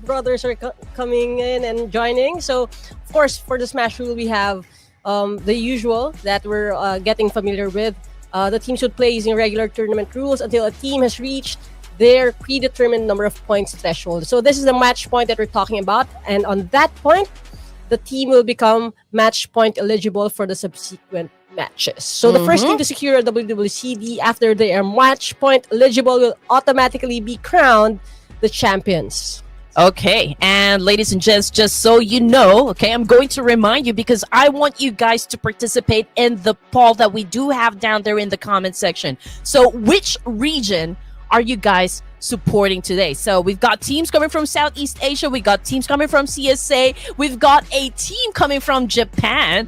brothers are coming in and joining. So, of course, for the Smash rule, we have the usual that we're getting familiar with. The teams would play using regular tournament rules until a team has reached their predetermined number of points threshold. So this is the match point that we're talking about. And on that point, the team will become match point eligible for the subsequent matches. So the first team to secure a WWCD after they are match point eligible will automatically be crowned the champions. Okay, and ladies and gents, just so you know, okay, I'm going to remind you because I want you guys to participate in the poll that we do have down there in the comment section. So which region are you guys supporting today? So we've got teams coming from Southeast Asia, we got teams coming from CSA, we've got a team coming from Japan.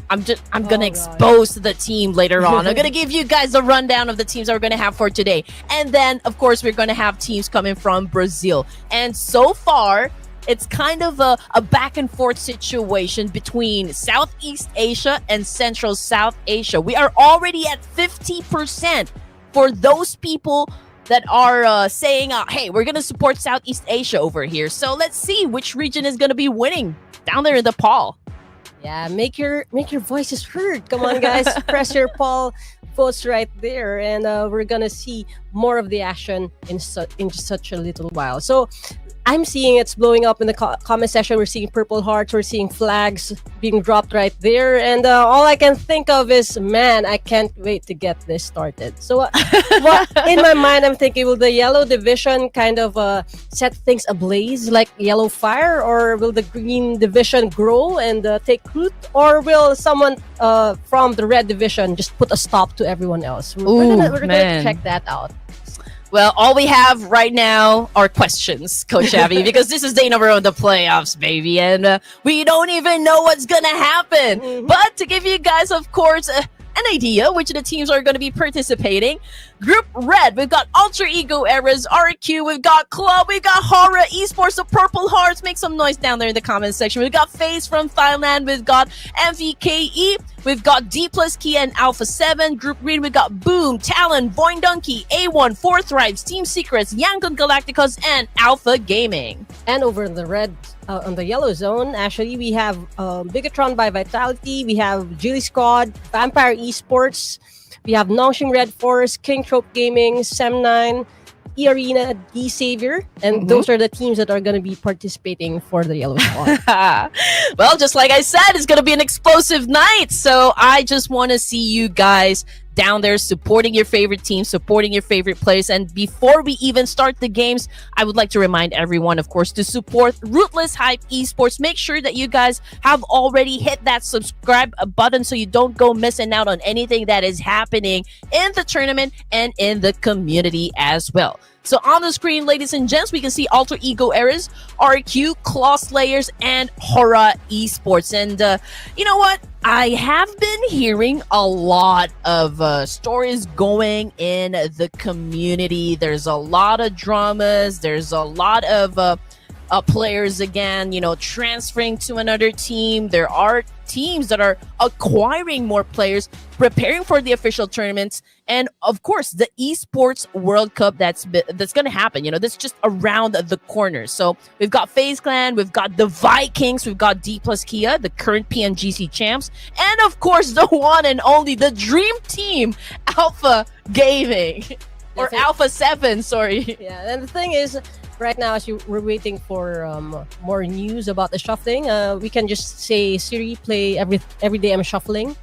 I'm gonna expose the team later on. I'm gonna give you guys a rundown of the teams that we're gonna have for today. And then, of course, we're gonna have teams coming from Brazil. And so far, it's kind of a back and forth situation between Southeast Asia and Central South Asia. We are already at 50% for those people that are saying, hey, we're gonna support Southeast Asia over here. So let's see which region is gonna be winning down there in the poll. Yeah, make your voices heard. Come on, guys, press your poll votes right there, and we're gonna see more of the action in such a little while. So I'm seeing it's blowing up in the comment section. We're seeing purple hearts. We're seeing flags being dropped right there. And all I can think of is, man, I can't wait to get this started. So in my mind, I'm thinking, will the yellow division kind of set things ablaze like yellow fire? Or will the green division grow and take root? Or will someone from the red division just put a stop to everyone else? We're gonna check that out. Well, all we have right now are questions, Coach Abby, because this is day number one of the playoffs, baby, and we don't even know what's going to happen. But to give you guys, of course, an idea which of the teams are going to be participating, Group Red, we've got Alter Ego Eras, RQ, we've got Club, we've got Horror Esports, the Purple Hearts. Make some noise down there in the comment section. We've got FaZe from Thailand, we've got MVKE, we've got D plus Kia and Alpha 7. Group Green, we've got Boom, Talon, Voin Donkey, A1, Four Thrives, Team Secrets, Yangon Galacticos, and Alpha Gaming. And over in the red, on the yellow zone, actually, we have Bigatron by Vitality, we have Gilly Squad, Vampire Esports, we have Nongshim Red Forest, King Trope Gaming, Sem9, E-Arena, D-Savior, and those are the teams that are going to be participating for the Yellow Squad. Well, just like I said, it's going to be an explosive night, so I just want to see you guys down there supporting your favorite team, supporting your favorite players. And before we even start the games, I would like to remind everyone, of course, to support Ruthless Hype Esports. Make sure that you guys have already hit that subscribe button so you don't go missing out on anything that is happening in the tournament and in the community as well. So on the screen, ladies and gents, we can see Alter Ego Eras, RQ, Claw Slayers, and Horror Esports. And you know what? I have been hearing a lot of stories going in the community. There's a lot of dramas. There's a lot of players, again, you know, transferring to another team. There are teams that are acquiring more players, preparing for the official tournaments, and of course the esports World Cup that's going to happen. You know, that's just around the corner. So we've got FaZe Clan, we've got the Vikings, we've got D plus Kia, the current PNGC champs, and of course the one and only, the dream team, Alpha Gaming. Or Alpha 7, sorry. Yeah, and the thing is, right now, as we're waiting for more news about the shuffling, we can just say, Siri, play every day I'm shuffling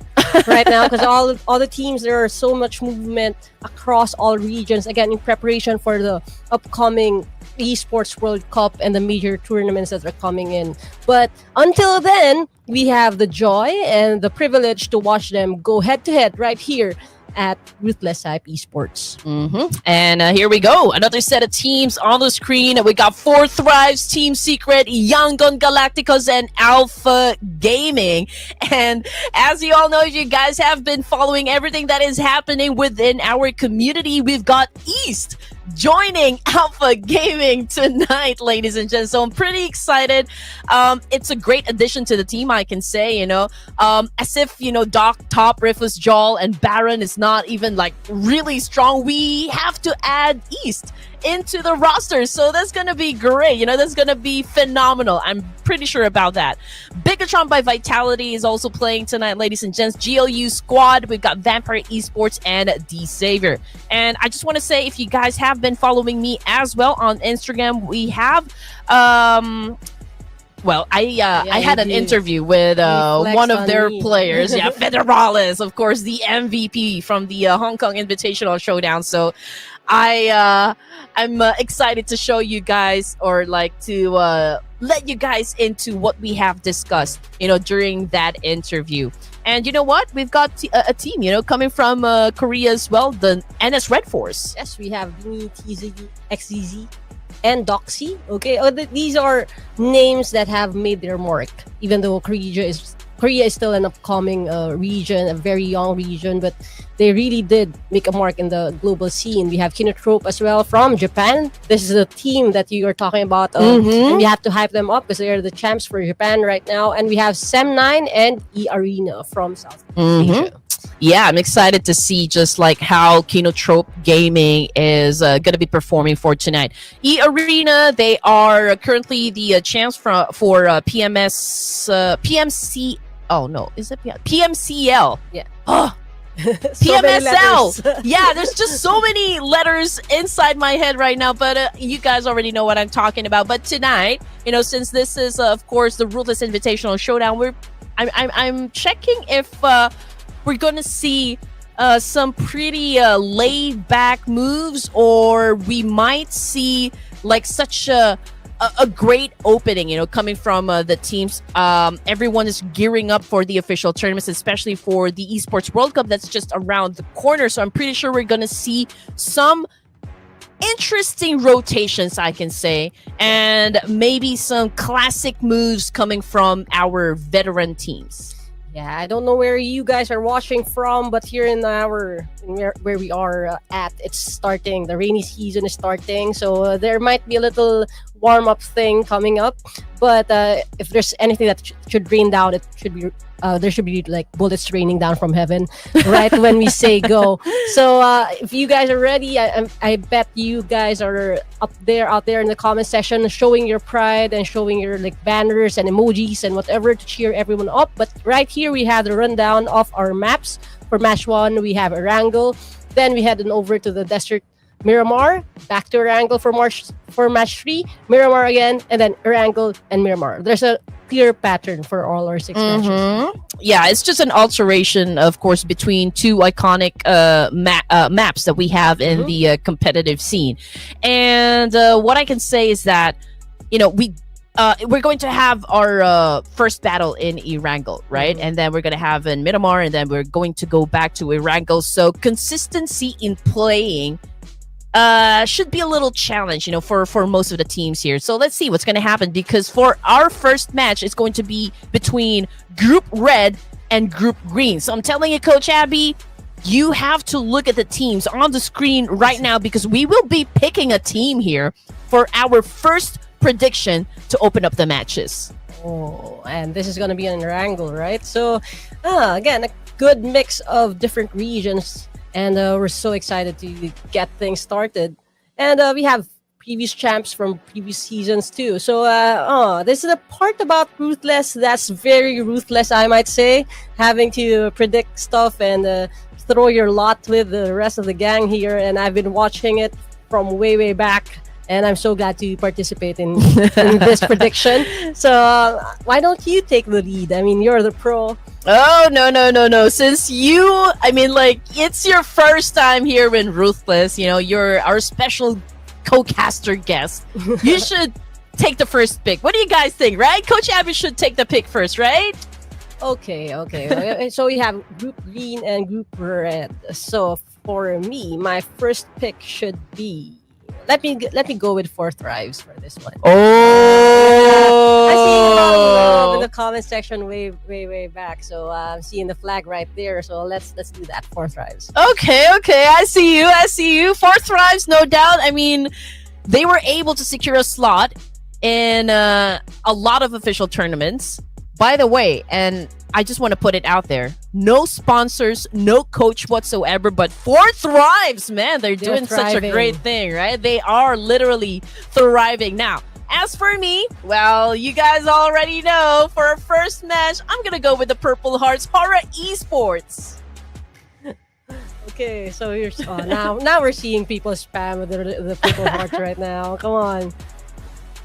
right now, because all the teams, there are so much movement across all regions, again, in preparation for the upcoming Esports World Cup and the major tournaments that are coming in. But until then, we have the joy and the privilege to watch them go head-to-head right here at Ruthless Hype Esports. And here we go. Another set of teams on the screen. We got Four Thrives, Team Secret, Yangon Galacticos, and Alpha Gaming. And as you all know, if you guys have been following everything that is happening within our community, we've got East joining Alpha Gaming tonight, ladies and gents. So I'm pretty excited. It's a great addition to the team, I can say, you know. As if, you know, Doc, Top, Ruthless, Jol, and Baron is not even like really strong. We have to add East into the roster. So that's going to be great. That's going to be phenomenal. I'm pretty sure about that. Bigatron by Vitality is also playing tonight, ladies and gents. GLU Squad, we've got Vampire Esports and D Savior. And I just want to say, if you guys have been following me as well on Instagram, we have I had an interview with one of their players, Federales, of course, the MVP from the Hong Kong Invitational Showdown. So I'm excited to show you guys, or like to let you guys into what we have discussed, during that interview. And you know what? We've got a team, coming from Korea as well, the NS Red Force. Yes, we have Bini, TZD, XZZ, and Doxy. Okay, these are names that have made their mark, even though Korea is still an upcoming region, a very young region, but they really did make a mark in the global scene. We have Kinotrope as well from Japan. This is the team that you are talking about, and we have to hype them up because they are the champs for Japan right now. And we have Sem9 and E Arena from South Asia. Yeah, I'm excited to see just like how Kinotrope Gaming is going to be performing for tonight. E Arena, they are currently the champs for PMC. Oh no, is it PMCL? Yeah. Oh, PMSL. Yeah, there's just so many letters inside my head right now, but you guys already know what I'm talking about. But tonight, since this is of course the Ruthless Invitational Showdown, I'm checking if we're going to see some pretty laid back moves, or we might see like such a great opening, coming from the teams. Everyone is gearing up for the official tournaments, especially for the Esports World Cup that's just around the corner. So I'm pretty sure we're going to see some interesting rotations, I can say, and maybe some classic moves coming from our veteran teams. Yeah, I don't know where you guys are watching from, but here in where we are at, it's starting. The rainy season is starting, so there might be a little warm-up thing coming up. But if there's anything that should rain down, it should be there should be like bullets raining down from heaven right when we say go. So if you guys are ready, I bet you guys are out there in the comment section, showing your pride and showing your like banners and emojis and whatever to cheer everyone up. But right here we have the rundown of our maps. For match 1, we have Erangel. Then we head over to the desert Miramar, back to Erangel for match 3, Miramar again, and then Erangel and Miramar. There's a clear pattern for all our 6 matches. Yeah, it's just an alteration, of course, between two iconic maps that we have in the competitive scene. And what I can say is that, we're going to have our first battle in Erangel, right? And then we're going to have in Miramar, and then we're going to go back to Erangel. So consistency in playing should be a little challenge, for most of the teams here. So let's see what's going to happen, because for our first match, it's going to be between Group Red and Group Green. So I'm telling you, Coach Abby, you have to look at the teams on the screen right now, because we will be picking a team here for our first prediction to open up the matches. Oh, and this is going to be an Erangel, right? So, again, a good mix of different regions. And we're so excited to get things started. And we have previous champs from previous seasons too. So this is a part about Ruthless that's very ruthless, I might say. Having to predict stuff and throw your lot with the rest of the gang here. And I've been watching it from way back. And I'm so glad to participate in this prediction. So why don't you take the lead? I mean, you're the pro. Oh, no. Since it's your first time here in Ruthless, you're our special co-caster guest. You should take the first pick. What do you guys think, right? Coach Abby should take the pick first, right? Okay. So we have Group Green and Group Red. So for me, my first pick should be... Let me go with 4 Thrives for this one. Oh, I see a lot of love in the comment section way back. So I'm seeing the flag right there. So let's do that. 4 Thrives. Okay. I see you. 4 Thrives, no doubt. I mean, they were able to secure a slot in a lot of official tournaments. By the way, and I just want to put it out there, no sponsors, no coach whatsoever, but Four Thrives, man, they're doing such a great thing, right? They are literally thriving. Now, as for me, well, you guys already know, for our first match, I'm going to go with the Purple Hearts Horror Esports. Okay, so here's now we're seeing people spam with the Purple Hearts right now. Come on.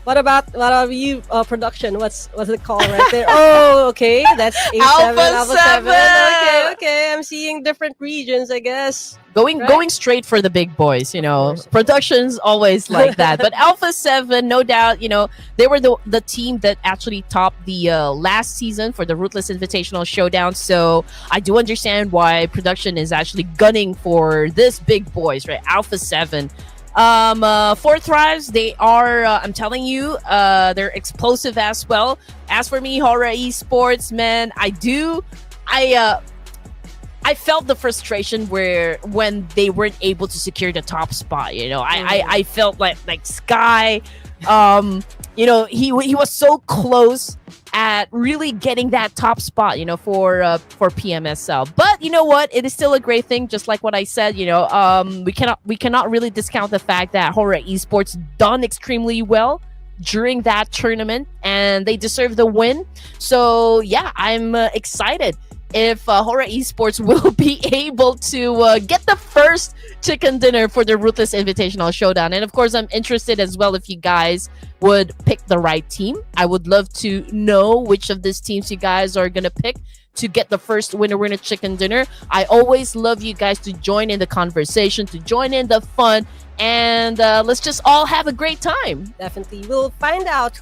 What about you, production? What's it called right there? Oh, okay, that's Alpha 7. Okay. I'm seeing different regions, I guess. Going straight for the big boys, you know. Production's always like that. But Alpha 7, no doubt, you know, they were the team that actually topped the last season for the Ruthless Invitational Showdown. So I do understand why production is actually gunning for this big boys, right? Alpha 7. Four Thrives, they are, I'm telling you, they're explosive as well. As for me, Horror Esports, man, I felt the frustration when they weren't able to secure the top spot. You know, I felt like Sky, you know, he was so close at really getting that top spot, you know, for PMSL. But you know what? It is still a great thing. Just like what I said, you know, we cannot really discount the fact that Horror Esports done extremely well during that tournament, and they deserve the win. So yeah, I'm excited if Horror Esports will be able to get the first chicken dinner for the Ruthless Invitational Showdown. And of course, I'm interested as well if you guys would pick the right team. I would love to know which of these teams you guys are going to pick to get the first winner chicken dinner. I always love you guys to join in the conversation, to join in the fun, and let's just all have a great time. Definitely. We'll find out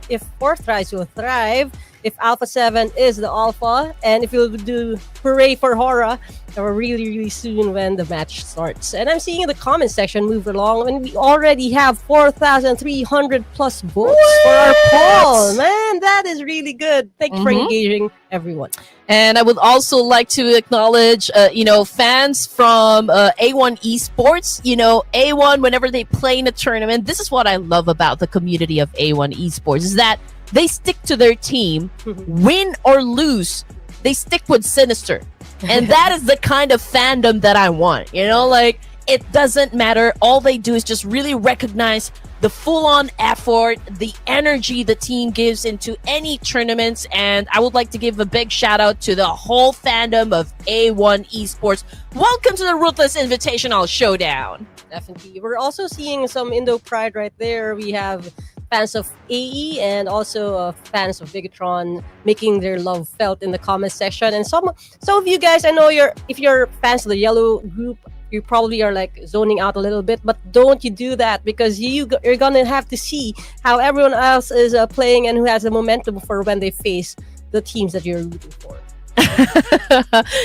if Four Thrives will thrive, if Alpha 7 is the Alpha, and if we'll do hooray for Horror really soon when the match starts. And I'm seeing the comment section move along, and we already have 4,300 plus votes for our poll. Man, that is really good. Thanks for engaging, everyone. And I would also like to acknowledge, you know, fans from A1 Esports. You know, A1, whenever they play in a tournament, this is what I love about the community of A1 Esports, is that they stick to their team, win or lose. They stick with Sinister. And that is the kind of fandom that I want. You know, like, it doesn't matter. All they do is just really recognize the full-on effort, the energy the team gives into any tournaments. And I would like to give a big shout out to the whole fandom of A1 Esports. Welcome to the Ruthless Invitational Showdown. Definitely. We're also seeing some Indo pride right there. We have fans of AE and also fans of Bigatron making their love felt in the comment section. And some of you guys, I know if you're fans of the yellow group, you probably are like zoning out a little bit, but don't you do that, because you're gonna have to see how everyone else is playing and who has the momentum for when they face the teams that you're rooting for.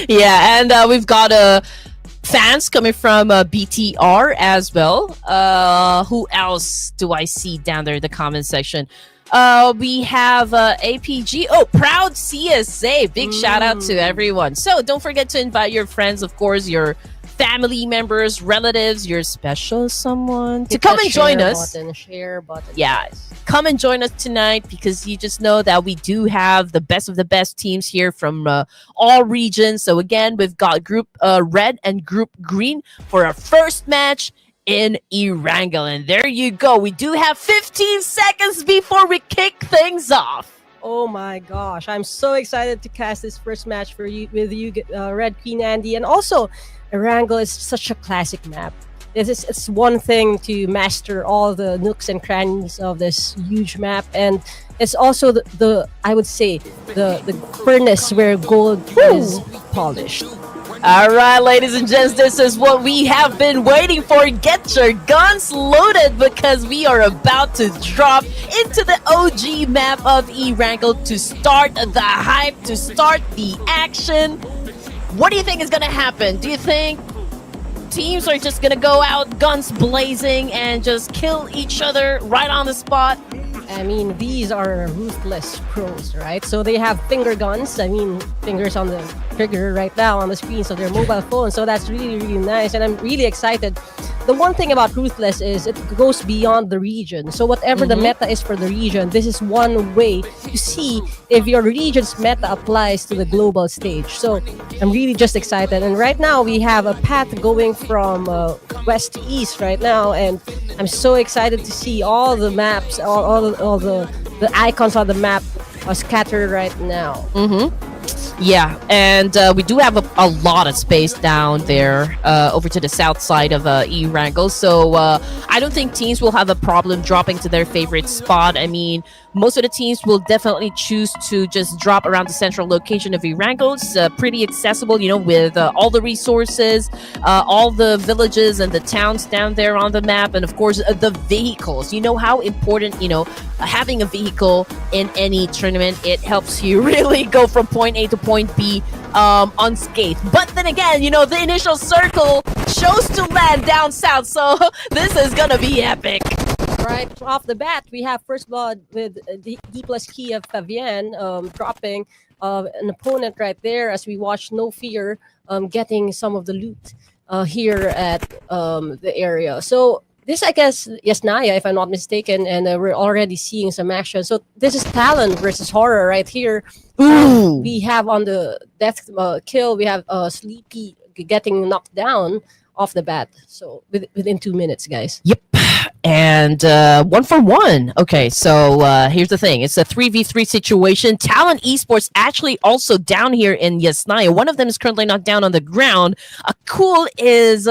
Yeah, and we've got fans coming from BTR as well. Who else do I see down there in the comment section? We have APG. Oh, Proud CSA. Big shout out to everyone. So don't forget to invite your friends, of course, your family members, relatives, your special someone to come and join us. Share button. Yeah, come and join us tonight, because you just know that we do have the best of the best teams here from all regions. So again, we've got Group Red and Group Green for our first match in Erangel. And there you go. We do have 15 seconds before we kick things off. Oh my gosh, I'm so excited to cast this first match with you, Red Queen Andy. And also, Erangel is such a classic map. It's one thing to master all the nooks and crannies of this huge map, and it's also the I would say the furnace where gold is polished. All right, ladies and gents, this is what we have been waiting for. Get your guns loaded, because we are about to drop into the OG map of Erangel to start the hype, to start the action. What do you think is going to happen? Do you think teams are just going to go out guns blazing and just kill each other right on the spot? I mean, these are ruthless pros, right? So they have finger guns. I mean, fingers on the trigger right now on the screen, so they're mobile phones. So that's really, really nice. And I'm really excited the one thing about Ruthless is it goes beyond the region. So whatever the meta is for the region, this is one way to see if your region's meta applies to the global stage. So I'm really just excited. And right now we have a path going from west to east right now, and I'm so excited to see all the maps, all the icons on the map are scattered right now. Yeah, and we do have a lot of space down there over to the south side of E Wrangle, so I don't think teams will have a problem dropping to their favorite spot. I mean, most of the teams will definitely choose to just drop around the central location of E Wrangle. It's pretty accessible, with all the resources, all the villages and the towns down there on the map, and of course the vehicles. You know how important, having a vehicle in any tournament, it helps you really go from point A to point B unscathed. But then again, the initial circle chose to land down south, so this is gonna be epic. Right off the bat, we have first blood with D plus key of Fabian dropping an opponent right there as we watch No Fear getting some of the loot here at the area. So this, I guess, yes, Naya, if I'm not mistaken, and we're already seeing some action. So this is Talon versus Horror right here. We have on the death kill, we have Sleepy getting knocked down off the bat. So within 2 minutes, guys. Yep. And 1 for 1. Okay, so here's the thing. It's a 3v3 situation. Talon Esports actually also down here in Yasnaya. One of them is currently not down on the ground. Cool is...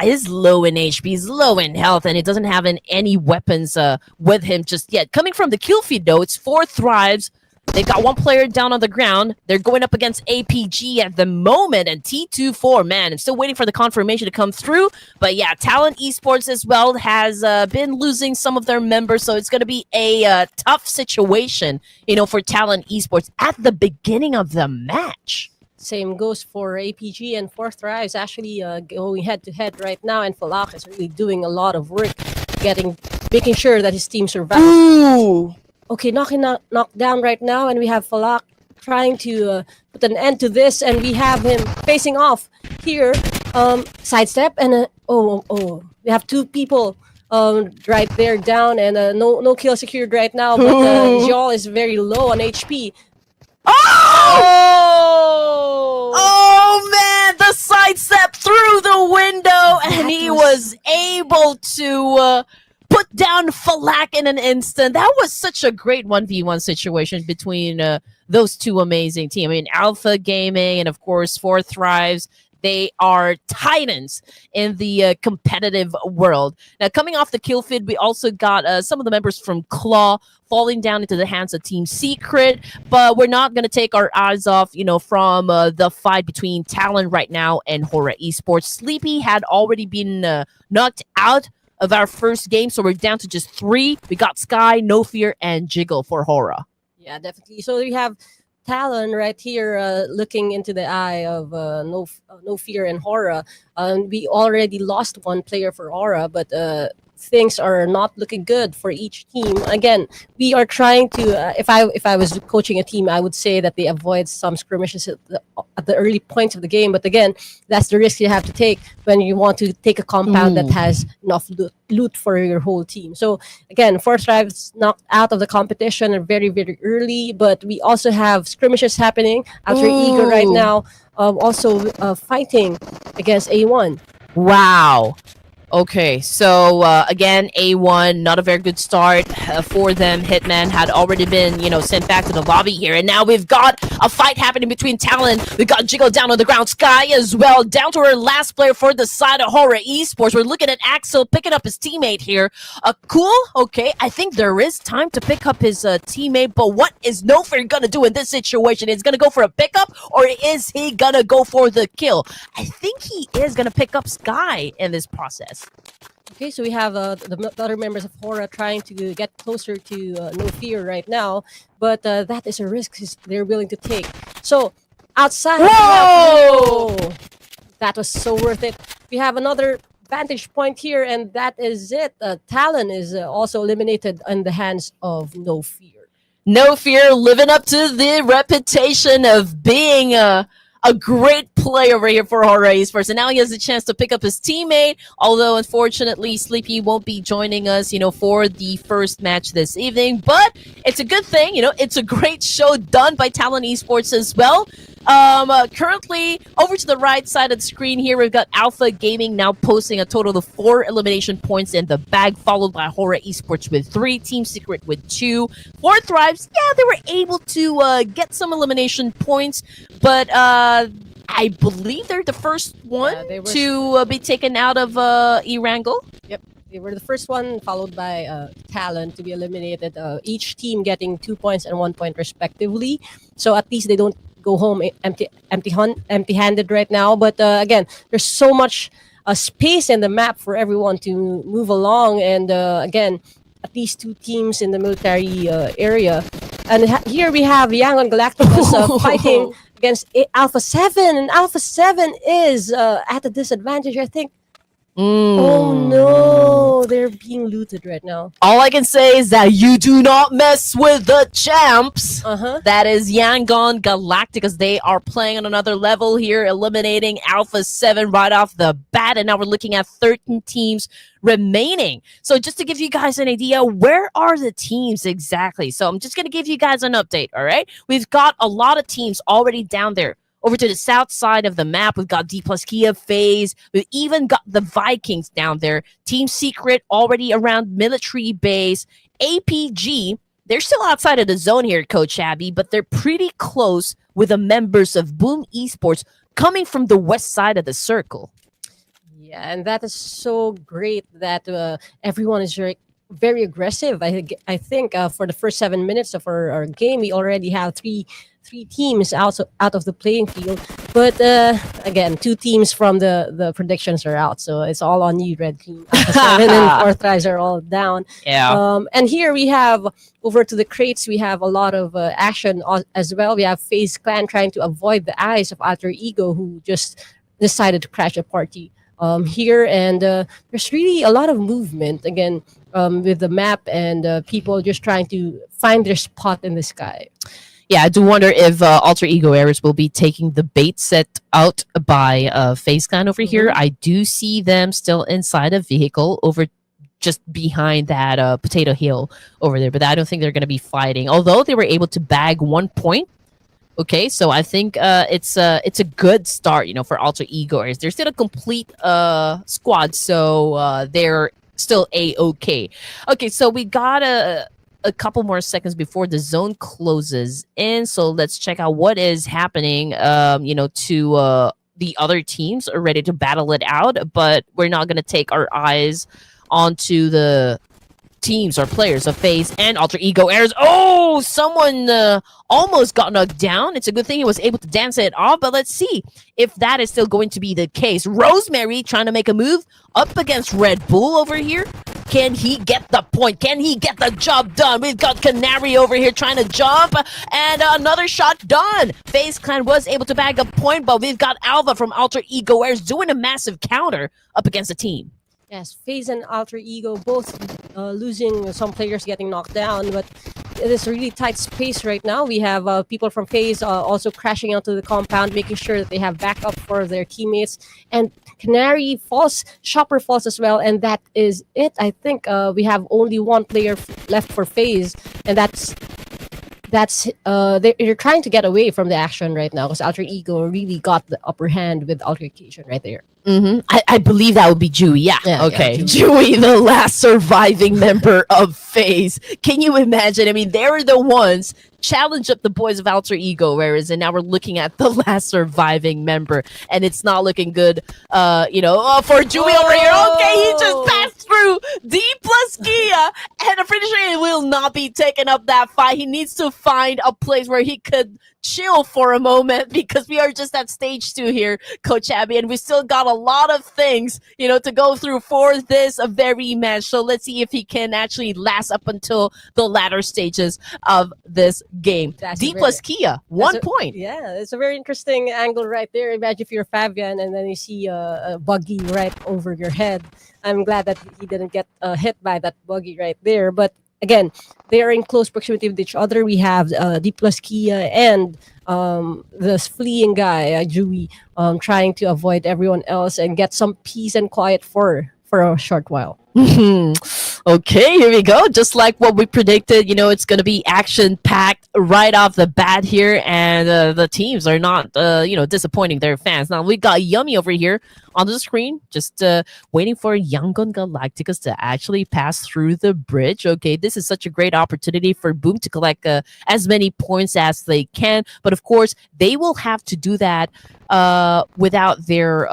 is low in HP, he's low in health, and he doesn't have any weapons with him just yet. Coming from the kill feed, though, it's 4 Thrives. They've got 1 player down on the ground. They're going up against APG at the moment, and T24, man, I'm still waiting for the confirmation to come through. But yeah, Talon Esports as well has been losing some of their members, so it's going to be a tough situation, for Talon Esports at the beginning of the match. Same goes for APG and Fourth Thrives actually going head to head right now, and Falak is really doing a lot of work making sure that his team survives. Ooh. Okay, knocked down right now, and we have Falak trying to put an end to this, and we have him facing off here. Sidestep, and we have 2 people right there down, and no kill secured right now, but Jol is very low on HP. Oh man, the sidestep through the window, and he was able to put down Falak in an instant. That was such a great 1v1 situation between those 2 amazing teams. I mean, Alpha Gaming and of course 4 Thrives. They are titans in the competitive world. Now, coming off the kill feed, we also got some of the members from Claw falling down into the hands of Team Secret, but we're not going to take our eyes off, from the fight between Talon right now and Horror Esports. Sleepy had already been knocked out of our first game, so we're down to just 3. We got Sky, No Fear, and Jiggle for Horror. Yeah, definitely. So we have Talon right here looking into the eye of no Fear and Horror. We already lost 1 player for Aura, but things are not looking good for each team. Again, we are trying to if I was coaching a team, I would say that they avoid some skirmishes at the early points of the game, but again, that's the risk you have to take when you want to take a compound that has enough loot for your whole team. So again, 4 Thrives knocked out of the competition very, very early, but we also have skirmishes happening. Outer Ego right now also fighting against A1. Wow. Okay, so again, A1, not a very good start for them. Hitman had already been, sent back to the lobby here. And now we've got a fight happening between Talon. We've got Jiggle down on the ground. Sky as well, down to her last player for the side of Horror Esports. We're looking at Axel picking up his teammate here. Cool, okay, I think there is time to pick up his teammate, but what is No Fear going to do in this situation? Is he going to go for a pickup, or is he going to go for the kill? I think he is going to pick up Sky in this process. Okay, so we have the other members of Horror trying to get closer to No Fear right now, but that is a risk they're willing to take. So, outside... Whoa! That was so worth it. We have another vantage point here, and that is it. Talon is also eliminated in the hands of No Fear. No Fear living up to the reputation of being a a great play over here for Horror Esports. And now he has a chance to pick up his teammate. Although, unfortunately, Sleepy won't be joining us, for the first match this evening. But it's a good thing. It's a great show done by Talon Esports as well. Currently, over to the right side of the screen here, we've got Alpha Gaming now posting a total of 4 elimination points in the bag, followed by Horror Esports with 3, Team Secret with 2. 4 Thrives, yeah, they were able to get some elimination points, but I believe they're the first one to be taken out of Erangel. Yep. They were the first one, followed by Talon to be eliminated. Each team getting 2 points and 1 point respectively. So at least they don't go home empty-handed right now. But again, there's so much space in the map for everyone to move along. And again, at least 2 teams in the military area. And here we have Yangon Galacticus fighting against Alpha 7. And Alpha 7 is at a disadvantage, I think. Oh no, they're being looted right now. All I can say is that you do not mess with the champs. That is Yangon Galacticus. They are playing on another level here, eliminating Alpha 7 right off the bat. And now we're looking at 13 teams remaining. So just to give you guys an idea, where are the teams exactly? So I'm just going to give you guys an update, all right? We've got a lot of teams already down there. Over to the south side of the map, we've got D plus Kia, FaZe. We've even got the Vikings down there. Team Secret already around military base. APG, they're still outside of the zone here, Coach Abby, but they're pretty close with the members of Boom Esports coming from the west side of the circle. Yeah, and that is so great that everyone is very aggressive. I think for the first 7 minutes of our game, we already have three teams out of the playing field. But again, 2 teams from the predictions are out, so it's all on you, Red Team. Alpha 7 and 4 Thrives are all down. Yeah. And here we have over to the crates. We have a lot of action as well. We have FaZe Clan trying to avoid the eyes of Alter Ego, who just decided to crash the party here. And there's really a lot of movement again with the map and people just trying to find their spot in the sky. Yeah, I do wonder if Alter Ego Errors will be taking the bait set out by FaZe Clan over here. I do see them still inside a vehicle over just behind that potato hill over there, but I don't think they're going to be fighting. Although they were able to bag 1 point. Okay, so I think it's a good start, for Alter Ego Errors. They're still a complete squad, so they're still A-okay. Okay, so we got a couple more seconds before the zone closes in, so let's check out what is happening to the other teams are ready to battle it out, but we're not going to take our eyes onto the teams or players of FaZe and Alter Ego Errors. Oh, someone almost got knocked down. It's a good thing he was able to dance it off, but let's see if that is still going to be the case. Rosemary trying to make a move up against Red Bull over here. Can he get the point? Can he get the job done? We've got Canary over here trying to jump, and another shot done. FaZe Clan was able to bag a point, but we've got Alva from Alter Ego Airs doing a massive counter up against the team. Yes, FaZe and Alter Ego both losing some players getting knocked down, but it is a really tight space right now. We have people from FaZe also crashing onto the compound, making sure that they have backup for their teammates. And Canary falls, Shopper falls as well, and that is it. I think we have only 1 player left for FaZe, and that's they're trying to get away from the action right now because Alter Ego really got the upper hand with altercation right there. I believe that would be Dewey. Yeah. Okay. Yeah, Dewey, the last surviving member of FaZe. Can you imagine? I mean, they were the ones challenge up the boys of Alter Ego, whereas and now we're looking at the last surviving member, and it's not looking good. For Dewey over here. Okay, he just passed through D plus Kia, and I'm pretty sure he will not be taking up that fight. He needs to find a place where he could chill for a moment because we are just at stage 2 here, Coach Abby, and we still got a lot of things, to go through for this very match. So let's see if he can actually last up until the latter stages of this game. D plus Kia, 1 point. Yeah, it's a very interesting angle right there. Imagine if you're Fabian and then you see a buggy right over your head. I'm glad that he didn't get hit by that buggy right there, but again, they are in close proximity with each other. We have D plus Kia and this fleeing guy, Dewey, trying to avoid everyone else and get some peace and quiet for a short while. Okay, here we go. Just like what we predicted, it's going to be action packed right off the bat here, and the teams are not, disappointing their fans. Now we got Yummy over here on the screen, just waiting for Yangon Galacticos to actually pass through the bridge. Okay, this is such a great opportunity for Boom to collect as many points as they can, but of course they will have to do that without their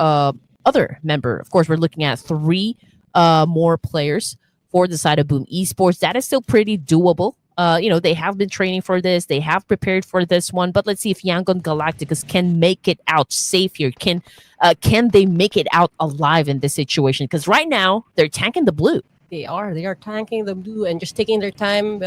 other member. Of course, we're looking at three more players for the side of Boom Esports. That is still pretty doable. They have been training for this. They have prepared for this one. But let's see if Yangon Galacticos can make it out safe here. Can they make it out alive in this situation? Because right now, they're tanking the blue. They are tanking the blue and just taking their time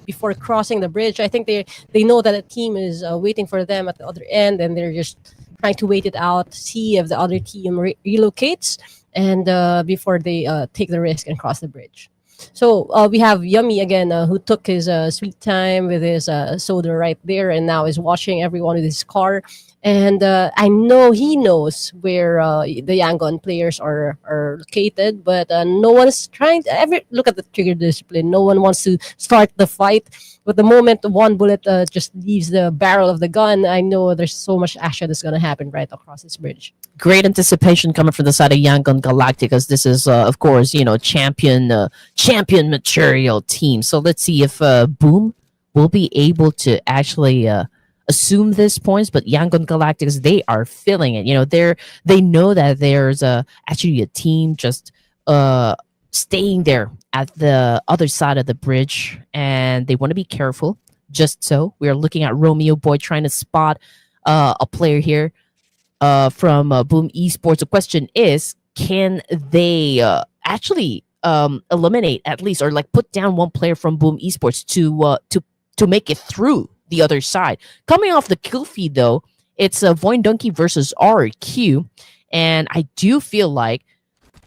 before crossing the bridge. I think they know that a team is waiting for them at the other end, and they're just trying to wait it out, see if the other team relocates, and before they take the risk and cross the bridge. So we have Yummy again, who took his sweet time with his soda right there, and now is watching everyone with his car. And I know he knows where the Yangon players are located, but no one is trying to ever look at the trigger discipline. No one wants to start the fight. But the moment one bullet just leaves the barrel of the gun, I know there's so much action that's going to happen right across this bridge. Great anticipation coming from the side of Yangon Galacticos. This is, of course, champion material team. So let's see if Boom will be able to actually assume this points. But Yangon Galacticos, they are feeling it. They know that there's actually a team just staying there at the other side of the bridge, and they want to be careful. Just so we are looking at Romeo Boy trying to spot a player here from Boom Esports. The question is, can they actually eliminate at least, or like put down one player from Boom Esports to make it through the other side? Coming off the kill feed though, it's Voin Donkey versus RQ, and I do feel like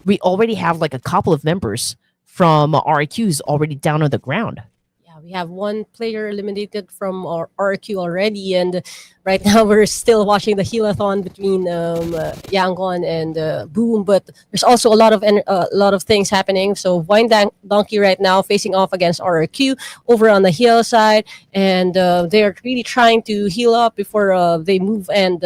we already have like a couple of members from RQs already down on the ground. Yeah, we have one player eliminated from our RQ already, and right now we're still watching the healathon between Yangon and Boom. But there's also a lot of things happening. So Donkey right now facing off against RQ over on the heal side, and they're really trying to heal up before they move and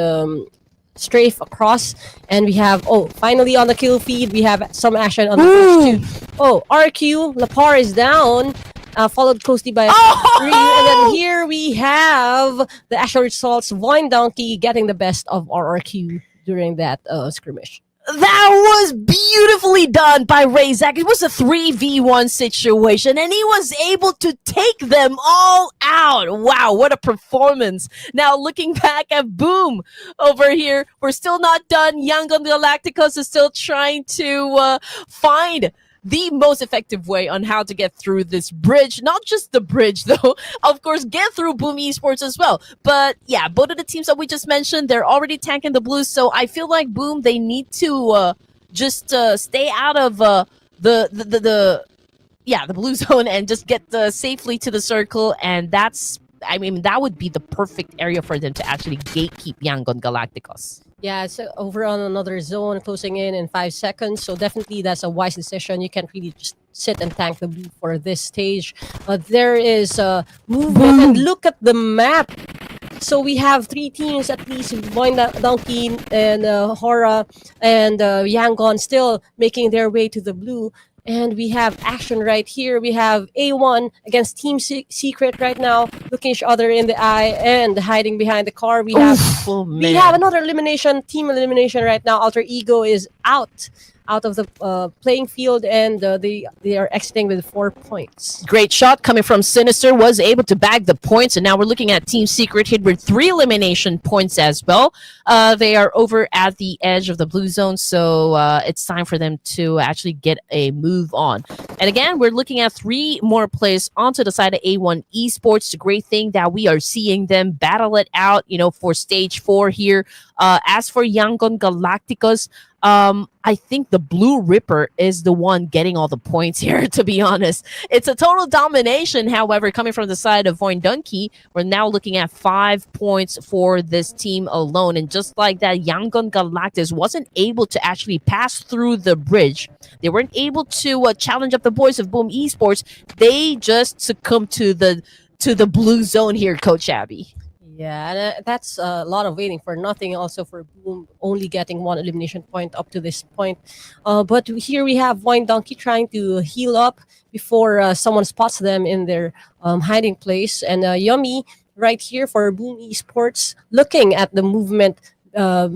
strafe across. And we have finally on the kill feed we have some action on the bridge too. RQ Lapar is down, followed closely by Ryu, and then here we have the actual results. Voin Donkey getting the best of RRQ during that skirmish. That was beautifully done by Razak. It was a 3v1 situation, and he was able to take them all out. Wow, what a performance. Now, looking back at Boom over here, we're still not done. Yangon Galacticos is still trying to find the most effective way on how to get through this bridge. Not just the bridge, though. Of course, get through Boom Esports as well. But yeah, both of the teams that we just mentioned, they're already tanking the blues. So I feel like Boom, they need to just stay out of the blue zone and just get safely to the circle. And that would be the perfect area for them to actually gatekeep Yangon Galacticos. Yeah, it's over on another zone, closing in 5 seconds. So definitely that's a wise decision. You can't really just sit and tank the blue for this stage. But there is movement, and look at the map. So we have 3 teams at least, Voin Donkey and Hora and Yangon still making their way to the blue. And we have action right here. We have A1 against Team Secret right now, looking each other in the eye and hiding behind the car. We have another team elimination right now. Alter Ego is out of the playing field, and they are exiting with 4 points. Great shot coming from Sinister, was able to bag the points, and now we're looking at Team Secret hit with 3 elimination points as well. They are over at the edge of the blue zone, so it's time for them to actually get a move on. And again, we're looking at 3 more plays onto the side of A1 Esports. The great thing that we are seeing them battle it out, for stage 4 here. As for Yangon Galacticos, I think the Blue Ripper is the one getting all the points here, to be honest. It's a total domination, however, coming from the side of Voin Dunkey. We're now looking at 5 points for this team alone. And just like that, Yangon Galactus wasn't able to actually pass through the bridge. They weren't able to challenge up the boys of Boom Esports. They just succumbed to the blue zone here, Coach Abby. Yeah, and that's a lot of waiting for nothing. Also for Boom only getting one elimination point up to this point. But here we have Wine Donkey trying to heal up before someone spots them in their hiding place. And Yummy right here for Boom Esports looking at the movement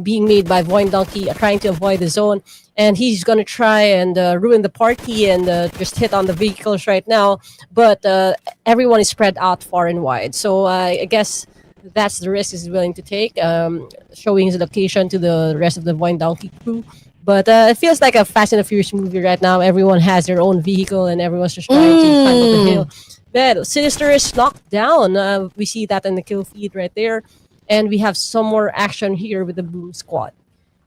being made by Voin Donkey, trying to avoid the zone. And he's going to try and ruin the party and just hit on the vehicles right now. But everyone is spread out far and wide. So I guess that's the risk he's willing to take, showing his location to the rest of the Voin Donkey crew. But it feels like a Fast and the Furious movie right now. Everyone has their own vehicle and everyone's just trying to climb up the hill. But Sinister is knocked down. We see that in the kill feed right there. And we have some more action here with the Boom squad.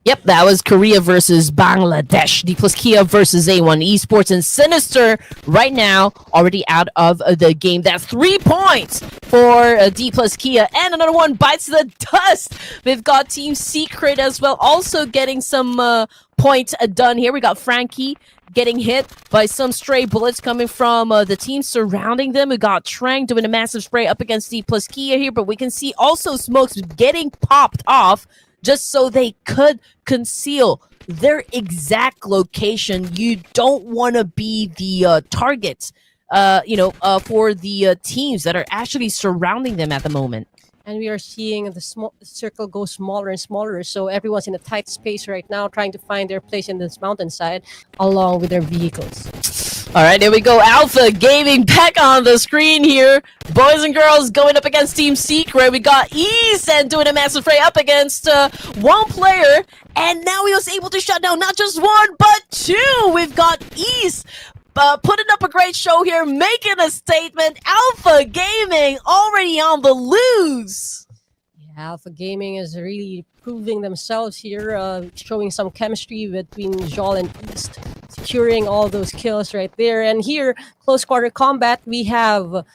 Yep, that was Korea versus Bangladesh. D plus Kia versus A1 Esports, and Sinister right now already out of the game. That's 3 points for D plus Kia, and another one bites the dust. We've got Team Secret as well, also getting some points done here. We got Frankie getting hit by some stray bullets coming from the team surrounding them. We got Trang doing a massive spray up against D plus Kia here, but we can see also Smokes getting popped off just so they could conceal their exact location. You don't want to be the targets, for the teams that are actually surrounding them at the moment. And we are seeing the circle go smaller and smaller. So everyone's in a tight space right now, trying to find their place in this mountainside along with their vehicles. All right, here we go. Alpha Gaming back on the screen here. Boys and girls going up against Team Secret. We got Eason doing a massive fray up against one player. And now he was able to shut down not just one, but two. We've got East putting up a great show here, making a statement. Alpha Gaming already on the lose. Yeah, Alpha Gaming is really proving themselves here, showing some chemistry between Joel and East, securing all those kills right there. And here, close quarter combat, we have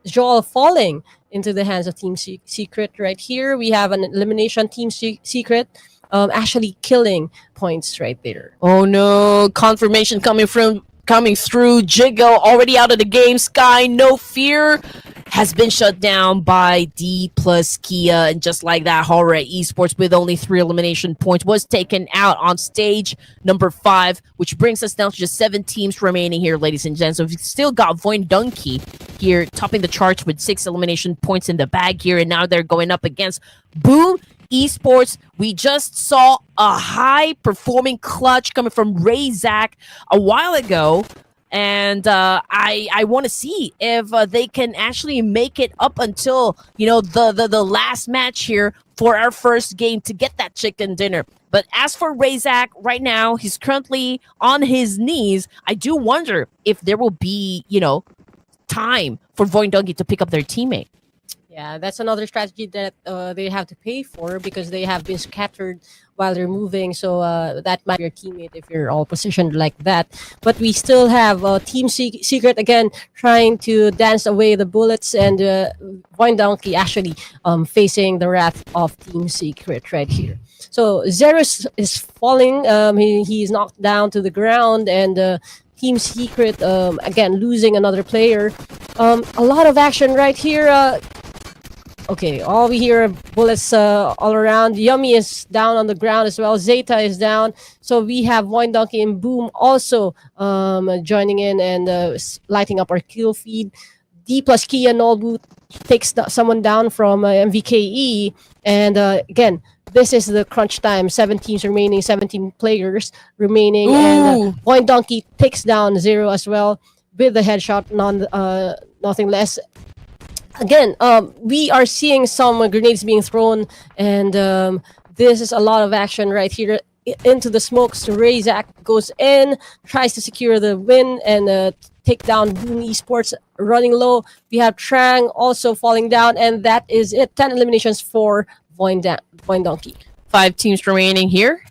Joel falling into the hands of Team Secret right here. We have an elimination Team Secret actually killing points right there. Oh no, confirmation coming through. Jiggo already out of the game. Sky, no fear, has been shut down by D plus Kia. And just like that, Horror Esports with only 3 elimination points was taken out on stage number 5, which brings us down to just 7 teams remaining here, ladies and gents. So we've still got Voin Dunkey here topping the charts with 6 elimination points in the bag here. And now they're going up against Boom Esports. We just saw a high performing clutch coming from Ray Zach a while ago, and I want to see if they can actually make it up until the last match here for our first game to get that chicken dinner. But as for Ray Zach, right now he's currently on his knees. I do wonder if there will be time for Voin Dunkey to pick up their teammate. Yeah, that's another strategy that they have to pay for because they have been scattered while they're moving. So that might be your teammate if you're all positioned like that. But we still have Team Secret again trying to dance away the bullets, and Voin Donkey actually facing the wrath of Team Secret right here. So Zerus is falling. He's knocked down to the ground, and Team Secret again losing another player. A lot of action right here. Okay, all we hear are bullets all around. Yummy is down on the ground as well. Zeta is down. So we have Voin Donkey and Boom also joining in and lighting up our kill feed. D plus Kia Nolboot takes someone down from MVKE. And again, this is the crunch time. 7 teams remaining, 17 players remaining. Ooh. And Voin Donkey takes down Zero as well with the headshot, nothing less. Again, we are seeing some grenades being thrown, and this is a lot of action right here. Into the smokes, Razak goes in, tries to secure the win and take down Boom Esports running low. We have Trang also falling down, and that is it. 10 eliminations for Voin Donkey. 5 teams remaining here.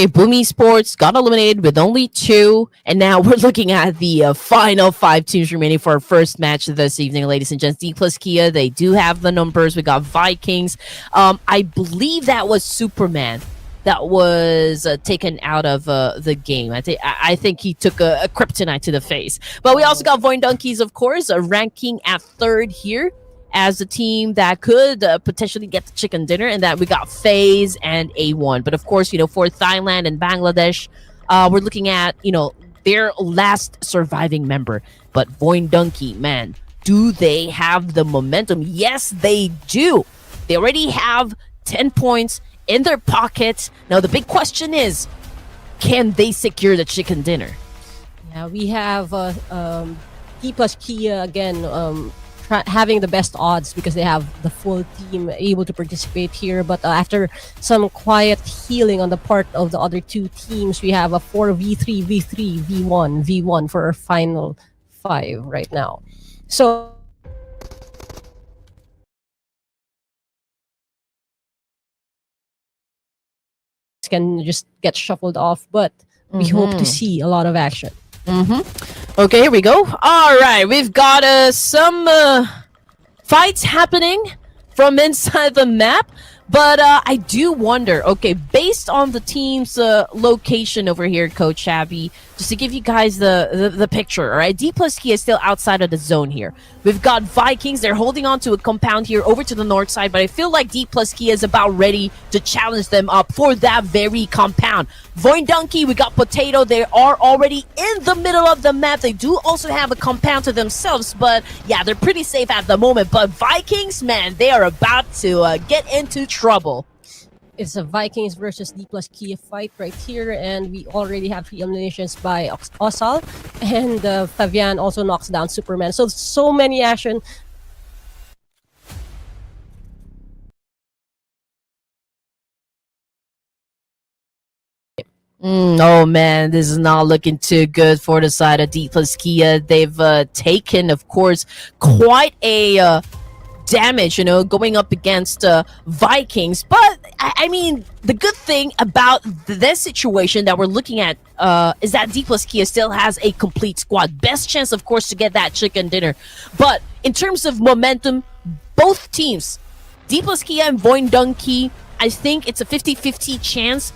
Okay, Boomy Sports got eliminated with only 2, and now we're looking at the final 5 teams remaining for our first match this evening, ladies and gents. D plus Kia, they do have the numbers. We got Vikings. I believe that was Superman that was taken out of the game. I think he took a kryptonite to the face. But we also got Voin Donkeys, of course, ranking at 3rd here as a team that could potentially get the chicken dinner, and that we got FaZe and A1. But of course, for Thailand and Bangladesh, we're looking at, their last surviving member. But Voin Donkey, man, do they have the momentum? Yes, they do. They already have 10 points in their pockets. Now, the big question is, can they secure the chicken dinner? Yeah, we have D plus Kia again having the best odds because they have the full team able to participate here. But after some quiet healing on the part of the other 2 teams, we have a 4v3, v3, v1, v1 for our final 5 right now. So can just get shuffled off, but we hope to see a lot of action. Okay, here we go. All right, we've got some fights happening from inside the map. But I do wonder, okay, based on the team's location over here, Coach Abby, just to give you guys the picture, all right? D plus Key is still outside of the zone here. We've got Vikings. They're holding on to a compound here over to the north side, but I feel like D plus Key is about ready to challenge them up for that very compound. Voin Donkey, we got Potato. They are already in the middle of the map. They do also have a compound to themselves, but yeah, they're pretty safe at the moment. But Vikings, man, they are about to get into trouble. It's a Vikings versus D plus Kiev fight right here, and we already have 3 eliminations by Osal, and Fabian also knocks down Superman. So many action. Oh man, this is not looking too good for the side of D plus Kia. They've taken, of course, quite a damage, going up against Vikings. But I mean, the good thing about this situation that we're looking at is that D plus Kia still has a complete squad. Best chance, of course, to get that chicken dinner. But in terms of momentum, both teams, D plus Kia and Voin Donkey, I think it's a 50-50 chance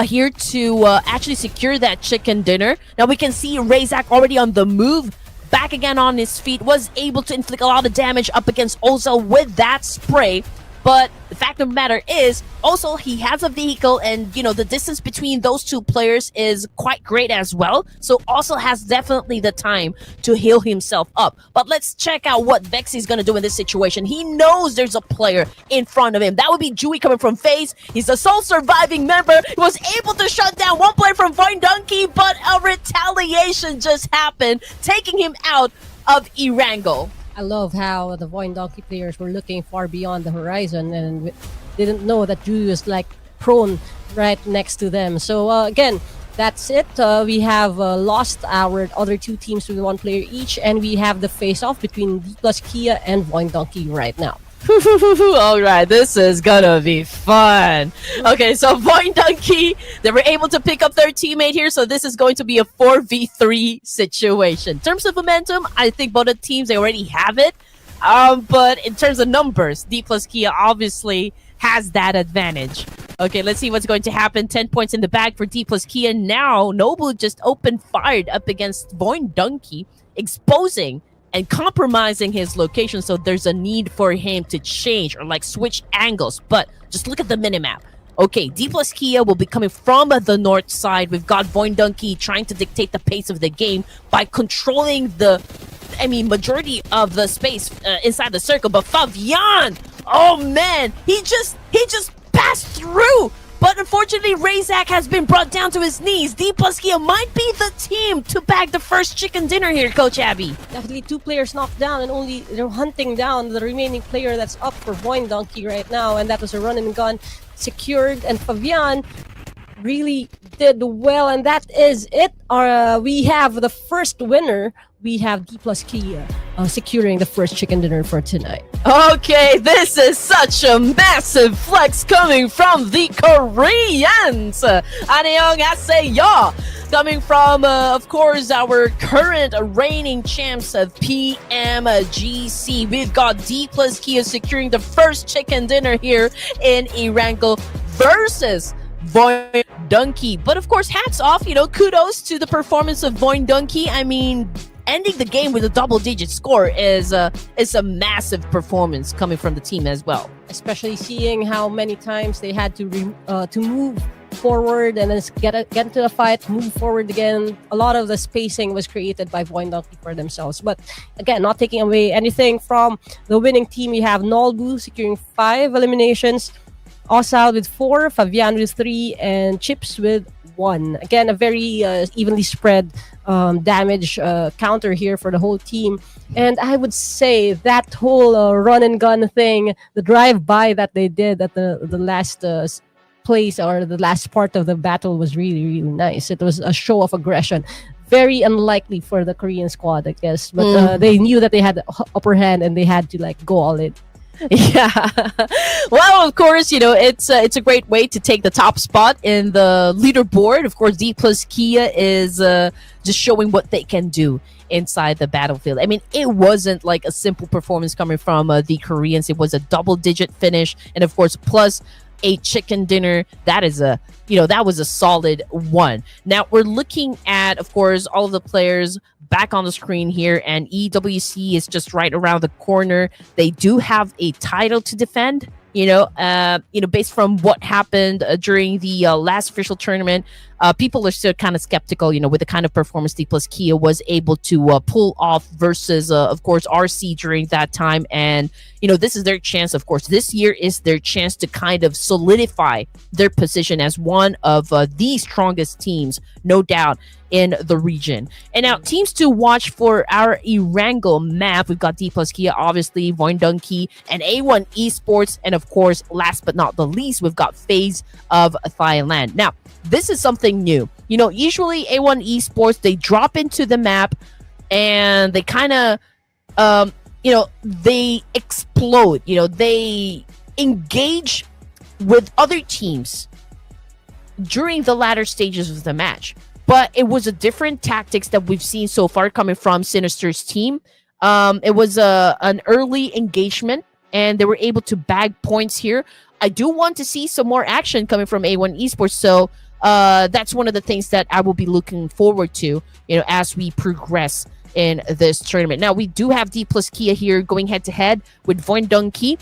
here to actually secure that chicken dinner. Now we can see Razak already on the move, back again on his feet, was able to inflict a lot of damage up against Ozil with that spray. But the fact of the matter is, also, he has a vehicle, and, the distance between those 2 players is quite great as well. So also has definitely the time to heal himself up. But let's check out what Vexy's going to do in this situation. He knows there's a player in front of him. That would be Dewey coming from FaZe. He's the sole surviving member. He was able to shut down one player from Voin Donkey, but a retaliation just happened, taking him out of Erangel. I love how the Voin Donkey players were looking far beyond the horizon and didn't know that Drew was prone right next to them. So again, that's it. We have lost our other 2 teams with 1 player each, and we have the face-off between D plus Kia and Voin Donkey right now. All right, this is gonna be fun. Okay, so Voin Donkey, they were able to pick up their teammate here, so this is going to be a 4v3 situation. In terms of momentum, I think both the teams, they already have it. But in terms of numbers, D plus Kia obviously has that advantage. Okay, let's see what's going to happen. 10 points in the bag for D plus Kia. Now, Noble just opened fired up against Voin Donkey, exposing and compromising his location, so there's a need for him to change or switch angles. But just look at the minimap. Okay, D plus Kia will be coming from the north side. We've got Voin Donkey trying to dictate the pace of the game by controlling majority of the space inside the circle. But Fabian, oh man, he just passed through. But unfortunately, Razak has been brought down to his knees. D plus Kia might be the team to bag the first chicken dinner here, Coach Abby. Definitely 2 players knocked down, and only they're hunting down the remaining player that's up for Voin Donkey right now, and that was a run and gun secured. And Fabian really did well, and that is it. We have the first winner. We have D plus Kia securing the first chicken dinner for tonight. Okay, this is such a massive flex coming from the Koreans. 안녕하세요. Coming from, of course, our current reigning champs of PMGC. We've got D plus Kia securing the first chicken dinner here in Erangel versus Voin Donkey. But of course, hats off, kudos to the performance of Voin Donkey. I mean, ending the game with a double-digit score is a massive performance coming from the team as well. Especially seeing how many times they had to move forward and then get into the fight, move forward again. A lot of the spacing was created by Voin Donkey for themselves. But again, not taking away anything from the winning team. We have Nolbu securing 5 eliminations, Osal with 4, Fabian with 3, and Chips with 1. Again, a very evenly spread damage counter here for the whole team. And I would say that whole run and gun thing, the drive-by that they did at the last place or the last part of the battle was really, really nice. It was a show of aggression. Very unlikely for the Korean squad, I guess. But they knew that they had the upper hand and they had to go all in. Yeah. Well, of course, it's a great way to take the top spot in the leaderboard. Of course, D plus Kia is just showing what they can do inside the battlefield. I mean, it wasn't like a simple performance coming from the Koreans. It was a double-digit finish, and of course, plus a chicken dinner. That is that was a solid one. Now we're looking at, of course, all of the players back on the screen here, and EWC is just right around the corner. They do have a title to defend, based from what happened during the last official tournament. People are still kind of skeptical, with the kind of performance D plus Kia was able to pull off versus, of course, RC during that time. And, this is their chance, of course. This year is their chance to kind of solidify their position as one of the strongest teams, no doubt, in the region. And now, teams to watch for our Erangel map. We've got D plus Kia, obviously, Voin Donkey, and A1 Esports. And, of course, last but not the least, we've got FaZe of Thailand. Now, this is something new. Usually A1 Esports, they drop into the map and they kind of, they explode. They engage with other teams during the latter stages of the match. But it was a different tactics that we've seen so far coming from Sinister's team. It was an early engagement, and they were able to bag points here. I do want to see some more action coming from A1 Esports, so that's one of the things that I will be looking forward to, as we progress in this tournament. Now, we do have D plus Kia here going head-to-head with Voin Donkey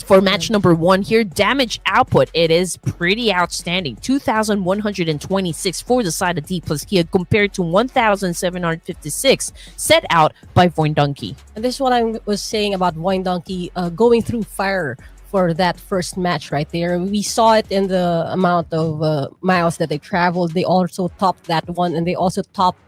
for match number 1 here. Damage output, it is pretty outstanding. 2,126 for the side of D plus Kia compared to 1,756 set out by Voin Donkey. And this is what I was saying about Voin Donkey going through fire for that first match right there. We saw it in the amount of miles that they traveled. They also topped that one, and they also topped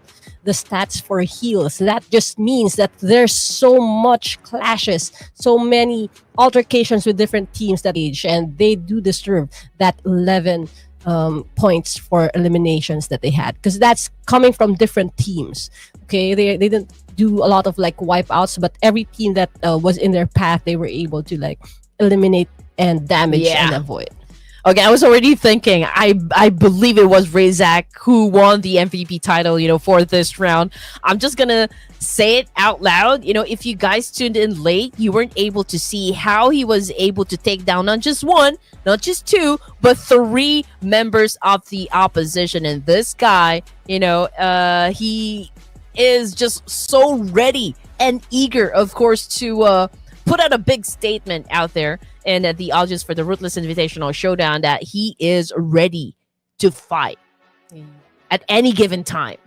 the stats for heals. That just means that there's so much clashes, so many altercations with different teams that age, and they do deserve that 11 points for eliminations that they had, because that's coming from different teams. Okay, they didn't do a lot of wipeouts, but every team that was in their path, they were able to eliminate and damage and avoid. Okay, I was already thinking, I believe it was Razak who won the MVP title, for this round. I'm just gonna say it out loud. If you guys tuned in late, you weren't able to see how he was able to take down not just 1, not just 2, but 3 members of the opposition. And this guy, he is just so ready and eager, of course, to put out a big statement out there and the audience for the Ruthless Invitational Showdown that he is ready to fight at any given time.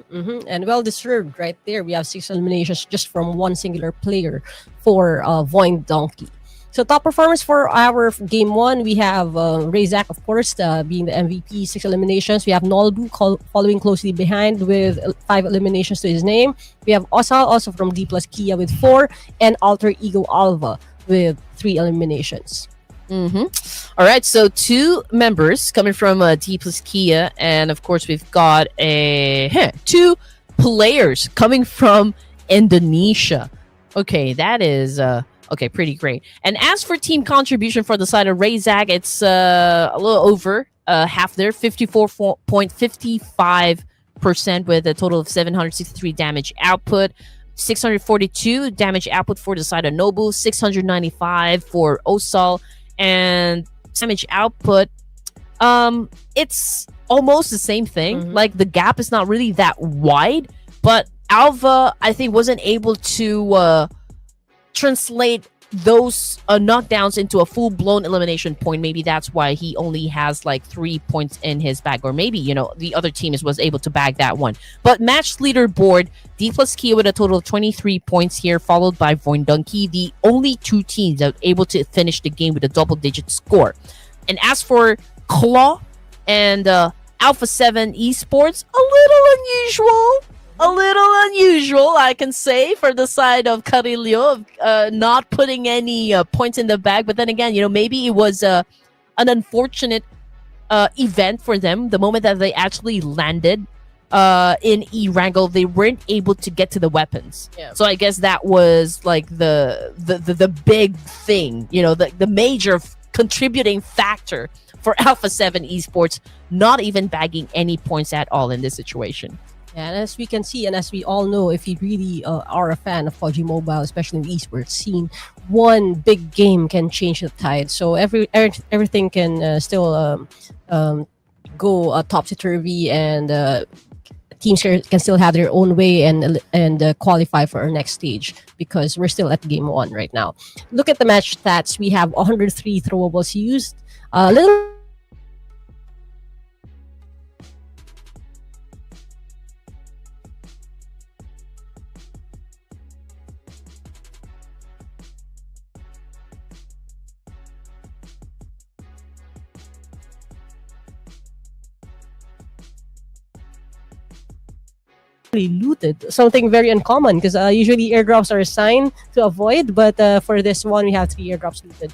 And well deserved right there. We have 6 eliminations just from one singular player for Voin Donkey. So top performance for our game 1, we have Razak, of course, being the MVP, 6 eliminations. We have Nolbu following closely behind with 5 eliminations to his name. We have Osal, also from D plus Kia, with 4, and Alter Ego Alva with 3 eliminations. All right, so two members coming from D plus Kia, and of course we've got two players coming from Indonesia. Okay, that is okay, pretty great. And as for team contribution for the side of Razak, it's a little over half there, 54.55% with a total of 763 damage output. 642 damage output for the side of Nobu, 695 for Osal, and damage output, it's almost the same thing. Mhm. Like the gap is not really that wide, but Alva, I think, wasn't able to translate those knockdowns into a full-blown elimination point. Maybe that's why he only has like 3 points in his bag, or maybe, you know, the other team was able to bag that one. But match leaderboard, D plus Kia with a total of 23 points here, followed by Voindunky, the only two teams that were able to finish the game with a double-digit score. And as for Claw and Alpha 7 Esports, a little unusual, I can say, for the side of Carillo, not putting any points in the bag. But then again, you know, maybe it was an unfortunate event for them. The moment that they actually landed in E-Wrangle, they weren't able to get to the weapons. Yeah. So I guess that was like the big thing, you know, the major contributing factor for Alpha 7 Esports not even bagging any points at all in this situation. And as we can see, and as we all know, if you really are a fan of Pubg Mobile, especially in the esports scene, one big game can change the tide. So everything can still go topsy-turvy, and teams can still have their own way and qualify for our next stage, because we're still at game 1 right now. Look at the match stats. We have 103 throwables used. A little looted, something very uncommon, because usually airdrops are assigned to avoid, but for this one we have 3 airdrops looted.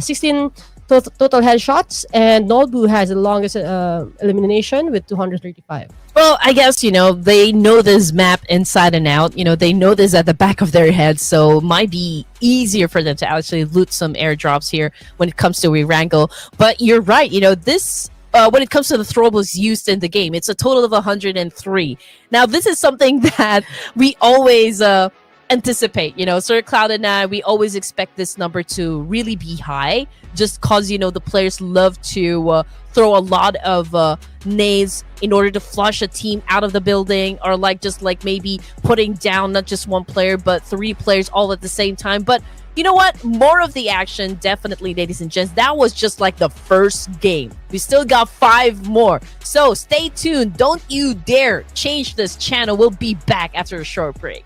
16 total headshots, and Nobu has the longest elimination with 235. Well, I guess, you know, they know this map inside and out. You know, they know this at the back of their heads, so it might be easier for them to actually loot some airdrops here when it comes to E-Wrangle. But you're right, you know, this when it comes to the throwables used in the game, it's a total of 103. Now, this is something that we always anticipate. You know, Sir Cloud and I, we always expect this number to really be high, just cause, you know, the players love to throw a lot of nades in order to flush a team out of the building, or like just like maybe putting down not just one player but 3 players all at the same time. But you know what? More of the action, definitely, ladies and gents. That was just like the first game. We still got 5 more. So stay tuned. Don't you dare change this channel. We'll be back after a short break.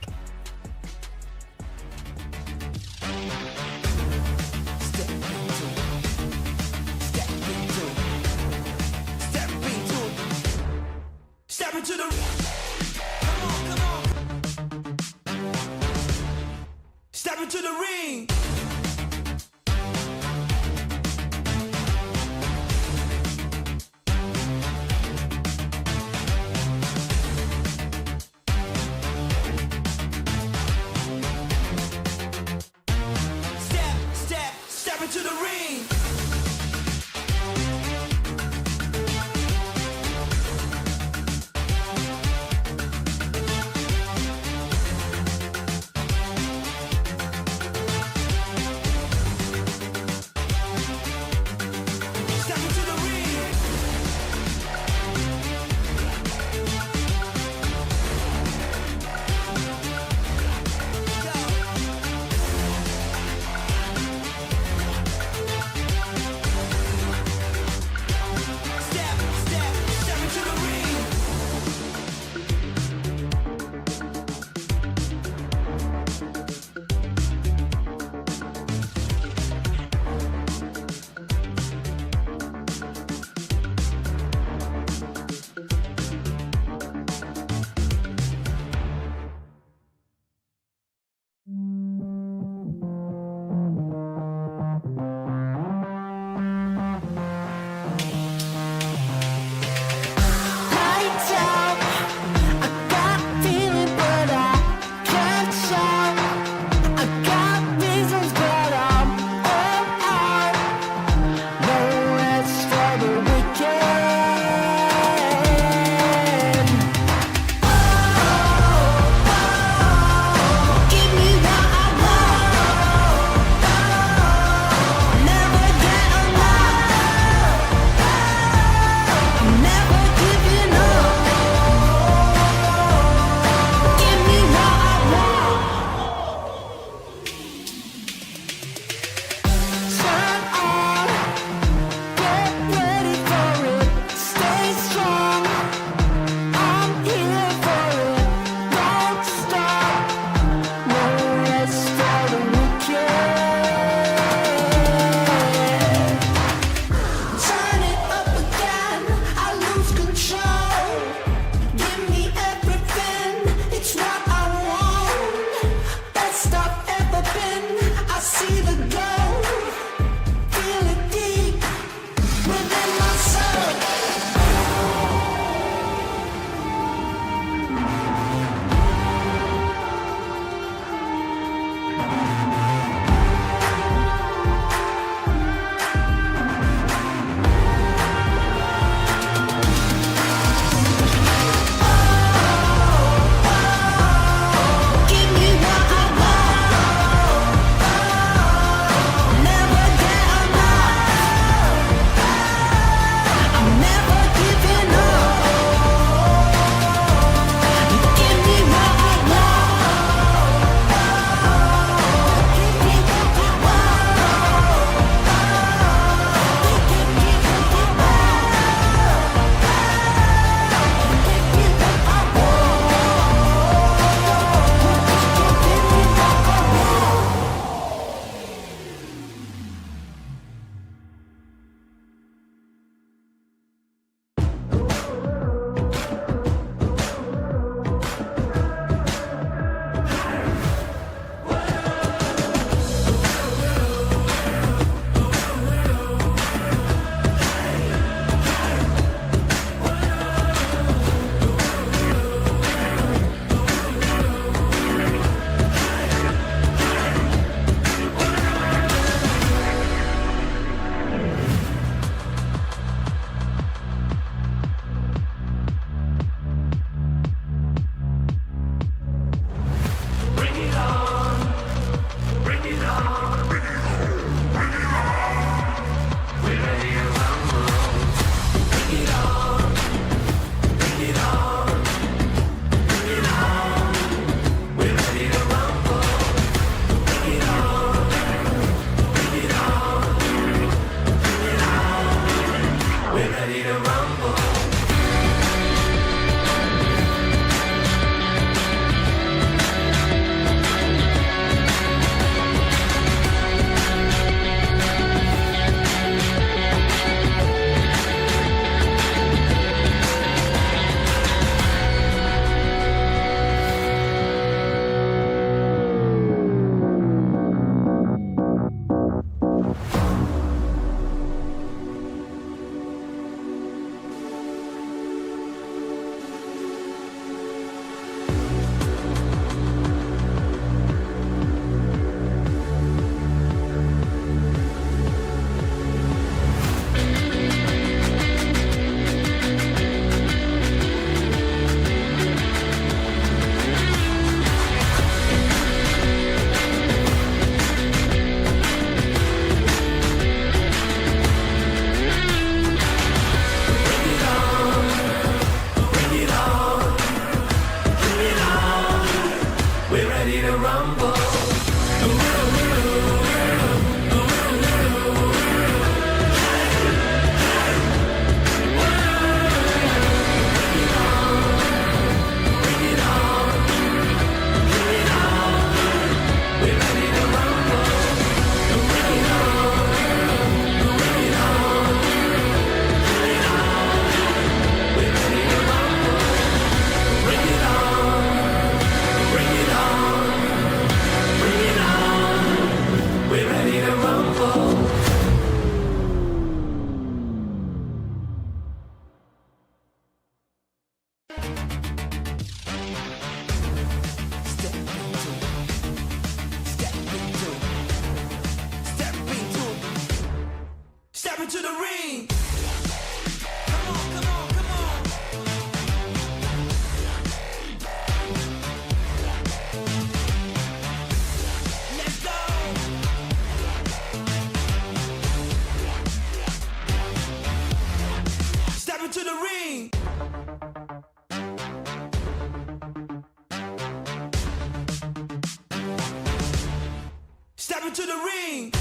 Step into the come on. Step into the ring. Step into the ring. Step into the ring. into the ring. Come on, come on, come on. Let's go. Step into the ring. Step into the ring.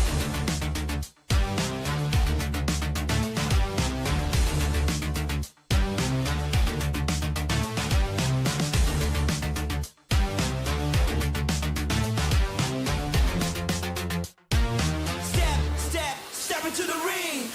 Step into the ring.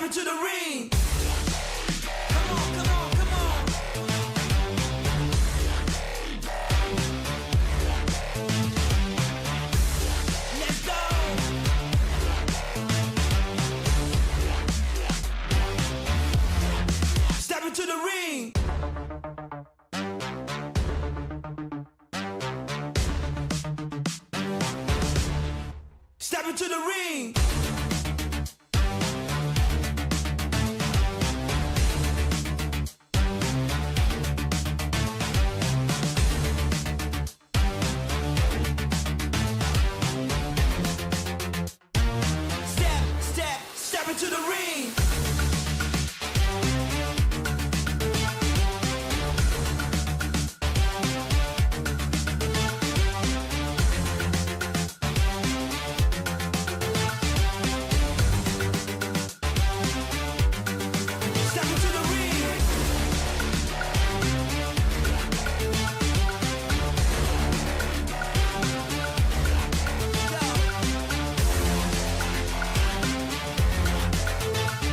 into the ring. Come on, come on, come on. Let's go. Step into the ring. Step into the ring. Step into the ring. Step into the ring. Go.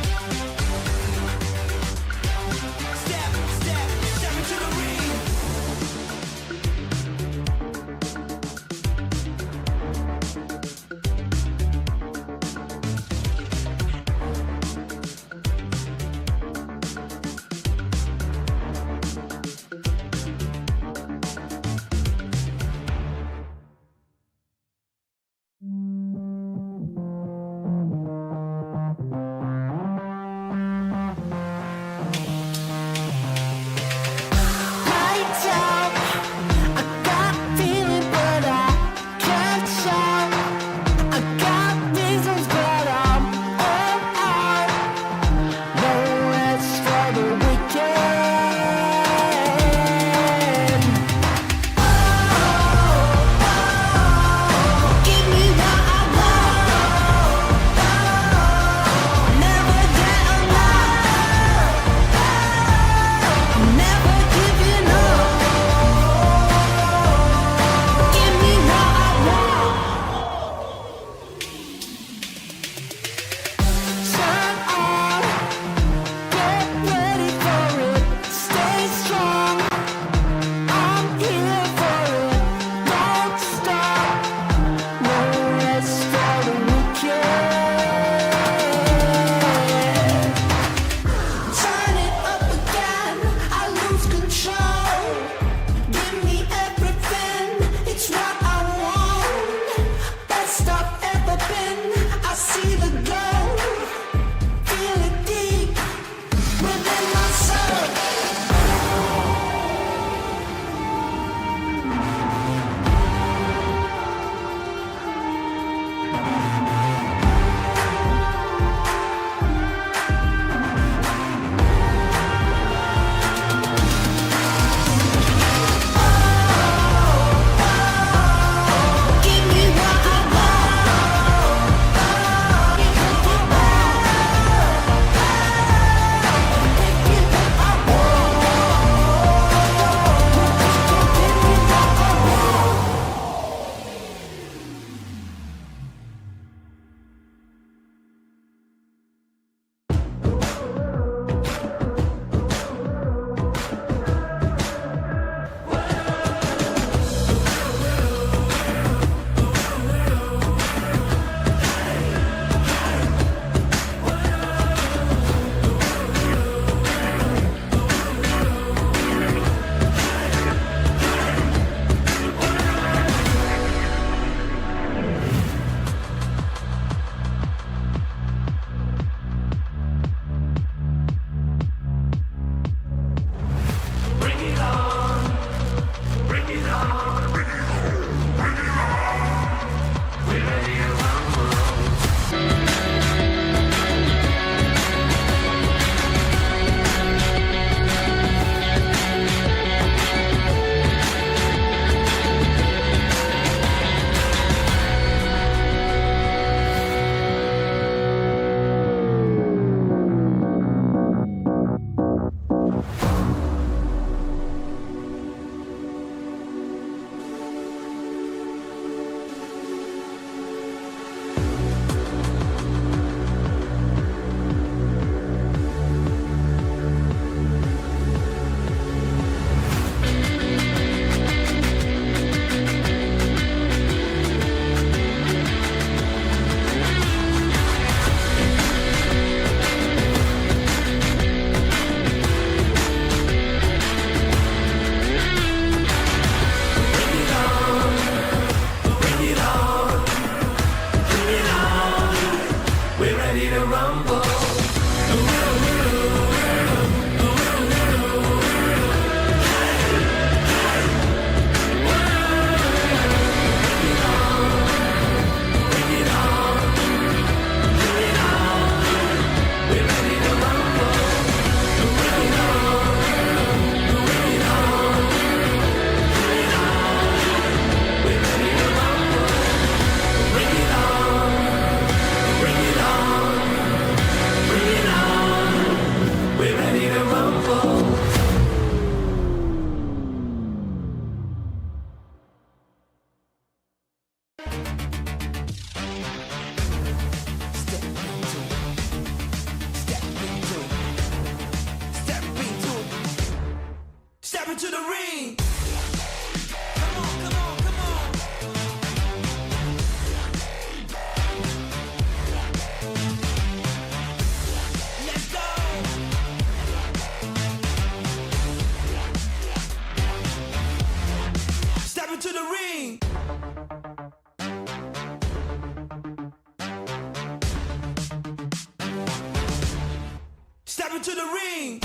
into the ring. Come on, come on, come on. Let's go. Step into the ring. Step into the ring.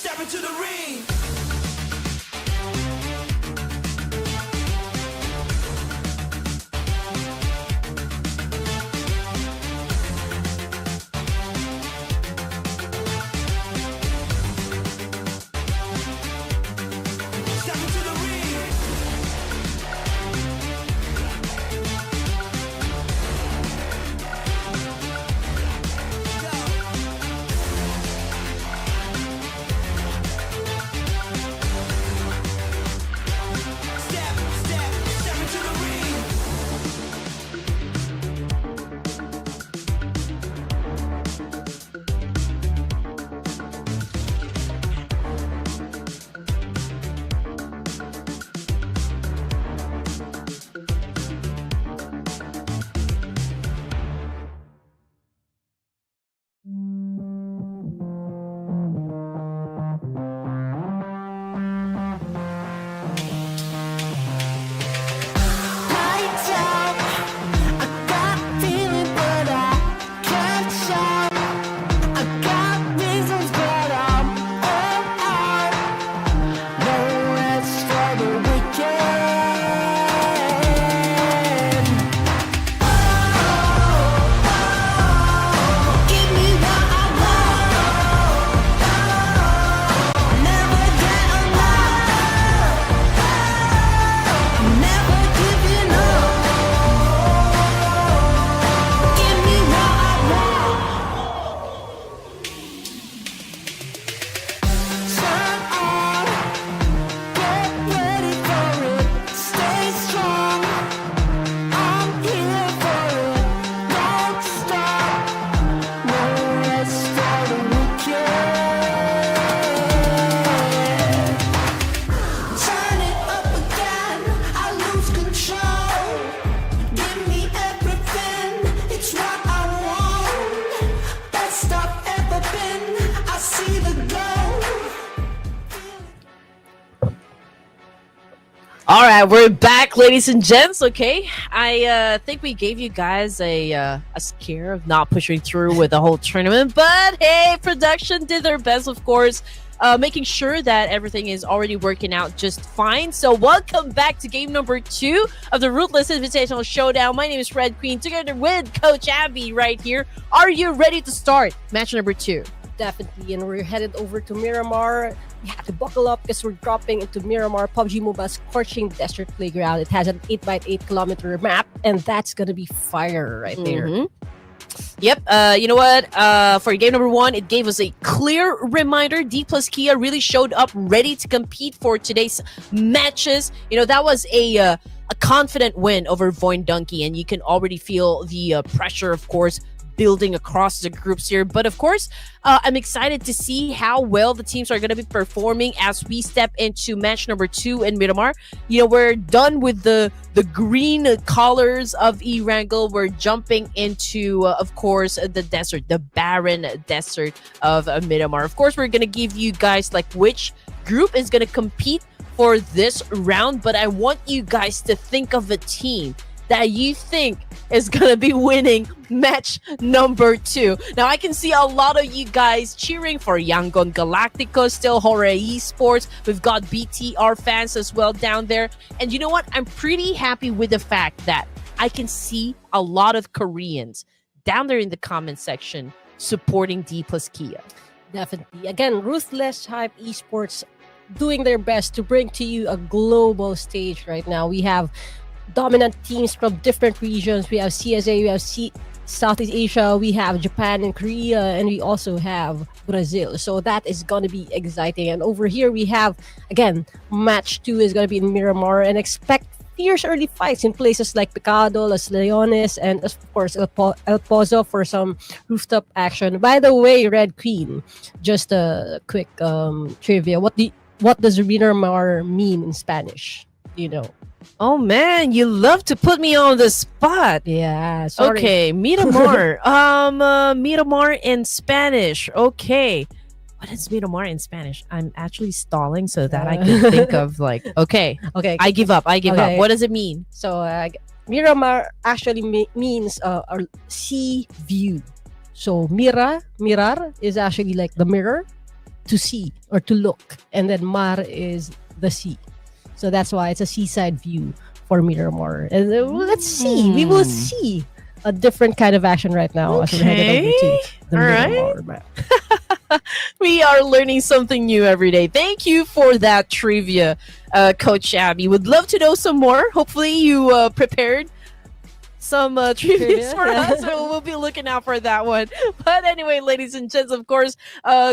Step into the ring. Step into the ring. Step into the ring. Lights out. I got a feeling, but I can't shout. I got reasons, but I'm all out. No rest for the weekend. Give me what I want. Never get enough. Never giving up. Give me what I want. Turn on, get ready for it. Stay strong. I'm here for it. Don't stop. No rest for the weekend. Turn it up again, I lose control. Give me everything, it's what I want. Best I've ever been, I see the glow. All right, we're back, ladies and gents. Okay, I think we gave you guys a scare of not pushing through with the whole tournament, but hey, production did their best, of course, making sure that everything is already working out just fine. So welcome back to game number 2 of the Ruthless Invitational Showdown. My name is Red Queen, together with Coach Abby right here. Are you ready to start match number 2? Definitely, and we're headed over to Miramar. You have to buckle up because we're dropping into Miramar, Pubg Mobile's scorching desert playground. It has an 8x8 kilometer map, and that's gonna be fire right there. Mhm. Yep. You know what? For game number 1, it gave us a clear reminder. D plus Kia really showed up ready to compete for today's matches. You know, that was a confident win over Voin Donkey, and you can already feel the pressure, of course, building across the groups here. But of course, I'm excited to see how well the teams are going to be performing as we step into match number 2 in Miramar. You know, we're done with the green colors of Erangel. We're jumping into, of course, the desert, the barren desert of Miramar. Of course, we're going to give you guys like which group is going to compete for this round, but I want you guys to think of a team that you think is gonna be winning match number 2. Now, I can see a lot of you guys cheering for Yangon Galactico, still Horror Esports. We've got BTR fans as well down there. And you know what? I'm pretty happy with the fact that I can see a lot of Koreans down there in the comment section supporting D plus Kia. Definitely. Again, Ruthless Hype Esports doing their best to bring to you a global stage right now. We have dominant teams from different regions. We have CSA, we have Southeast Asia, we have Japan and Korea, and we also have Brazil. So that is going to be exciting. And over here, we have, again, match 2 is going to be in Miramar, and expect fierce early fights in places like Picado, Los Leones, and of course El Pozo for some rooftop action. By the way, Red Queen, just a quick trivia. What does Miramar mean in Spanish? Do you know? Oh man, you love to put me on the spot. Yeah, sorry. Okay, Miramar. Miramar in Spanish. Okay. What is Miramar in Spanish? I'm actually stalling so that I can think of like, okay, Okay. I give up. Okay. What does it mean? So Miramar actually means a sea view. So mirar is actually like the mirror to see or to look, and then mar is the sea. So that's why it's a seaside view for Miramar. And let's see, we will see a different kind of action right now as we're headed over to the All right. Miramar map. We are learning something new every day. Thank you for that trivia, Coach Abby. Would love to know some more. Hopefully, you prepared some trivia for us. So we'll be looking out for that one. But anyway, ladies and gents, of course,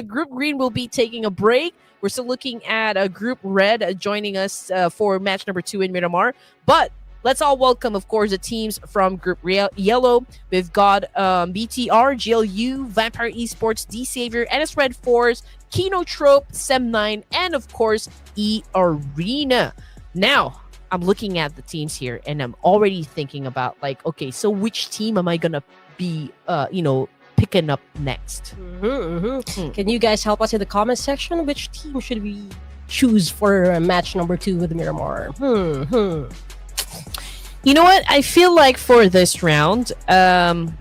Group Green will be taking a break. We're still looking at Group Red joining us for match number 2 in Miramar. But let's all welcome, of course, the teams from Group Yellow. We've got BTR, GLU, Vampire Esports, D Savior, NS Red Force, Kino Trope, Sem9, and of course, E Arena. Now, I'm looking at the teams here and I'm already thinking about like, okay, so which team am I gonna be, picking up next? Can you guys help us in the comment section? Which team should we choose for match number 2 with Miramar? You know what? I feel like for this round, So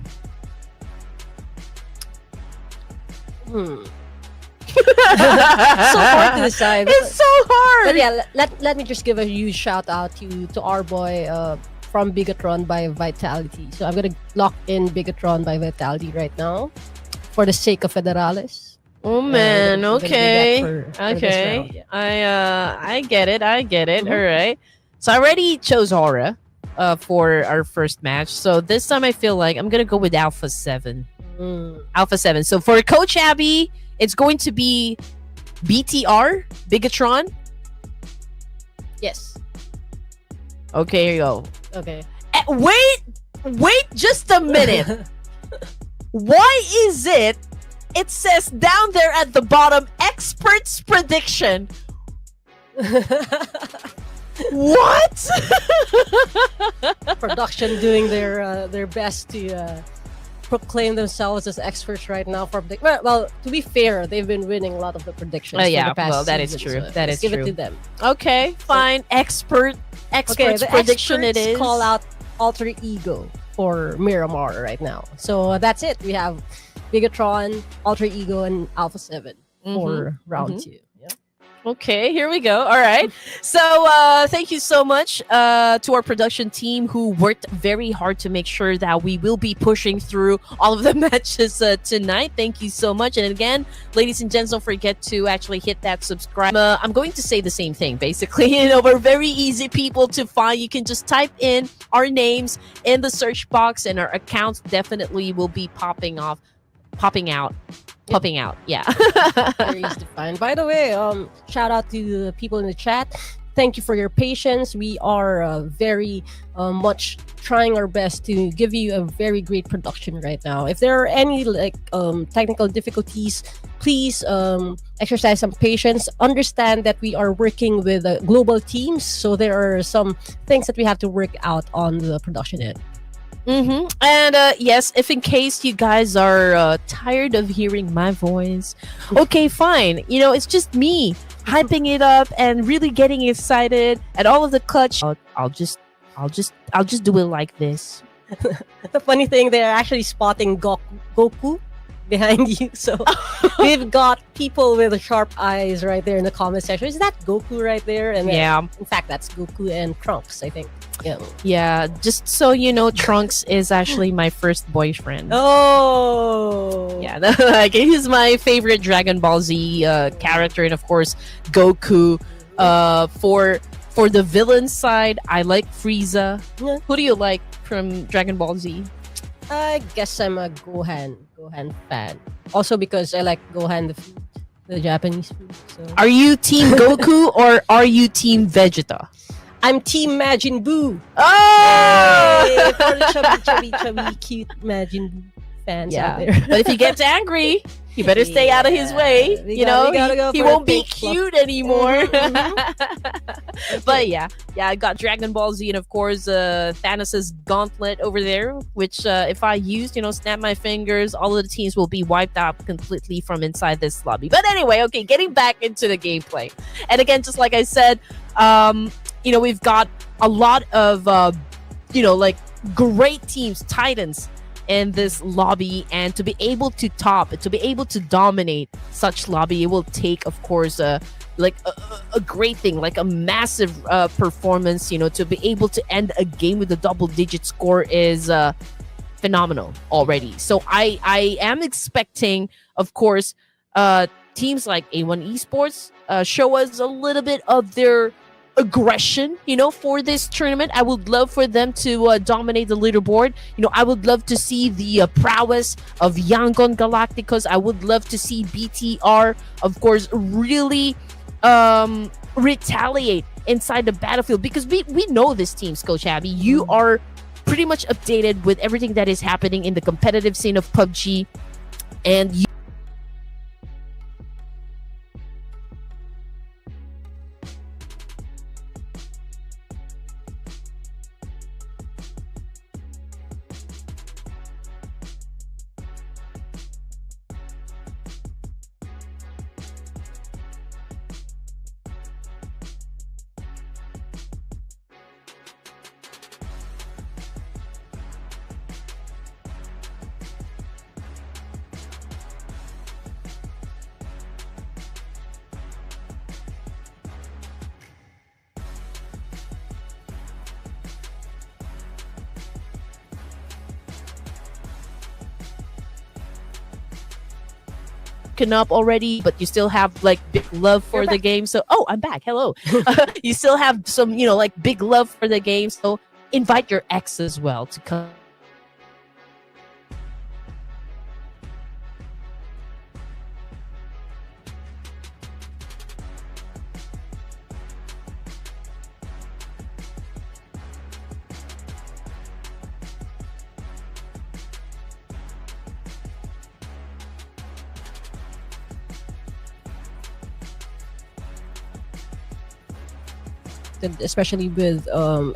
hard to decide. it's so hard. But yeah, let me just give a huge shout out to our boy from Bigatron by Vitality. So I'm gonna lock in Bigatron by Vitality right now for the sake of Federales. Oh man, we're gonna do okay, that for this okay. round, yeah. I get it. Mhm. All right. So I already chose Aura, for our first match. So this time I feel like I'm gonna go with Alpha 7. Alpha 7. So for Coach Abby, it's going to be BTR, Bigatron. Yes. Okay, here you go. Okay. Wait just a minute. Why is it says down there at the bottom, experts prediction? What? Production doing their best to proclaim themselves as experts right now for well, to be fair, they've been winning a lot of the predictions. For yeah, the past well, that is season, true. so That let's is give true. it to them. Okay, fine. Experts The prediction it experts is. call out Alter Ego for Miramar right now. So that's it. We have Bigatron, Alter Ego, and Alpha 7 for round 2. Yeah. Okay, here we go. All right. So thank you so much to our production team who worked very hard to make sure that we will be pushing through all of the matches tonight. Thank you so much. And again, ladies and gents, don't forget to actually hit that subscribe. I'm going to say the same thing, basically. We're very easy people to find. You can just type in our names in the search box and our accounts definitely will be popping out. Yeah. Very easy to find. By the way, shout out to the people in the chat. Thank you for your patience. We are very much trying our best to give you a very great production right now. If there are any technical difficulties, please exercise some patience. Understand that we are working with global teams, so there are some things that we have to work out on the production end. And yes, if in case you guys are tired of hearing my voice, okay, fine. It's just me hyping it up and really getting excited at all of the clutch. I'll just do it like this. The funny thing, they're actually spotting Goku behind you. So we've got people with sharp eyes right there in the comment section. Is that Goku right there? And Yeah. in fact, that's Goku and Trunks, I think. Yeah. Yeah, just so you know, Trunks is actually my first boyfriend. Oh. Yeah, like he's my favorite Dragon Ball Z character, and of course Goku. For the villain side, I like Frieza. Yeah. Who do you like from Dragon Ball Z? I guess I'm a Gohan fan. Also because I like Gohan the food, the Japanese food. So Are you Team Goku or are you Team Vegeta? I'm Team Majin Buu. Oh! Hey, for the chubby, cute Majin Buu fans out Yeah. there. But if he gets angry, you better stay out of his way. Yeah, we You gotta- know, we gotta go he for the won't be pink fluff. cute anymore. Mhm, But yeah, I got Dragon Ball Z and of course Thanos' gauntlet over there, which if I used, snap my fingers, all of the teams will be wiped out completely from inside this lobby. But anyway, okay, getting back into the gameplay. And again, just like I said, we've got a lot of like great teams, titans in this lobby, and to be able to dominate such lobby, it will take, of course, like a great thing, like a massive performance. To be able to end a game with a double-digit score is phenomenal already. So I am expecting, of course, teams like A1 Esports show us a little bit of their aggression, for this tournament. I would love for them to dominate the leaderboard. I would love to see the prowess of Yangon Galacticos. I would love to see BTR, of course, really retaliate inside the battlefield, because we know this teams, Coach Abby. You are pretty much updated with everything that is happening in the competitive scene of PUBG, and up already, but you still have like big love for the game. So, I'm back. Hello. You still have some, like big love for the game. So invite your ex as well to come. especially with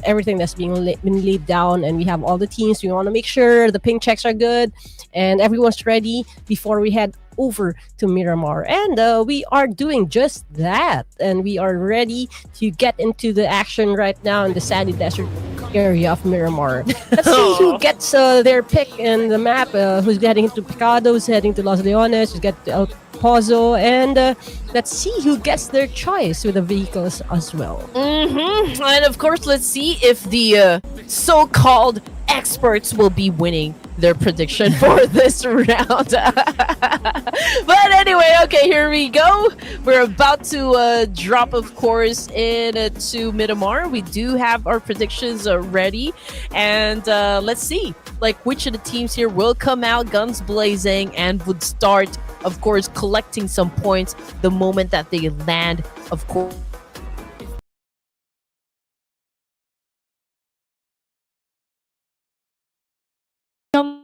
everything that's been laid down, and we have all the teams. We want to make sure the ping checks are good and everyone's ready before we head over to Miramar. And we are doing just that, and we are ready to get into the action right now in the sandy desert area of Miramar. Let's see who gets their pick in the map. Who's heading to Picado, who's heading to Los Leones, who's getting to El Pozo, and let's see who gets their choice with the vehicles as well. And of course, let's see if the so-called experts will be winning their prediction for this round. But anyway, okay, here we go. We're about to drop, of course, into Miramar. We do have our predictions ready, and let's see, like, which of the teams here will come out guns blazing and would start, of course, collecting some points the moment that they land, of course.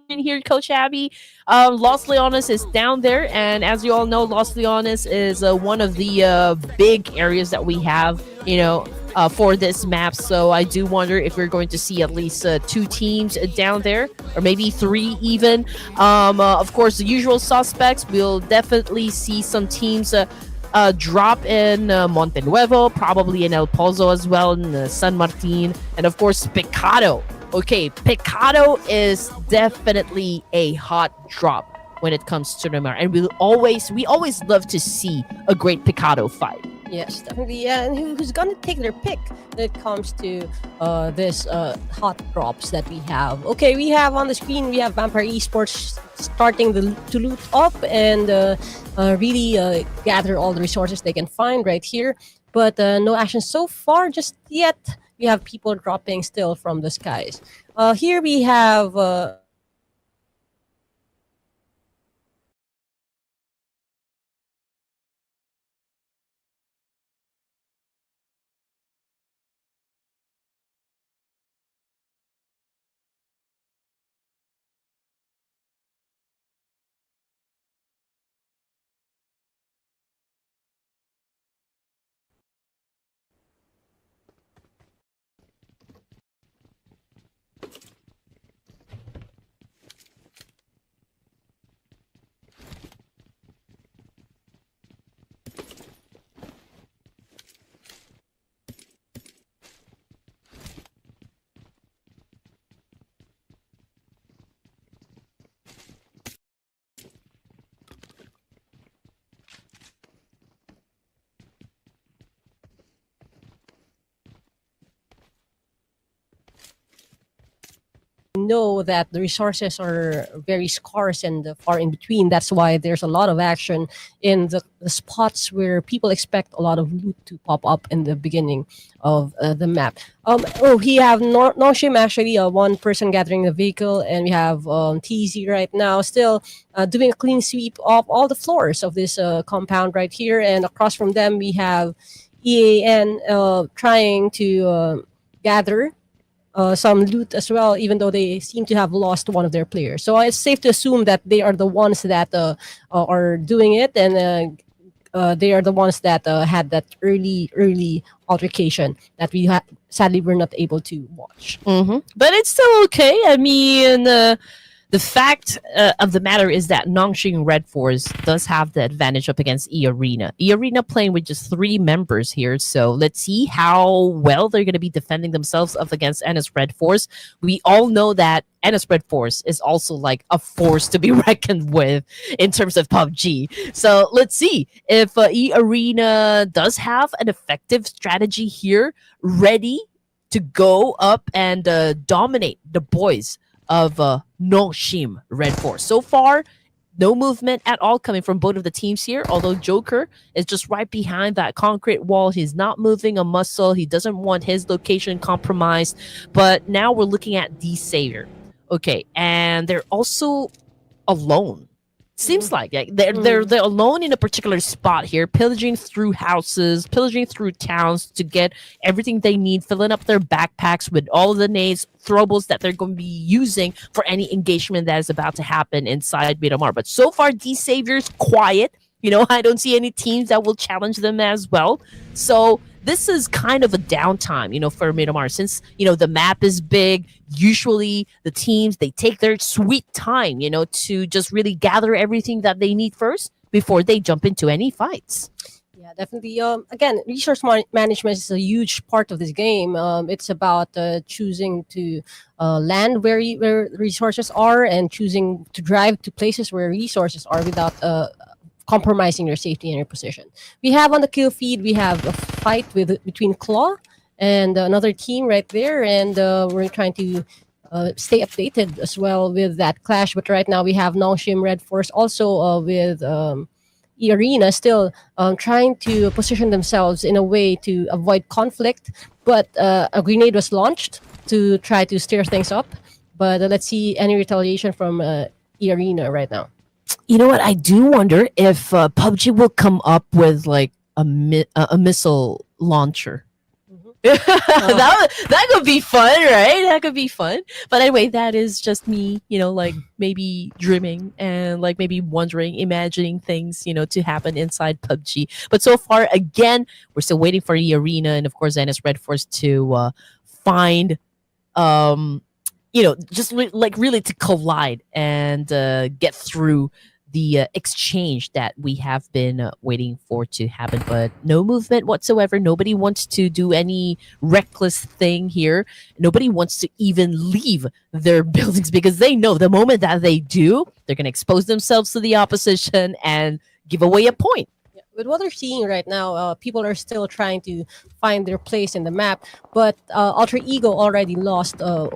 In here, Coach Abby. Los Leones is down there, and as you all know, Los Leones is one of the big areas that we have, for this map. So I do wonder if we're going to see at least 2 teams down there, or maybe 3 even. Of course, the usual suspects. We'll definitely see some teams drop in Monte Nuevo, probably in El Pozo as well, in San Martin, and of course Picado. Okay, Picado is definitely a hot drop when it comes to Neymar, and we always love to see a great Picado fight. Yes, definitely. Yeah, and who's gonna take their pick when it comes to this hot drops that we have? Okay, we have on the screen, we have Vampire Esports starting to loot up and really gather all the resources they can find right here. But no action so far just yet. We have people dropping still from the skies. Here we have know that the resources are very scarce and far in between. That's why there's a lot of action in the spots where people expect a lot of loot to pop up in the beginning of the map. We have Noshim actually, one person gathering the vehicle, and we have TZ right now still doing a clean sweep of all the floors of this compound right here. And across from them, we have EAN trying to gather some loot as well, even though they seem to have lost one of their players. So it's safe to assume that they are the ones that are doing it, and they are the ones that had that early altercation that sadly were not able to watch. But it's still okay. I mean, the fact of the matter is that Nongshing Red Force does have the advantage up against E-Arena. E-Arena playing with just 3 members here, so let's see how well they're going to be defending themselves up against NS Red Force. We all know that NS Red Force is also like a force to be reckoned with in terms of PUBG. So let's see if E-Arena does have an effective strategy here, ready to go up and dominate the boys of Nongshim Red Force. So far, no movement at all coming from both of the teams here, although Joker is just right behind that concrete wall. He's not moving a muscle. He doesn't want his location compromised. But now we're looking at the Savior. Okay, and they're also alone. Seems like they're alone in a particular spot here, pillaging through houses, pillaging through towns to get everything they need, filling up their backpacks with all of the nades, throwables that they're going to be using for any engagement that is about to happen inside Miramar. But so far, these Saviors quiet. You know, I don't see any teams that will challenge them as well. So this is kind of a downtime, you know, for Miramar, since, you know, the map is big. Usually the teams, they take their sweet time, you know, to just really gather everything that they need first before they jump into any fights. Yeah, definitely. Again, resource management is a huge part of this game. It's about choosing to land where resources are, and choosing to drive to places where resources are without compromising your safety and your position. We have on the kill feed, we have a fight between Claw and another team right there, and we're trying to stay updated as well with that clash. But right now we have Nongshim Red Force also with E-Arena still trying to position themselves in a way to avoid conflict. But a grenade was launched to try to stir things up. But let's see any retaliation from E-Arena right now. You know what? I do wonder if PUBG will come up with like a missile launcher. That could be fun, right? That could be fun. But anyway, that is just me, you know, like maybe dreaming and like maybe wondering, imagining things, you know, to happen inside PUBG. But so far, again, we're still waiting for the arena and of course NS Red Force to find you know, just like really to collide and get through the exchange that we have been waiting for to happen. But no movement whatsoever. Nobody wants to do any reckless thing here. Nobody wants to even leave their buildings because they know the moment that they do, they're going to expose themselves to the opposition and give away a point. With what we're seeing right now, people are still trying to find their place in the map. But Alter Ego already lost, I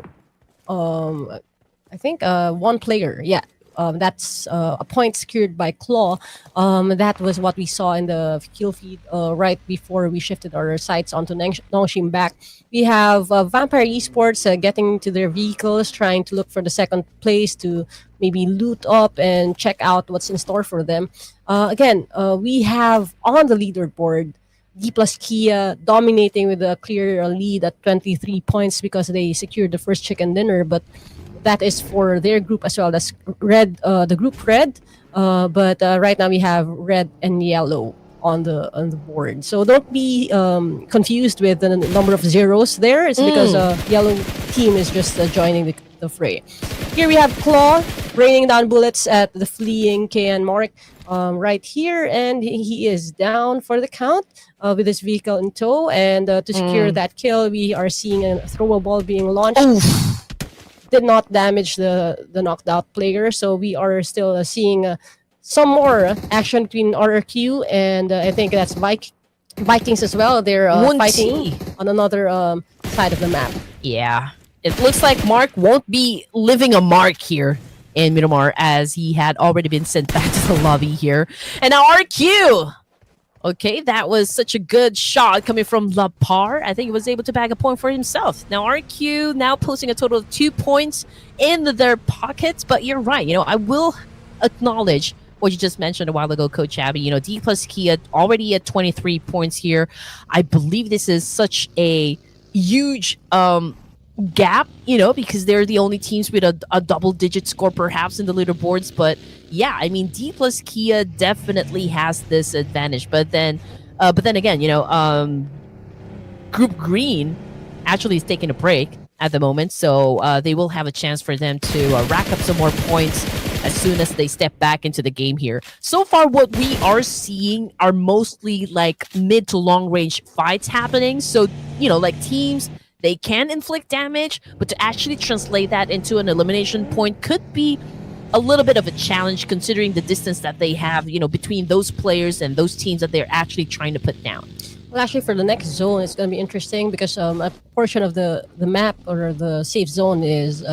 think, one player. Yeah. That's a point secured by Claw. That was what we saw in the kill feed right before we shifted our sights onto Nongshim back. We have Vampire Esports getting to their vehicles, trying to look for the second place to maybe loot up and check out what's in store for them. Again, we have on the leaderboard D plus Kia dominating with a clear lead at 23 points because they secured the first chicken dinner, but that is for their group as well. That's red, the group red. But right now we have red and yellow on the board. So don't be confused with the number of zeros there. It's because yellow team is just joining the fray. Here we have Claw raining down bullets at the fleeing KN Mark right here, and he is down for the count with his vehicle in tow. And to secure that kill, we are seeing a throwable being launched. Did not damage the knocked out player, so we are still seeing some more action between RRQ and I think that's Vikings as well. They're fighting on another side of the map. Yeah. it looks like Mark won't be living a mark here in Miramar as he had already been sent back to the lobby here. And now RQ. Okay, that was such a good shot coming from La Par. I think he was able to bag a point for himself. Now RQ now posting a total of 2 points in their pockets. But you're right. I will acknowledge what you just mentioned a while ago, Coach Abby. D plus Kia already at 23 points here. I believe this is such a huge gap, because they're the only teams with a double-digit score perhaps in the leaderboards. But yeah, I mean, D plus Kia definitely has this advantage. But then again, Group Green actually is taking a break at the moment, so they will have a chance for them to rack up some more points as soon as they step back into the game here. So far, what we are seeing are mostly like mid to long range fights happening. So, like teams, they can inflict damage, but to actually translate that into an elimination point could be a little bit of a challenge considering the distance that they have, between those players and those teams that they're actually trying to put down. Well, actually, for the next zone, it's going to be interesting because a portion of the map or the safe zone is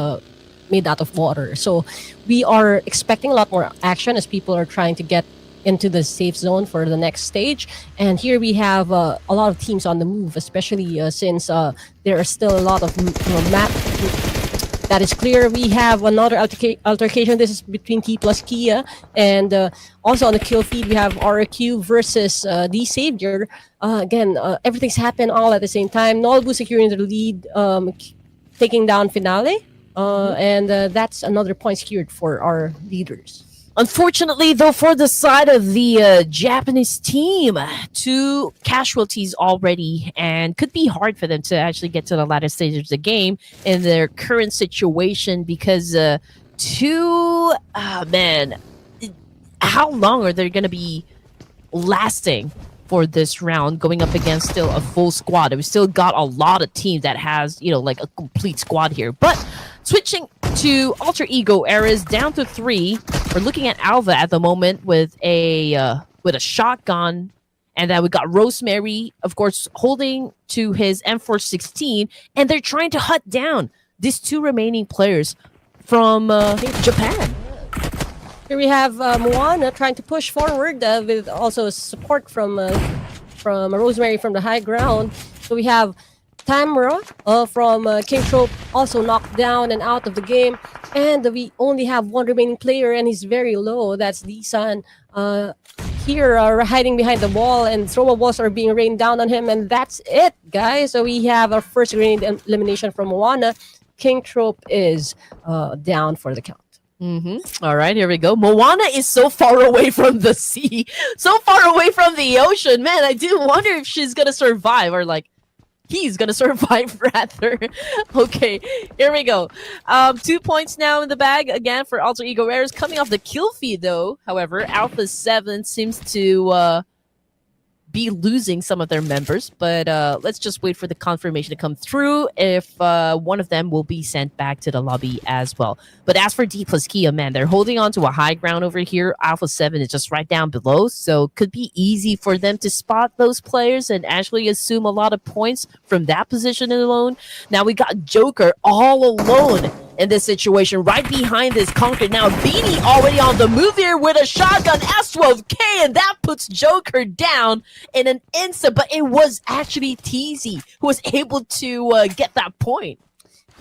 made out of water. So we are expecting a lot more action as people are trying to get into the safe zone for the next stage. And here we have a lot of teams on the move, especially since there are still a lot of map that is clear. We have another altercation. This is between T plus Kia, and also on the kill feed we have RQ versus the Savior. Again, everything's happened all at the same time. Nolbu securing the lead, taking down Finale, and that's another point secured for our leaders. Unfortunately, though, for the side of the Japanese team, 2 casualties already, and could be hard for them to actually get to the latter stages of the game in their current situation because how long are they going to be lasting for this round going up against still a full squad? We still got a lot of teams that has, like a complete squad here. But switching to Alter Ego Eras down to 3. We're looking at Alva at the moment with a shotgun, and then we got Rosemary, of course, holding to his M416, and they're trying to hunt down these 2 remaining players from Japan. Here we have Moana trying to push forward with also support from Rosemary from the high ground. So we have Tamra from King Trope also knocked down and out of the game. And we only have 1 remaining player, and he's very low. That's Lee-san. Here hiding behind the wall, and throw balls are being rained down on him. And that's it, guys. So we have our first grenade elimination from Moana. King Trope is down for the count. All right, here we go. Moana is so far away from the sea, so far away from the ocean. Man, I do wonder if she's gonna survive, or like he's gonna survive rather. Okay, here we go. 2 points now in the bag again for Alter Ego Rares. Coming off the kill feed though, however, Alpha 7 seems to be losing some of their members, but let's just wait for the confirmation to come through if one of them will be sent back to the lobby as well. But as for D plus Kia, man, they're holding on to a high ground over here. Alpha 7 is just right down below, so could be easy for them to spot those players and actually assume a lot of points from that position alone. Now we got Joker all alone in this situation, right behind this Conquer. Now Beanie already on the move here with a shotgun S12K, and that puts Joker down in an instant. But it was actually TZ who was able to get that point.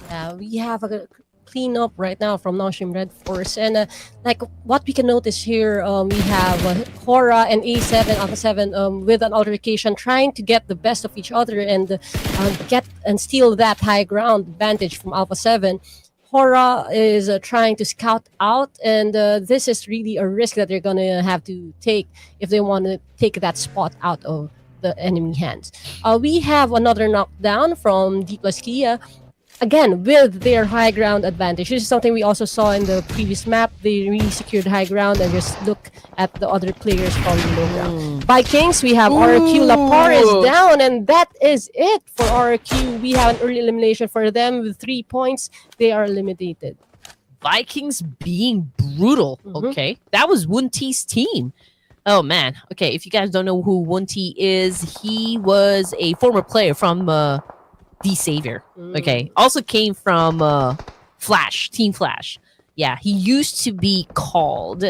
Yeah, we have a clean up right now from Nongshim Red Force, and like what we can notice here, we have Hora and A7 Alpha 7 with an altercation trying to get the best of each other and get and steal that high ground advantage from Alpha 7. Hora is trying to scout out, and this is really a risk that they're going to have to take if they want to take that spot out of the enemy hands. We have another knockdown from D plus Kia, again with their high ground advantage. This is something we also saw in the previous map. They really secured high ground and just look at the other players from the low ground. Vikings, we have RQ Lapar is down, and that is it for RQ. We have an early elimination for them with 3 points. They are eliminated. Vikings being brutal. Okay, that was Wunti's team. Oh man. Okay, if you guys don't know who Wunti is, he was a former player from D Savior. Mm. Okay, also came from Flash, Team Flash. Yeah, he used to be called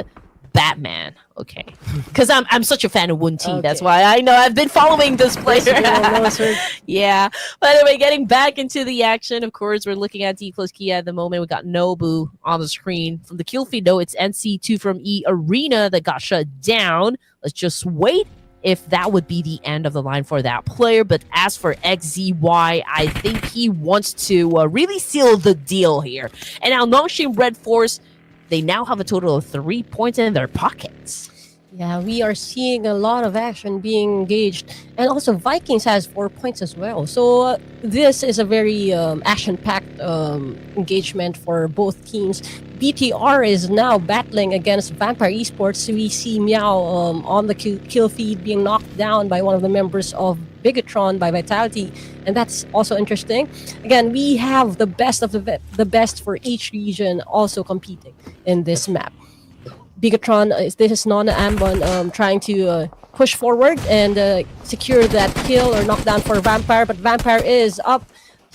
Batman. Okay, because I'm such a fan of Woon T. That's Okay. why I know I've been following this player. Yes, no, sir. Yeah. But anyway, getting back into the action, of course, we're looking at D plus Kia at the moment. We got Nobu on the screen. From the kill feed, though, it's NC2 from E Arena that got shut down. Let's just wait if that would be the end of the line for that player. But as for XZY, I think he wants to really seal the deal here. And now Nongshim Red Force, they now have a total of 3 points in their pockets. Yeah, we are seeing a lot of action being engaged, and also Vikings has 4 points as well. So this is a very action-packed engagement for both teams. BTR is now battling against Vampire Esports. We see Meow on the kill feed being knocked down by one of the members of Bigatron by Vitality, and that's also interesting. Again, we have the best of the best for each region also competing in this map. Bigatron, this is Nona Ambon trying to push forward and secure that kill or knockdown for Vampire, but Vampire is up.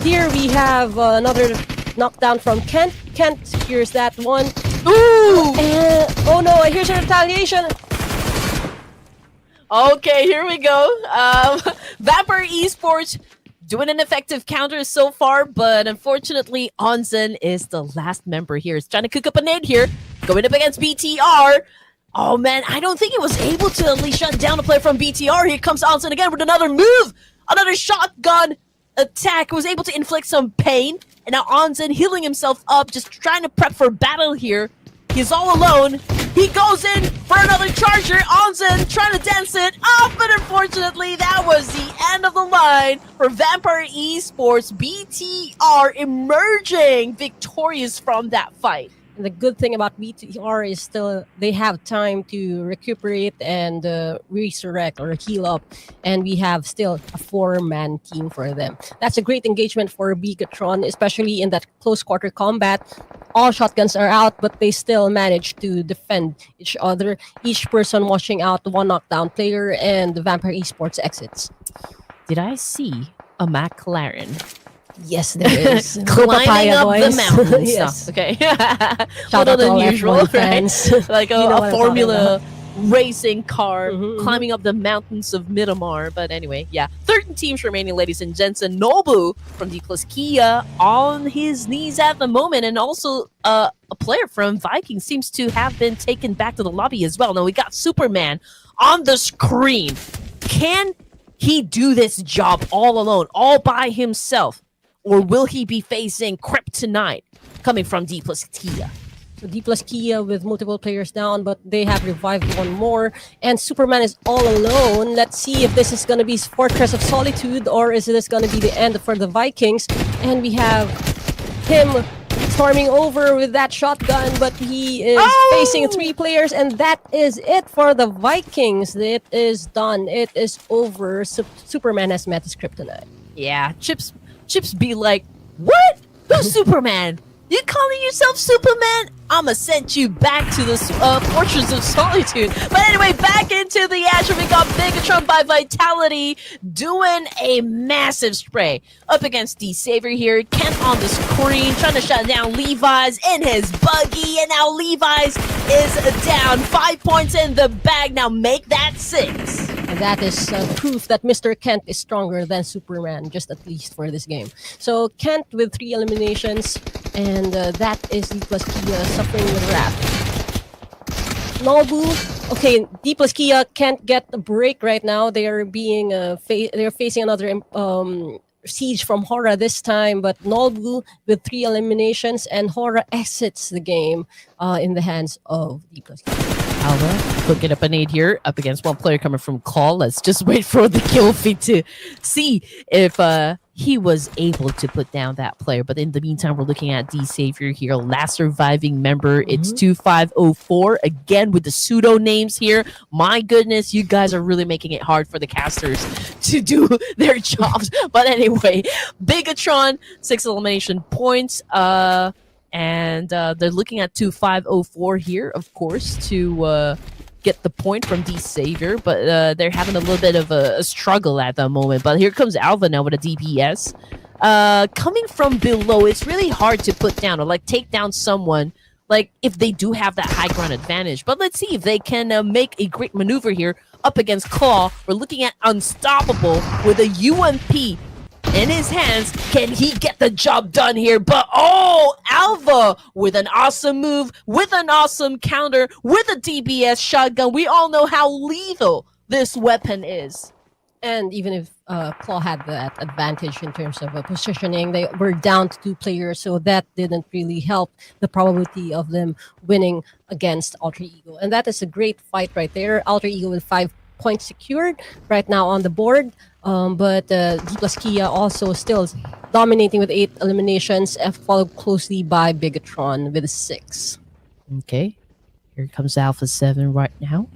Here we have another knockdown from Kent. Kent secures that one. Ooh! And, oh no, here's a retaliation. Okay, here we go. Vampire Esports doing an effective counter so far, but unfortunately, Onzen is the last member here. He's trying to cook up a nade here, going up against BTR. Oh man, I don't think he was able to at least shut down a player from BTR. Here comes Onzen again with another move, another shotgun attack. Was able to inflict some pain, and now Onzen healing himself up, just trying to prep for battle here. He's all alone. He goes in for another charger. Onzen trying to dance it off, but unfortunately, that was the end of the line for Vampire Esports. BTR emerging victorious from that fight. And the good thing about BTR is still they have time to recuperate and resurrect or heal up, and we have still a 4-man team for them. That's a great engagement for Bigatron, especially in that close quarter combat. All shotguns are out, but they still manage to defend each other. Each person washing out one knockdown player, and the Vampire Esports exits. Did I see a McLaren Yes, there is. climbing Papaya up boys. the mountain? Yes. Okay. Shout What out to all unusual, F1 right? fans. Like You know what a I'm Formula racing car Mhm, climbing up the mountains of Miramar. But anyway, yeah. 13 teams remaining, ladies and gents. And Nobu from D plus Kia on his knees at the moment. And also a player from Vikings seems to have been taken back to the lobby as well. Now we got Superman on the screen. Can he do this job all alone, all by himself? Or will he be facing Kryptonite coming from D plus Kia? So D plus Kia with multiple players down, but they have revived one more. And Superman is all alone. Let's see if this is going to be Fortress of Solitude or is this going to be the end for the Vikings. And we have him storming over with that shotgun, but he is facing 3 players, and that is it for the Vikings. It is done. It is over. Superman has met his kryptonite. Yeah, Chips be like, what? Who's Superman? You calling yourself Superman? I'ma send you back to the Fortress of Solitude. But anyway, back into the action. We got Bigatron by Vitality doing a massive spray up against D Savior here. Kent on the screen trying to shut down Levi's in his buggy, and now Levi's is down. 5 points in the bag. Now make that 6. And that is proof that Mr. Kent is stronger than Superman, just at least for this game. So Kent with 3 eliminations, and that is D plus Kia suffering with wrath. Nobu, okay, D plus Kia can't get a break right now. They are being they're facing another siege from Hora this time, but Nobu with 3 eliminations, and Hora exits the game in the hands of D plus Kia. Alva cooking up a nade here up against one player coming from Call. Let's just wait for the kill feed to see if he was able to put down that player. But in the meantime, we're looking at D Savior here, last surviving member. It's 2504 again with the pseudo names here. My goodness, you guys are really making it hard for the casters to do their jobs. But anyway, Bigatron 6 elimination points. And they're looking at 2504 here, of course, to get the point from D Savior, but they're having a little bit of a struggle at the moment. But here comes Alva now with a DPS. coming from below, it's really hard to put down or like take down someone. Like if they do have that high ground advantage, but let's see if they can make a great maneuver here up against Claw. We're looking at Unstoppable with a UMP in his hands. Can he get the job done here? But oh, Alva with an awesome move, with an awesome counter, with a DBS shotgun. We all know how lethal this weapon is. And even if Claw had that advantage in terms of positioning, they were down to 2 players, so that didn't really help the probability of them winning against Alter Ego. And that is a great fight right there. Alter Ego with 5 points secured right now on the board. But D plus Kia also still dominating with 8 eliminations, followed closely by Bigatron with 6. Okay, here comes Alpha 7 right now.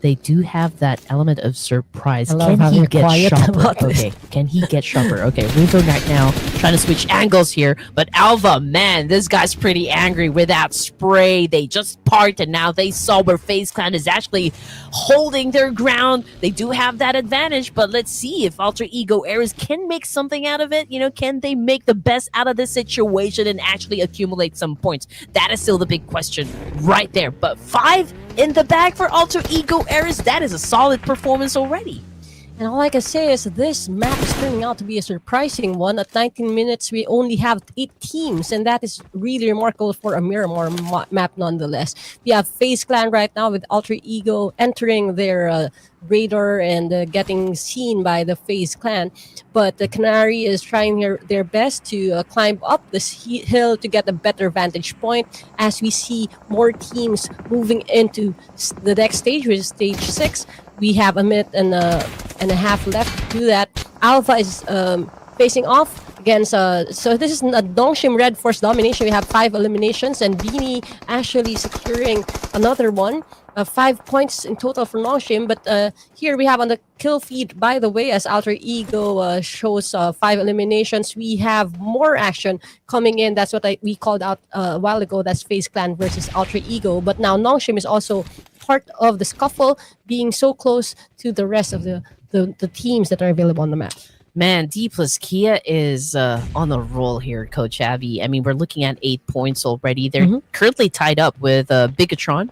They do have that element of surprise. I love Can how he they're get quiet sharper? about this. Okay, can he get sharper? Okay, Reaper right now trying to switch angles here, but Alva, man, this guy's pretty angry with that spray. They just parked, and now they saw where FaZe Clan is actually holding their ground. They do have that advantage, but let's see if Alter Ego Ares can make something out of it. You know, can they make the best out of this situation and actually accumulate some points? That is still the big question right there. But 5 in the bag for Alter Ego Ares, that is a solid performance already. And all I can say is this map is turning out to be a surprising one. At 19 minutes, we only have 8 teams, and that is really remarkable for a Miramar map nonetheless. We have FaZe Clan right now with Alter Ego entering their radar and getting seen by the FaZe Clan. But the Canary is trying their best to climb up this hill to get a better vantage point as we see more teams moving into the next stage, which is stage 6. We have a minute and a half left to do that. Alpha is facing off against. So this is a Dongshim Red Force domination. We have 5 eliminations, and Beanie actually securing another one. 5 points in total for Dongshim. But here we have on the kill feed, by the way, as Alter Ego shows 5 eliminations, we have more action coming in. That's what we called out a while ago. That's FaZe Clan versus Alter Ego. But now Dongshim is also part of the scuffle, being so close to the rest of the teams that are available on the map. Man, D plus Kia is on the roll here, Coach Abby. I mean, we're looking at 8 points already. They're currently tied up with Bigatron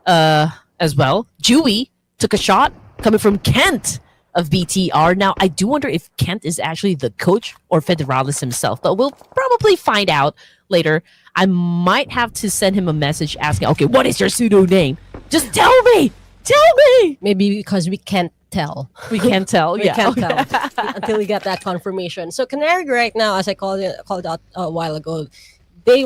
as well. Dewey took a shot coming from Kent of BTR. Now, I do wonder if Kent is actually the coach or Federalis himself, but we'll probably find out later. I might have to send him a message asking, okay, what is your pseudo name? Just tell me! Tell me! Maybe because we can't tell. We can't tell. We Yeah. can't tell until we get that confirmation. So Canary right now, as I called out a while ago, they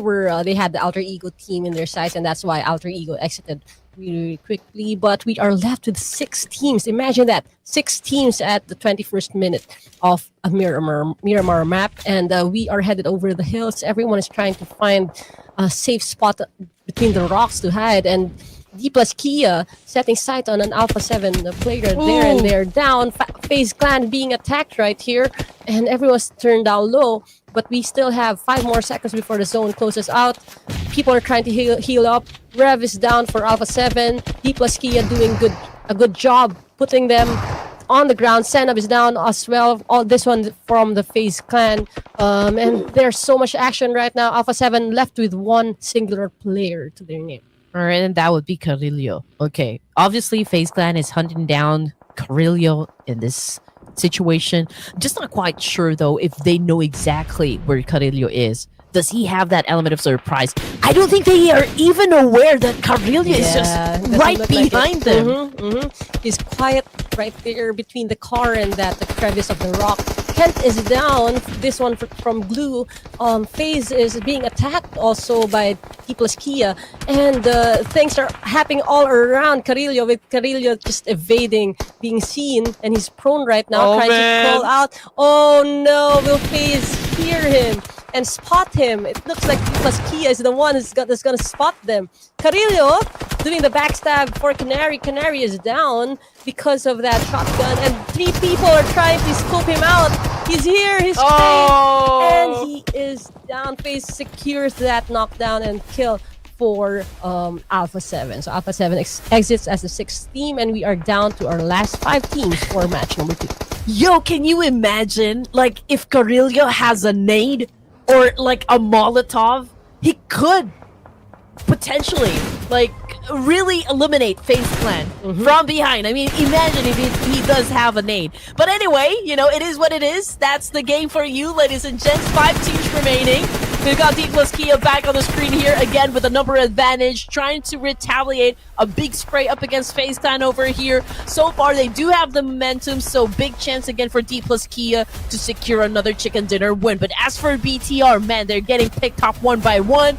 had the Alter Ego team in their sights, and that's why Alter Ego exited really quickly. But we are left with 6 teams. Imagine that, 6 teams at the 21st minute of a Miramar map, and we are headed over the hills. Everyone is trying to find a safe spot between the rocks to hide, and D plus Kia setting sight on an Alpha 7 player there, and they're down. FaZe Clan being attacked right here, and everyone's turned down low. But we still have 5 more seconds before the zone closes out. People are trying to heal up. Rev is down for Alpha 7. D plus Kia doing a good job putting them on the ground. Senab is down as well. All this one from the FaZe Clan. And there's so much action right now. Alpha 7 left with 1 singular player to their name. All right, and that would be Carillo. Okay, obviously FaZe Clan is hunting down Carillo in this situation. Just not quite sure though if they know exactly where Carillo is. Does he have that element of surprise? I don't think they are even aware that Carillo is just right behind them. He's quiet right there between the car and the crevice of the rock. Kent is down. This one from Glue. FaZe is being attacked also by D plus Kia, and things are happening all around Carillo, with Carillo just evading being seen, and he's prone right now, trying to crawl out. Oh no! Will FaZe hear him and spot him? It looks like D plus Kia is the one that's going to spot them. Carillo doing the backstab for Canary. Canary is down because of that shotgun, and 3 people are trying to scope him out. He's here, he's trained, and he is down. FaZe secures that knockdown and kill for Alpha 7. So Alpha 7 exits as the 6th team, and we are down to our last 5 teams for match number 2. Yo, can you imagine, like, if Carillo has a nade or, like, a Molotov? He could potentially, like, really eliminate FaZe Clan from behind. I mean, imagine if he does have a nade. But anyway, you know, it is what it is. That's the game for you, ladies and gents. 5 teams remaining. We've got D plus Kia back on the screen here again with a number advantage, trying to retaliate a big spray up against FaZe Clan over here. So far, they do have the momentum, so big chance again for D plus Kia to secure another chicken dinner win. But as for BTR, man, they're getting picked off one by one.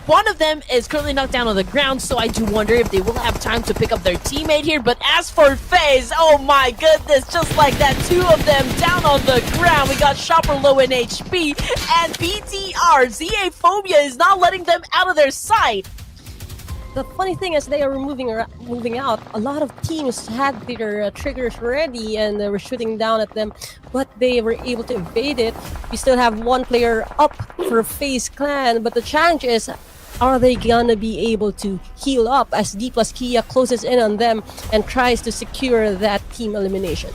One of them is currently knocked down on the ground, so I do wonder if they will have time to pick up their teammate here. But as for FaZe, oh my goodness, just like that, 2 of them down on the ground. We got Shopper low in HP, and BTR, ZA Phobia is not letting them out of their sight. The funny thing is they are moving out. A lot of teams had their triggers ready and they were shooting down at them, but they were able to evade it. We still have 1 player up for FaZe Clan, but the challenge is, are they gonna be able to heal up as D plus Kia closes in on them and tries to secure that team elimination?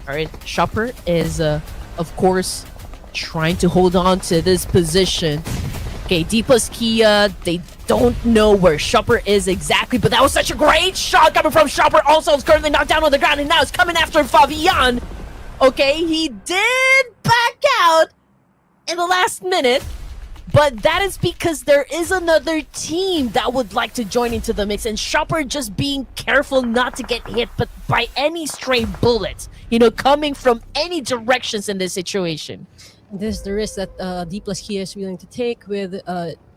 All right, Shopper is, of course, trying to hold on to this position. Okay, D plus Kia, they don't know where Shopper is exactly, but that was such a great shot coming from Shopper. Also, is currently knocked down on the ground, and now it's coming after Fabian. Okay, he did back out in the last minute, but that is because there is another team that would like to join into the mix, and Shopper just being careful not to get hit but by any stray bullets, you know, coming from any directions in this situation. This is the risk that D plus Kia is willing to take with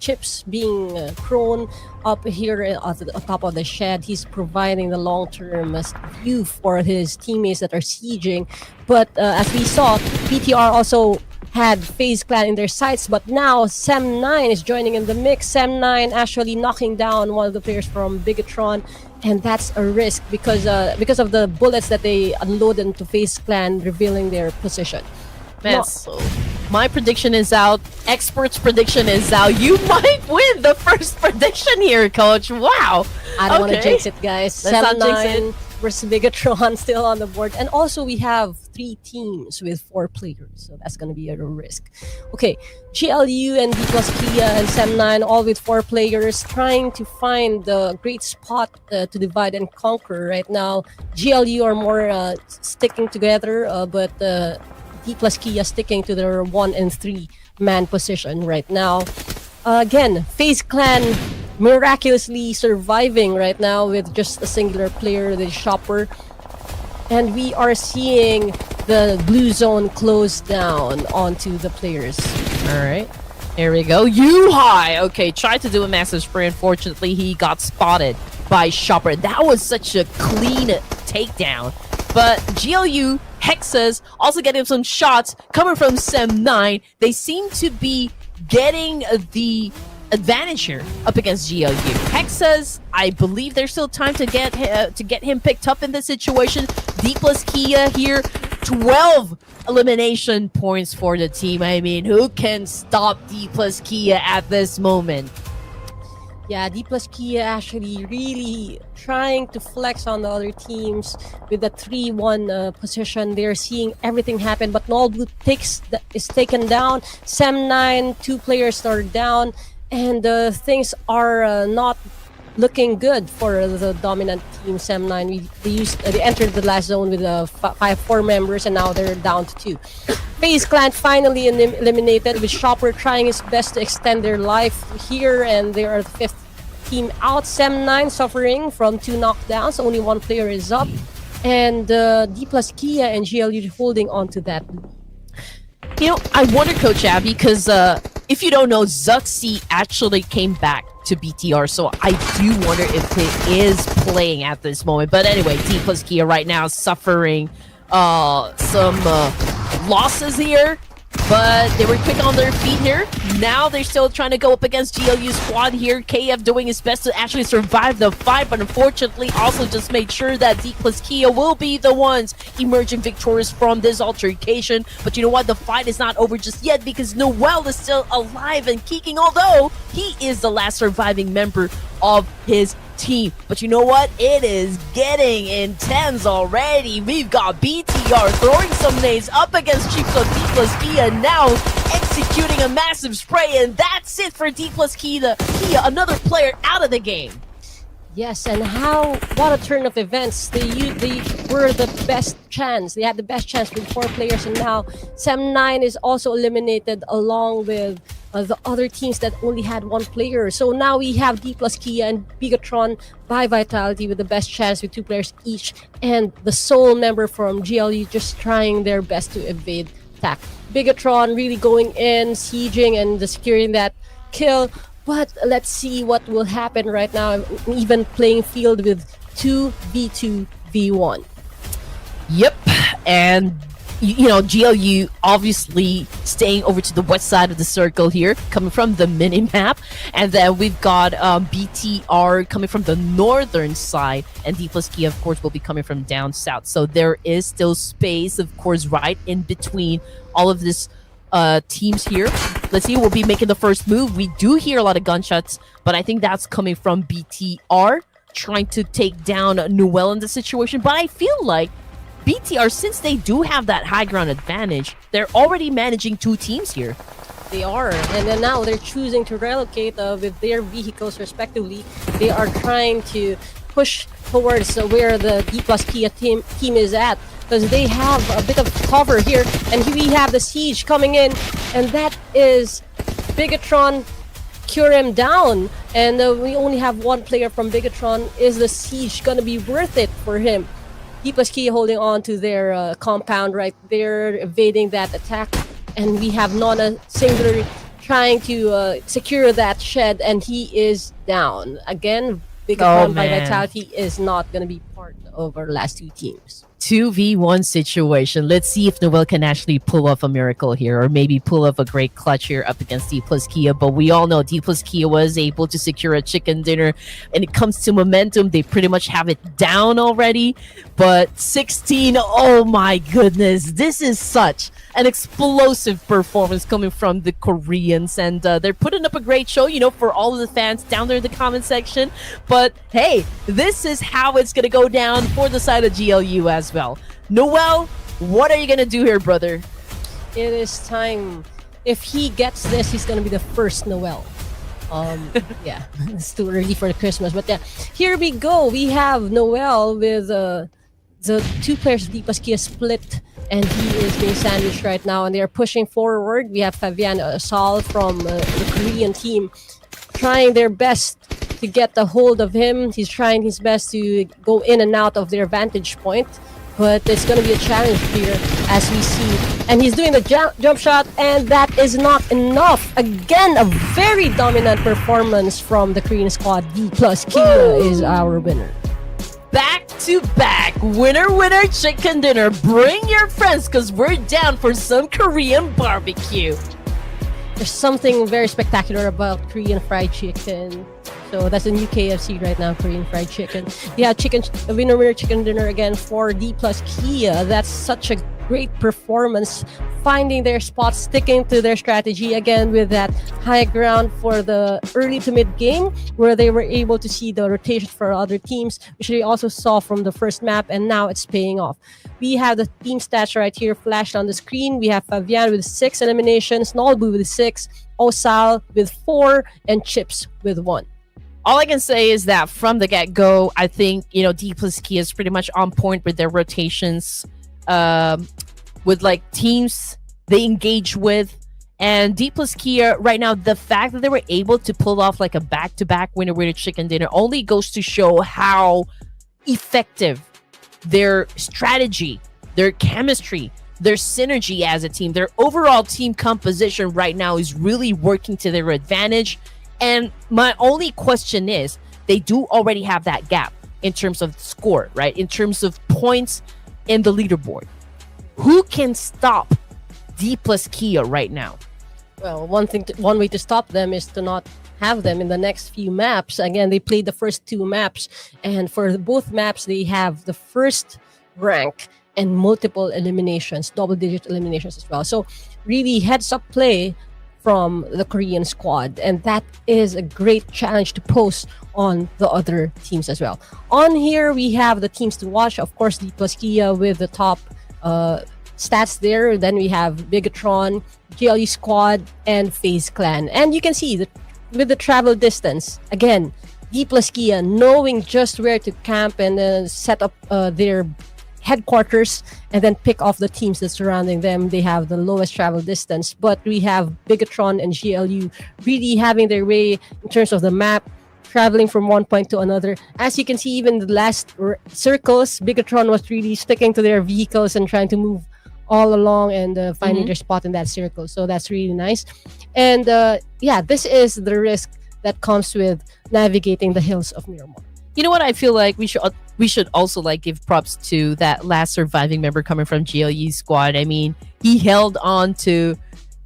Chips being prone up here on top of the shed. He's providing the long-term view for his teammates that are sieging. But as we saw, BTR also had FaZe Clan in their sights, but now Sam9 is joining in the mix. Sam9 actually knocking down one of the players from Bigatron, and that's a risk because of the bullets that they unload into FaZe Clan, revealing their position. Man, so my prediction is out. Experts' prediction is out. You might win the first prediction here, Coach. Wow. I don't want to jinx it, guys. Let's not jinx 7-9 versus Bigatron still on the board. And also we have 3 teams with 4 players. So that's going to be a risk. Okay, GLU and D plus Kia and Sam9 all with 4 players trying to find the great spot to divide and conquer right now. GLU are more sticking together, but D plus Kia sticking to their 1 and 3 man position right now. Again, FaZe Clan miraculously surviving right now with just a singular player, the Shopper. And we are seeing the blue zone close down onto the players. All right. Here we go. U-High. Okay, tried to do a massive spray. Unfortunately, he got spotted by Shopper. That was such a clean takedown. But GLU, Hexas, also getting some shots coming from Sem9. They seem to be getting the advantage here up against GLU. Hexas, I believe there's still time to get him picked up in this situation. D plus Kia here, 12 elimination points for the team. I mean, who can stop D plus Kia at this moment? Yeah, D plus Kia actually really trying to flex on the other teams with the 3-1 position. They're seeing everything happen, but Nolblue is taken down. Sem9, 2 players are down, and things are not looking good for the dominant team, Sem9. They entered the last zone with 4 members, and now they're down to 2. FaZe Clan finally eliminated, with Shopper trying his best to extend their life here, and they are the 5th team out. Sem9 suffering from 2 knockdowns, only 1 player is up, and D plus Kia and GLU holding on to that. You know, I wonder, Coach Abby, because if you don't know, Zuxi actually came back to BTR, so I do wonder if he is playing at this moment. But anyway, D plus Kia right now suffering some losses here. But they were quick on their feet here. Now they're still trying to go up against GLU squad here. KF doing his best to actually survive the fight, but unfortunately also just made sure that D plus Kia will be the ones emerging victorious from this altercation. But you know what? The fight is not over just yet because Noel is still alive and kicking, although he is the last surviving member of his team. But you know what? It is getting intense already. We've got BTR throwing some nades up against Chief of D plus Kia, now executing a massive spray, and that's it for D plus Kia, another player out of the game. Yes, and what a turn of events. They were the best chance. They had the best chance with 4 players, and now Sam9 is also eliminated along with the other teams that only had 1 player. So now we have D plus Kia and Bigatron by Vitality with the best chance with 2 players each, and the sole member from GLU just trying their best to evade attack. Bigatron really going in, sieging and securing that kill. But let's see what will happen right now. Even playing field with 2v2v1. Yep, and you know, GLU obviously staying over to the west side of the circle here, coming from the mini-map. And then we've got BTR coming from the northern side, and D plus Kia, of course, will be coming from down south. So there is still space, of course, right in between all of this teams here. Let's see, we'll be making the first move. We do hear a lot of gunshots, but I think that's coming from BTR trying to take down Noel in the situation. But I feel like BTR, since they do have that high ground advantage, they're already managing 2 teams here. They are, and then now they're choosing to relocate with their vehicles respectively. They are trying to push towards where the D plus Kia team is at, because they have a bit of cover here. And here we have the siege coming in, and that is Bigatron. Cure him down, and we only have 1 player from Bigatron. Is the siege gonna be worth it for him? D plus Kia holding on to their compound right there, evading that attack, and we have Nona singularly trying to secure that shed, and he is down again. Bigatron by Vitality is not gonna be part of our last 2 teams. 2v1 situation. Let's see if Noel can actually pull off a miracle here, or maybe pull off a great clutch here up against D plus Kia. But we all know D plus Kia was able to secure a chicken dinner. And it comes to momentum, they pretty much have it down already. But 16, oh my goodness, this is such an explosive performance coming from the Koreans, and they're putting up a great show, you know, for all of the fans down there in the comment section. But hey, this is how it's gonna go down for the side of GLU as well. Noel, what are you gonna do here, brother? It is time. If he gets this, he's gonna be the first Noel. Yeah, it's too early for Christmas, but yeah, here we go. We have Noel with the 2 players D plus Kia split, and he is being sandwiched right now, and they are pushing forward. We have Fabian Asal from the Korean team trying their best to get the hold of him. He's trying his best to go in and out of their vantage point, but it's going to be a challenge here as we see. And he's doing the jump shot, and that is not enough. Again, a very dominant performance from the Korean squad. D plus Kia is our winner. Back to back, winner, winner, chicken dinner. Bring your friends, because we're down for some Korean barbecue. There's something very spectacular about Korean fried chicken. So that's a new KFC right now, Korean fried chicken. Yeah, winner chicken dinner again for D plus Kia. That's such a great performance, finding their spot, sticking to their strategy again with that high ground for the early to mid game, where they were able to see the rotation for other teams, which they also saw from the first map, and now it's paying off. We have the team stats right here flashed on the screen. We have Fabian with 6 eliminations, Nolbu with 6, Osal with 4, and Chips with 1. All I can say is that from the get-go, I think, you know, D plus Kia is pretty much on point with their rotations, with like teams they engage with. And D plus Kia right now, the fact that they were able to pull off like a back-to-back winner chicken dinner only goes to show how effective their strategy, their chemistry, their synergy as a team, their overall team composition right now is really working to their advantage. And my only question is, they do already have that gap in terms of score, right? In terms of points in the leaderboard. Who can stop D plus Kia right now? Well, one way to stop them is to not have them in the next few maps. Again, they played the first two maps, and for both maps, they have the first rank and multiple eliminations, double-digit eliminations as well. So, really heads-up play from the Korean squad, and that is a great challenge to pose on the other teams as well. On here, we have the teams to watch. Of course, D plus Kia with the top stats there. Then we have Bigatron, GLE Squad, and FaZe Clan. And you can see that with the travel distance, again, D plus Kia knowing just where to camp and set up their headquarters and then pick off the teams that's surrounding them. They have the lowest travel distance, but we have Bigatron and GLU really having their way in terms of the map, traveling from one point to another. As you can see, even the last circles, Bigatron was really sticking to their vehicles and trying to move all along and finding their spot in that circle. So that's really nice. And yeah, this is the risk that comes with navigating the hills of Miramar. You know what? I feel like we should also like give props to that last surviving member coming from GLE squad. I mean, he held on to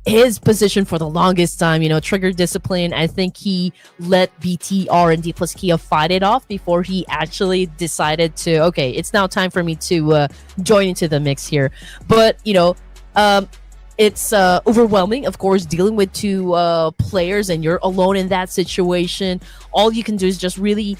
his position for the longest time, you know, trigger discipline. I think he let BTR and D plus Kia fight it off before he actually decided to, okay, it's now time for me to join into the mix here. But, you know, it's overwhelming, of course, dealing with two players and you're alone in that situation. All you can do is just really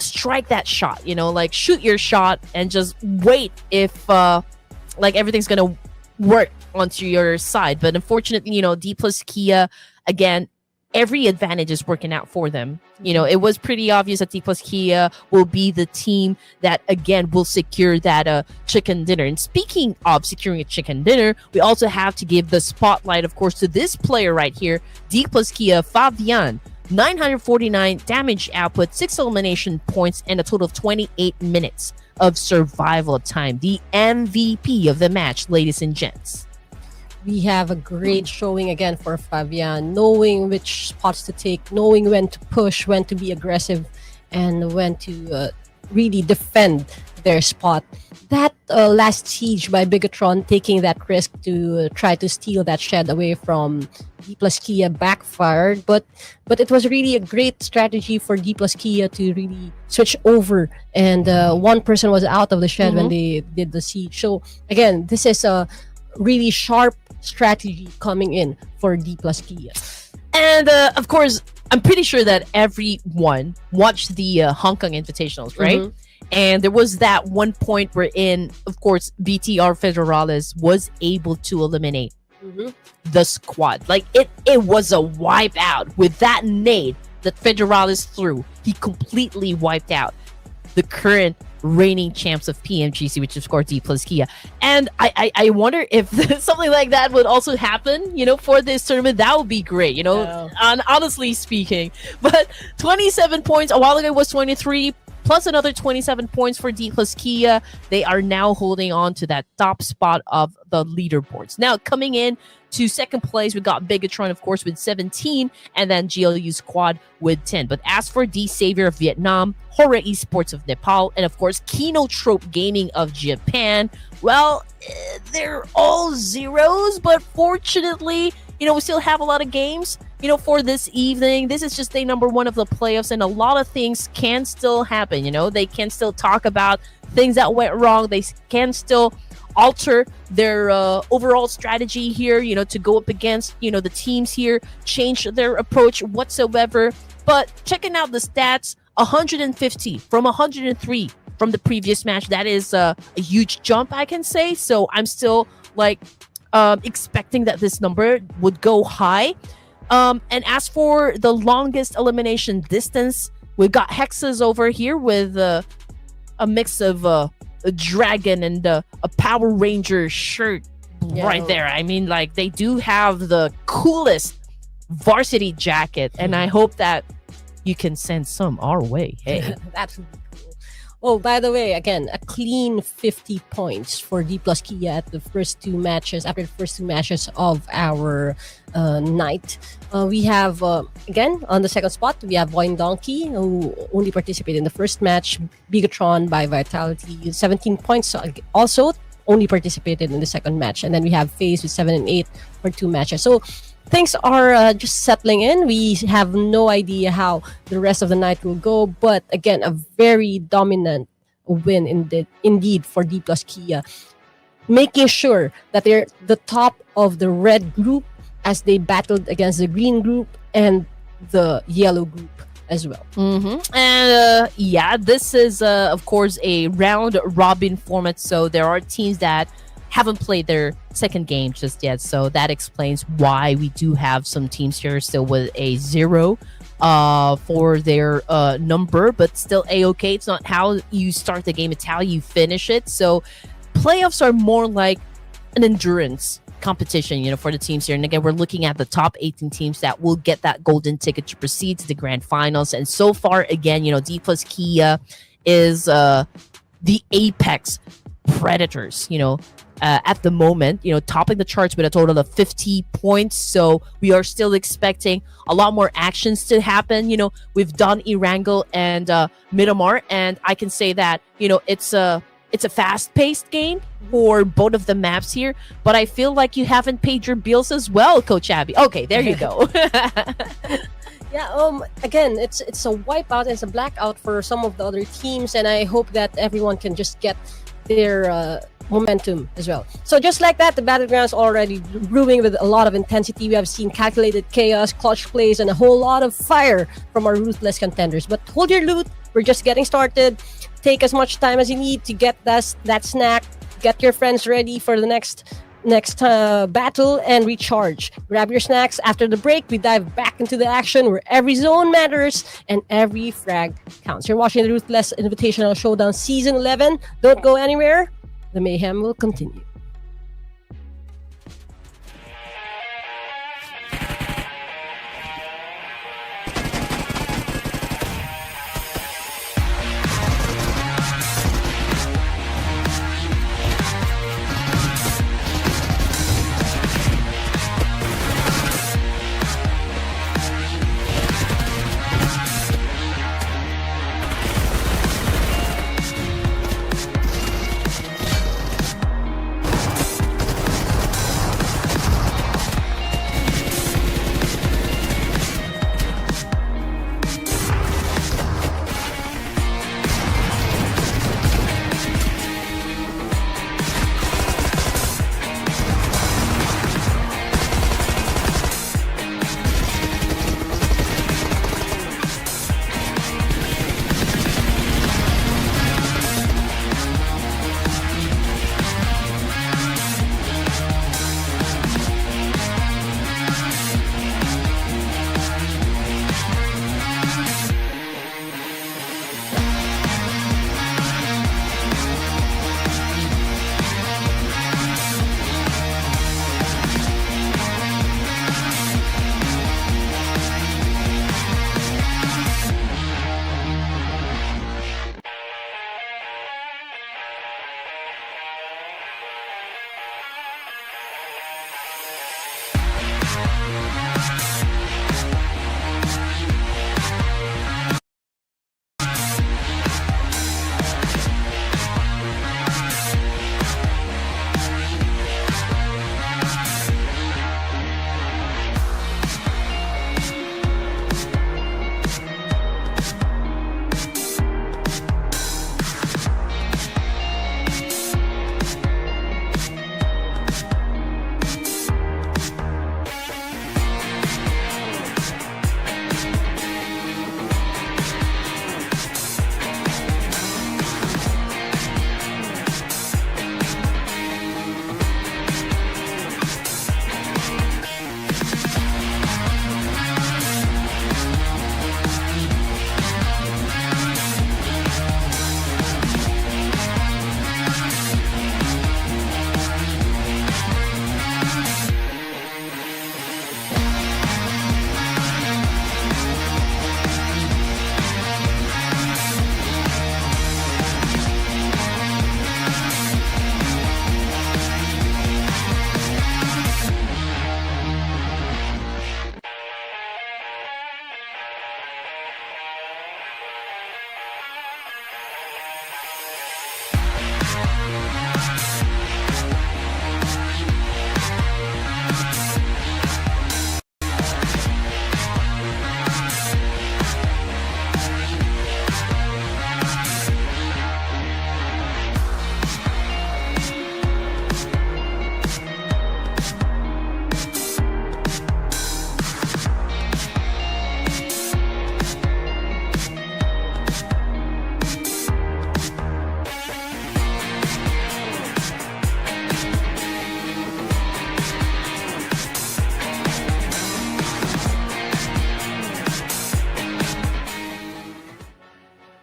strike that shot, you know, like shoot your shot and just wait if like everything's gonna work onto your side. But unfortunately, you know, D plus Kia, again, every advantage is working out for them. You know, it was pretty obvious that D plus Kia will be the team that again will secure that chicken dinner. And speaking of securing a chicken dinner, we also have to give the spotlight, of course, to this player right here, D plus Kia Fabian. 949 damage output, 6 elimination points, and a total of 28 minutes of survival time. The MVP of the match, ladies and gents. We have a great showing again for Fabian, knowing which spots to take, knowing when to push, when to be aggressive, and when to really defend their spot. That last siege by Bigatron, taking that risk to try to steal that shed away from D plus Kia, backfired, but it was really a great strategy for D plus Kia to really switch over, and one person was out of the shed when they did the siege. So again, this is a really sharp strategy coming in for D plus Kia. And of course, I'm pretty sure that everyone watched the Hong Kong Invitationals, right? And there was that one point wherein, of course, BTR Federales was able to eliminate the squad. Like, it was a wipeout. With that nade that Federales threw, he completely wiped out the current reigning champs of PMGC, which is, of course, D plus Kia. And I wonder if something like that would also happen, you know, for this tournament. That would be great, you know, honestly speaking. But 27 points, a while ago it was 23, plus another 27 points for D plus Kia. They are now holding on to that top spot of the leaderboards. Now, coming in to second place, we got Bigatron, of course, with 17, and then GLU Squad with 10. But as for D Savior of Vietnam, Hora Esports of Nepal, and of course, Kinotrope Gaming of Japan, well, they're all zeros, but fortunately, you know, we still have a lot of games, you know, for this evening. This is just day number 1 of the playoffs, and a lot of things can still happen, you know. They can still talk about things that went wrong. They can still alter their overall strategy here, you know, to go up against, you know, the teams here, change their approach whatsoever. But checking out the stats, 150 from 103 from the previous match. That is a huge jump, I can say. So I'm still like expecting that this number would go high. And as for the longest elimination distance, we've got Hexas over here with a mix of a dragon and a Power Ranger shirt right there. I mean, like, they do have the coolest varsity jacket, and I hope that you can send some our way. Hey, that's really cool. Oh, by the way, again, a clean 50 points for D plus Kia at the first 2 matches, after the first 2 matches of our night. We have, again, on the second spot, we have Voin Donkey, who only participated in the first match. Bigatron by Vitality, 17 points. So also, only participated in the second match, and then we have FaZe with 7 and 8 for 2 matches. So things are just settling in. We have no idea how the rest of the night will go, but again, a very dominant win indeed for D plus Kia, making sure that they're the top of the red group as they battled against the green group and the yellow group as well. And yeah, this is of course a round robin format, so there are teams that haven't played their second game just yet, so that explains why we do have some teams here still with a 0 for their number, but still a-okay. It's not how you start the game, it's how you finish it. So playoffs are more like an endurance competition, you know, for the teams here. And again, we're looking at the top 18 teams that will get that golden ticket to proceed to the grand finals. And so far, again, you know, D plus Kia is the apex predators, you know, at the moment, you know, topping the charts with a total of 50 points. So we are still expecting a lot more actions to happen. You know, we've done Erangel and Miramar, and I can say that, you know, it's a fast-paced game for both of the maps here, but I feel like you haven't paid your bills as well, Coach Abby. Okay, there you go. Yeah, again, it's a wipeout, it's a blackout for some of the other teams, and I hope that everyone can just get their momentum as well. So just like that, the Battlegrounds already brewing with a lot of intensity. We have seen calculated chaos, clutch plays, and a whole lot of fire from our Ruthless contenders. But hold your loot, we're just getting started. Take as much time as you need to get that snack, get your friends ready for the next battle, and recharge. Grab your snacks. After the break, we dive back into the action where every zone matters and every frag counts. You're watching the Ruthless Invitational Showdown Season 11. Don't go anywhere. The mayhem will continue.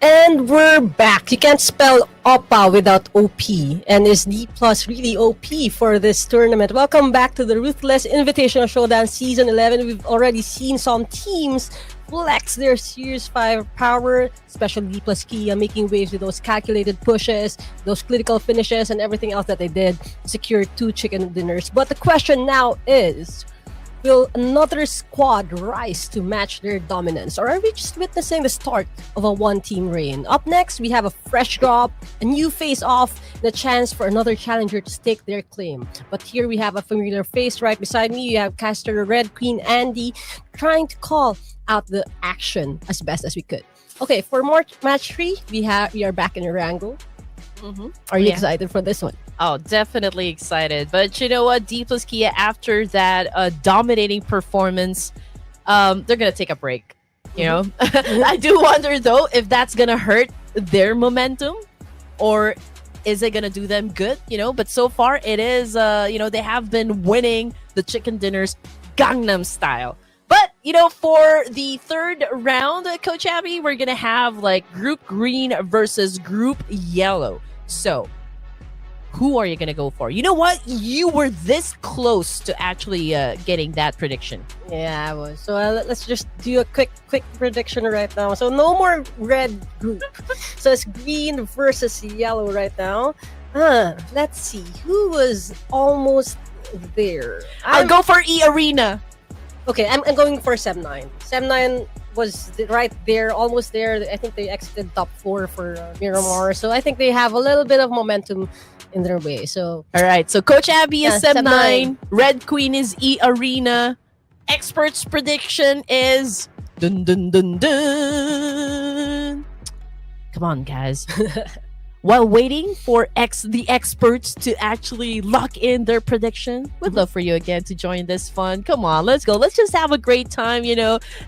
And we're back. You can't spell OPA without OP. And is D plus really OP for this tournament? Welcome back to the Ruthless Invitational Showdown Season 11. We've already seen some teams flex their Series 5 power, especially D plus Kia, making waves with those calculated pushes, those clinical finishes, and everything else that they did to secure 2 chicken dinners. But the question now is, will another squad rise to match their dominance, or are we just witnessing the start of a one-team reign? Up next, we have a fresh drop, a new face-off, and a chance for another challenger to stake their claim. But here we have a familiar face right beside me. You have caster Red Queen Andy trying to call out the action as best as we could. Okay, for more match 3, we are back in Orango. Are you excited for this one? Oh, definitely excited. But you know what? D plus Kia, after that dominating performance, they're going to take a break. You know, I do wonder, though, if that's going to hurt their momentum or is it going to do them good? You know, but so far it is, they have been winning the chicken dinners Gangnam style. But, for the third round, Coach Abby, we're going to have like Group Green versus Group Yellow. So, who are you going to go for? You know what? You were this close to actually getting that prediction. Yeah, I was. So let's just do a quick prediction right now. So no more red group. So it's green versus yellow right now. Let's see. Who was almost there? I'll go for E-Arena. Okay, I'm going for Sem9. Sem9 was right there, almost there. I think they exited top 4 for Miramar. So I think they have a little bit of momentum in their way. So all right. So Coach Abby is Sem9. Sem9. Red Queen is E-Arena. Experts' prediction is dun dun dun dun. Come on, guys. While waiting for the experts to actually lock in their prediction, we'd love for you again to join this fun. Come on, let's go. Let's just have a great time.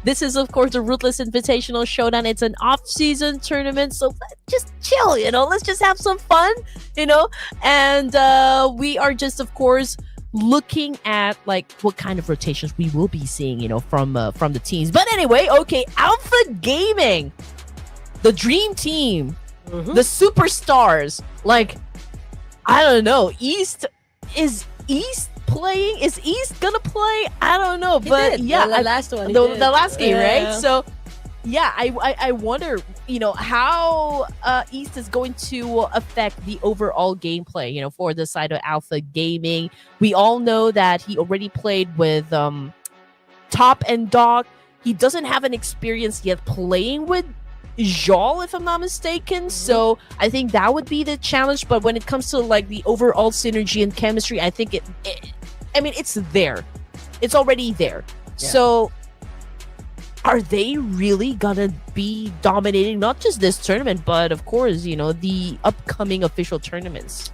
This is, of course, the Ruthless Invitational Showdown. It's an off-season tournament, so let's just chill. Let's just have some fun. And we are just, of course, looking at like what kind of rotations we will be seeing, from the teams. But anyway, okay, Alpha Gaming, the dream team. The superstars, like, I don't know. Is East playing? Is East gonna play? I don't know, but yeah, the last one, the last game, yeah. right? So, yeah, I wonder, how East is going to affect the overall gameplay, for the side of Alpha Gaming. We all know that he already played with Top and Dog. He doesn't have an experience yet playing with Jol, if I'm not mistaken. So I think that would be the challenge. But when it comes to like the overall synergy and chemistry, I think it's there. It's already there. Yeah. So are they really gonna be dominating not just this tournament, but of course, the upcoming official tournaments?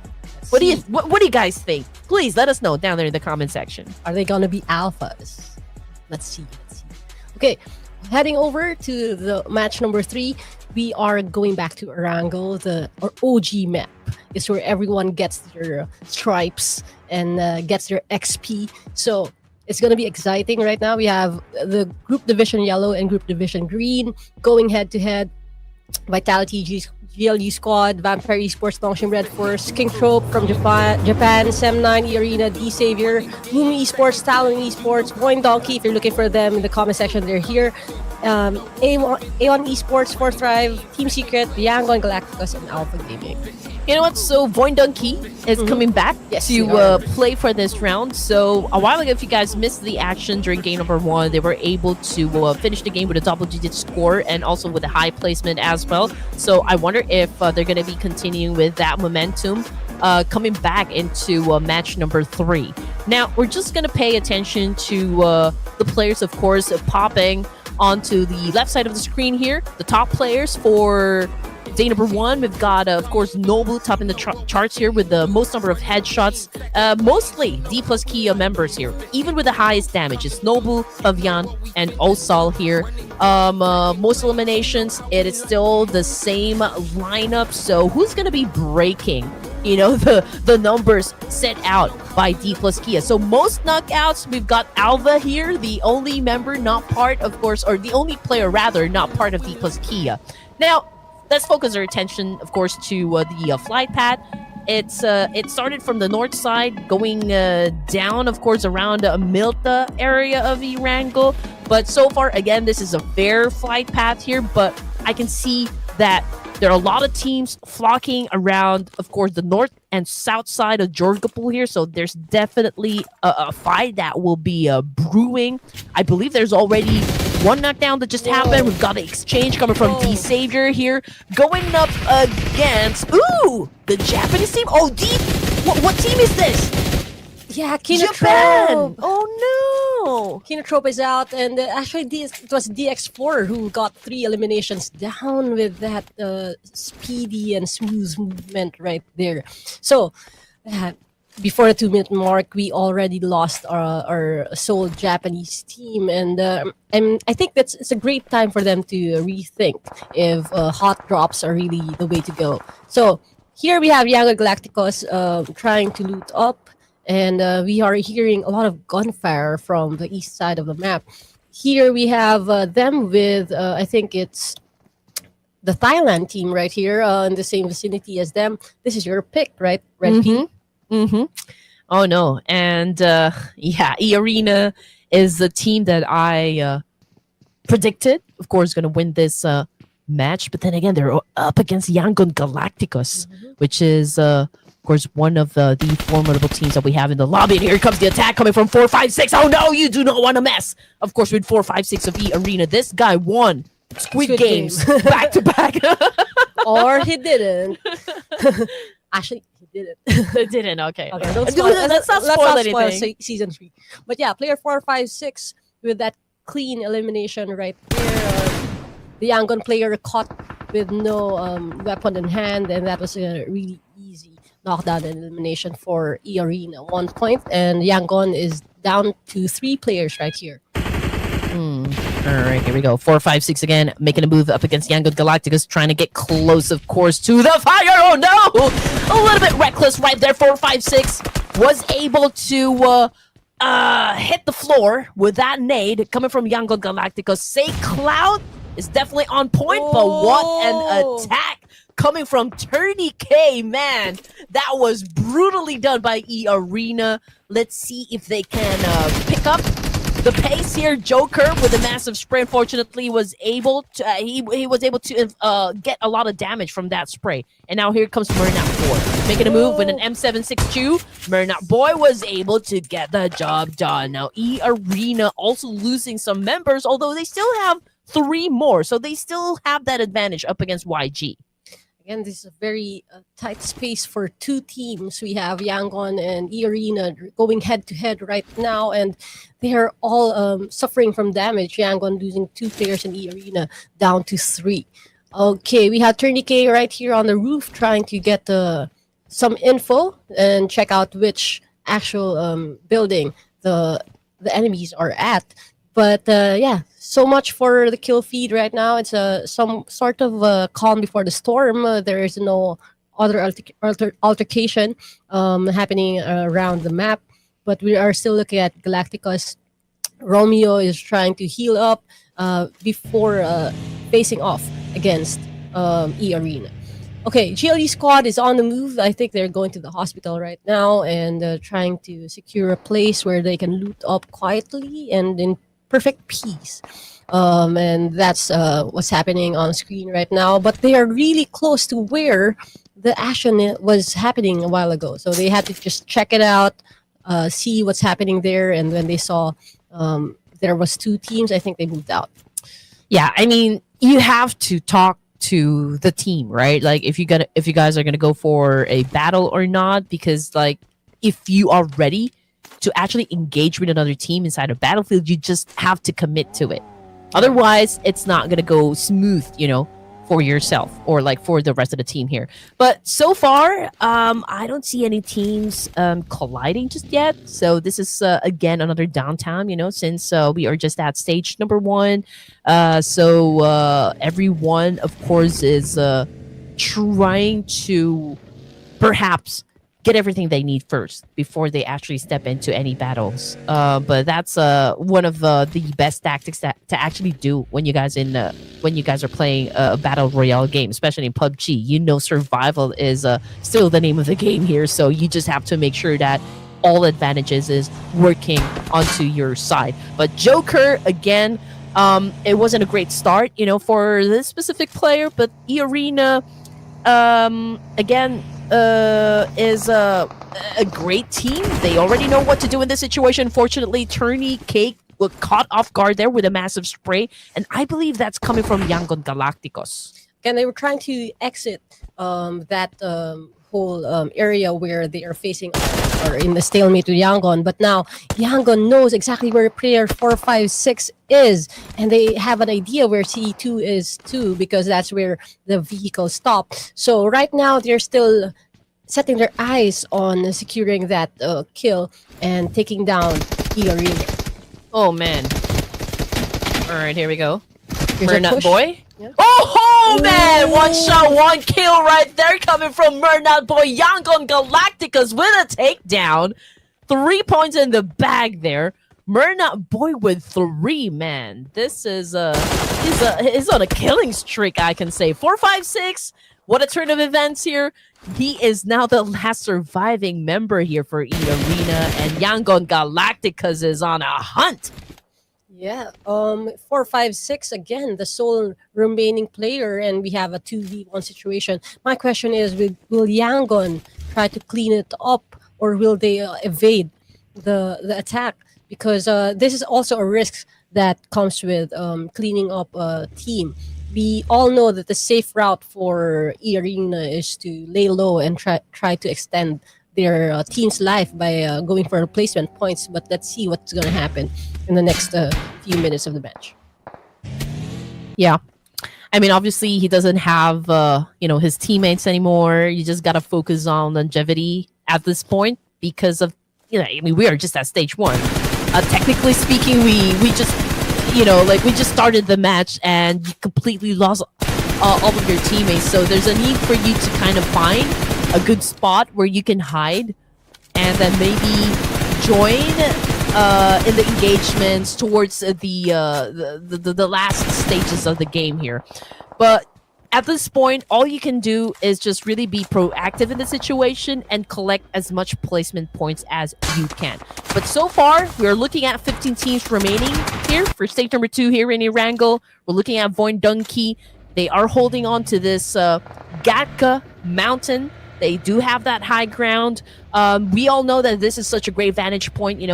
What do you guys think? Please let us know down there in the comment section. Are they gonna be alphas? Let's see. Okay. Heading over to the match number 3, we are going back to Orango. Our OG map is where everyone gets their stripes and gets their XP. So it's going to be exciting right now. We have the Group Division Yellow and Group Division Green going head-to-head. Vitality GLG Squad, Vampire Esports, Nongshim Red Force, King Trope from Japan, Sem9, Arena, D Savior, Boom Esports, Talon Esports, Boing Donkey. If you're looking for them in the comment section, they're here. A1 Esports, Fourth Thrive, Team Secret, Yangon Galacticus, and Alpha Gaming. You know what? So Void Donkey is coming back to play for this round. So a while ago, if you guys missed the action during game number 1, they were able to finish the game with a double-digit score and also with a high placement as well. So I wonder if they're going to be continuing with that momentum coming back into match number 3. Now, we're just going to pay attention to the players, of course, popping onto the left side of the screen here. The top players for day number 1, we've got, of course, Nobu top in the charts here with the most number of headshots. Mostly D plus Kia members here, even with the highest damage. It's Nobu, Pavian, and Osal here. Most eliminations, it is still the same lineup. So who's going to be breaking, the numbers set out by D plus Kia? So most knockouts, we've got Alva here, the only member not part, of course, or the only player rather not part of D plus Kia. Now, let's focus our attention, of course, to the flight path. It started from the north side, going down, of course, around Milta area of Erangel. But so far, again, this is a fair flight path here. But I can see that there are a lot of teams flocking around, of course, the north and south side of Jorgapul here. So there's definitely a fight that will be brewing. I believe there's already one knockdown that just happened. We've got an exchange coming from D Savior here, going up against the Japanese team. Oh, D, what team is this? Yeah, Japan. Kinotrope. Oh no. Kinotrope is out, and actually it was DX4 who got 3 eliminations down with that speedy and smooth movement right there. So, before the 2-minute mark, we already lost our sole Japanese team, and I think it's a great time for them to rethink if hot drops are really the way to go. So here we have Yangon Galacticos trying to loot up, and we are hearing a lot of gunfire from the east side of the map. Here we have them with I think it's the Thailand team right here in the same vicinity as them. This is your pick, right? Red P? Mm-hmm. Oh no, and yeah, E-Arena is the team that I predicted, of course, going to win this match. But then again, they're up against Yangon Galacticos, which is, of course, one of the formidable teams that we have in the lobby. And here comes the attack coming from 456. Oh no, you do not want to mess. Of course, with 456 of E-Arena, this guy won Squid Games back to back. Or he didn't. Actually, he didn't. They didn't. Okay. Okay, don't spoil, let's not spoil anything. season 3. But yeah, player 456 with that clean elimination right there. The Yangon player caught with no weapon in hand, and that was a really easy knockdown and elimination for E-Arena. 1 point, and Yangon is down to 3 players right here. All right, here we go. 456 again, making a move up against Yangon Galacticos, trying to get close, of course, to the fire. Oh no! A little bit reckless right there. 456 was able to hit the floor with that nade coming from Yangon Galacticos. Say Cloud is definitely on point, but what an attack coming from Turny K, man. That was brutally done by E-Arena. Let's see if they can pick up the pace here. Joker with a massive spray, unfortunately, was able to he was able to get a lot of damage from that spray. And now here comes Murnat Boy making a move with an M762. Murnat Boy was able to get the job done. Now E-Arena also losing some members, although they still have 3 more, so they still have that advantage up against YG. Again, this is a very tight space for 2 teams. We have Yangon and E-Arena going head-to-head right now, and they are all suffering from damage. Yangon losing 2 players and E-Arena down to 3. Okay, we have Tourniquet right here on the roof trying to get some info and check out which actual building the enemies are at. But yeah, so much for the kill feed right now. It's some sort of calm before the storm. There is no other altercation happening around the map. But we are still looking at Galacticos. Romeo is trying to heal up before facing off against E-Arena. Okay, GLE squad is on the move. I think they're going to the hospital right now and trying to secure a place where they can loot up quietly and in perfect peace. And that's what's happening on screen right now. But they are really close to where the action was happening a while ago. So they had to just check it out, see what's happening there. And when they saw there was 2 teams, I think they moved out. Yeah, I mean, you have to talk to the team, right? Like if you guys are gonna go for a battle or not, because like if you are ready to actually engage with another team inside a battlefield, you just have to commit to it. Otherwise, it's not gonna go smooth, for yourself or like for the rest of the team here. But so far, I don't see any teams colliding just yet. So this is again another downtime, since we are just at stage number 1. So everyone, of course, is trying to perhaps get everything they need first before they actually step into any battles. But that's one of the best tactics to actually do when you guys are playing a battle royale game, especially in PUBG. You know, survival is still the name of the game here, so you just have to make sure that all advantages is working onto your side. But Joker again, it wasn't a great start, you know, for this specific player, but E-Arena again is a great team. They already know what to do in this situation. Fortunately, Turney Cake was caught off guard there with a massive spray, and I believe that's coming from Yangon Galacticos. And they were trying to exit that whole area where they are facing or in the stalemate with Yangon. But now Yangon knows exactly where player 456 is, and they have an idea where C2 is too, because that's where the vehicle stopped. So right now they're still setting their eyes on securing that kill and taking down E-Arena. Oh man! All right, here we go. Here's a Murnut push. Boy. Yeah. Oh man! One shot, one kill right there coming from Murnut Boy. Yangon Galacticos with a takedown. 3 points in the bag there. Murnut Boy with 3, man. This is he's on a killing streak, I can say. 456. What a turn of events here. He is now the last surviving member here for E-Arena, and Yangon Galacticos is on a hunt. Yeah, 456 again, the sole remaining player, and we have a 2v1 situation. My question is, will Yangon try to clean it up, or will they evade the attack? Because this is also a risk that comes with cleaning up a team. We all know that the safe route for E-Arena is to lay low and try to extend their team's life by going for replacement points. But let's see what's going to happen in the next few minutes of the match. Yeah. I mean, obviously, he doesn't have, his teammates anymore. You just got to focus on longevity at this point because of, we are just at stage 1. Technically speaking, we just, we just started the match and you completely lost all of your teammates. So there's a need for you to kind of find a good spot where you can hide and then maybe join in the engagements towards the last stages of the game here. But at this point, all you can do is just really be proactive in the situation and collect as much placement points as you can. But so far, we're looking at 15 teams remaining here for stage number 2 here in Erangel. We're looking at Voin Donkey. They are holding on to this Gatka mountain. They do have that high ground. We all know that this is such a great vantage point, in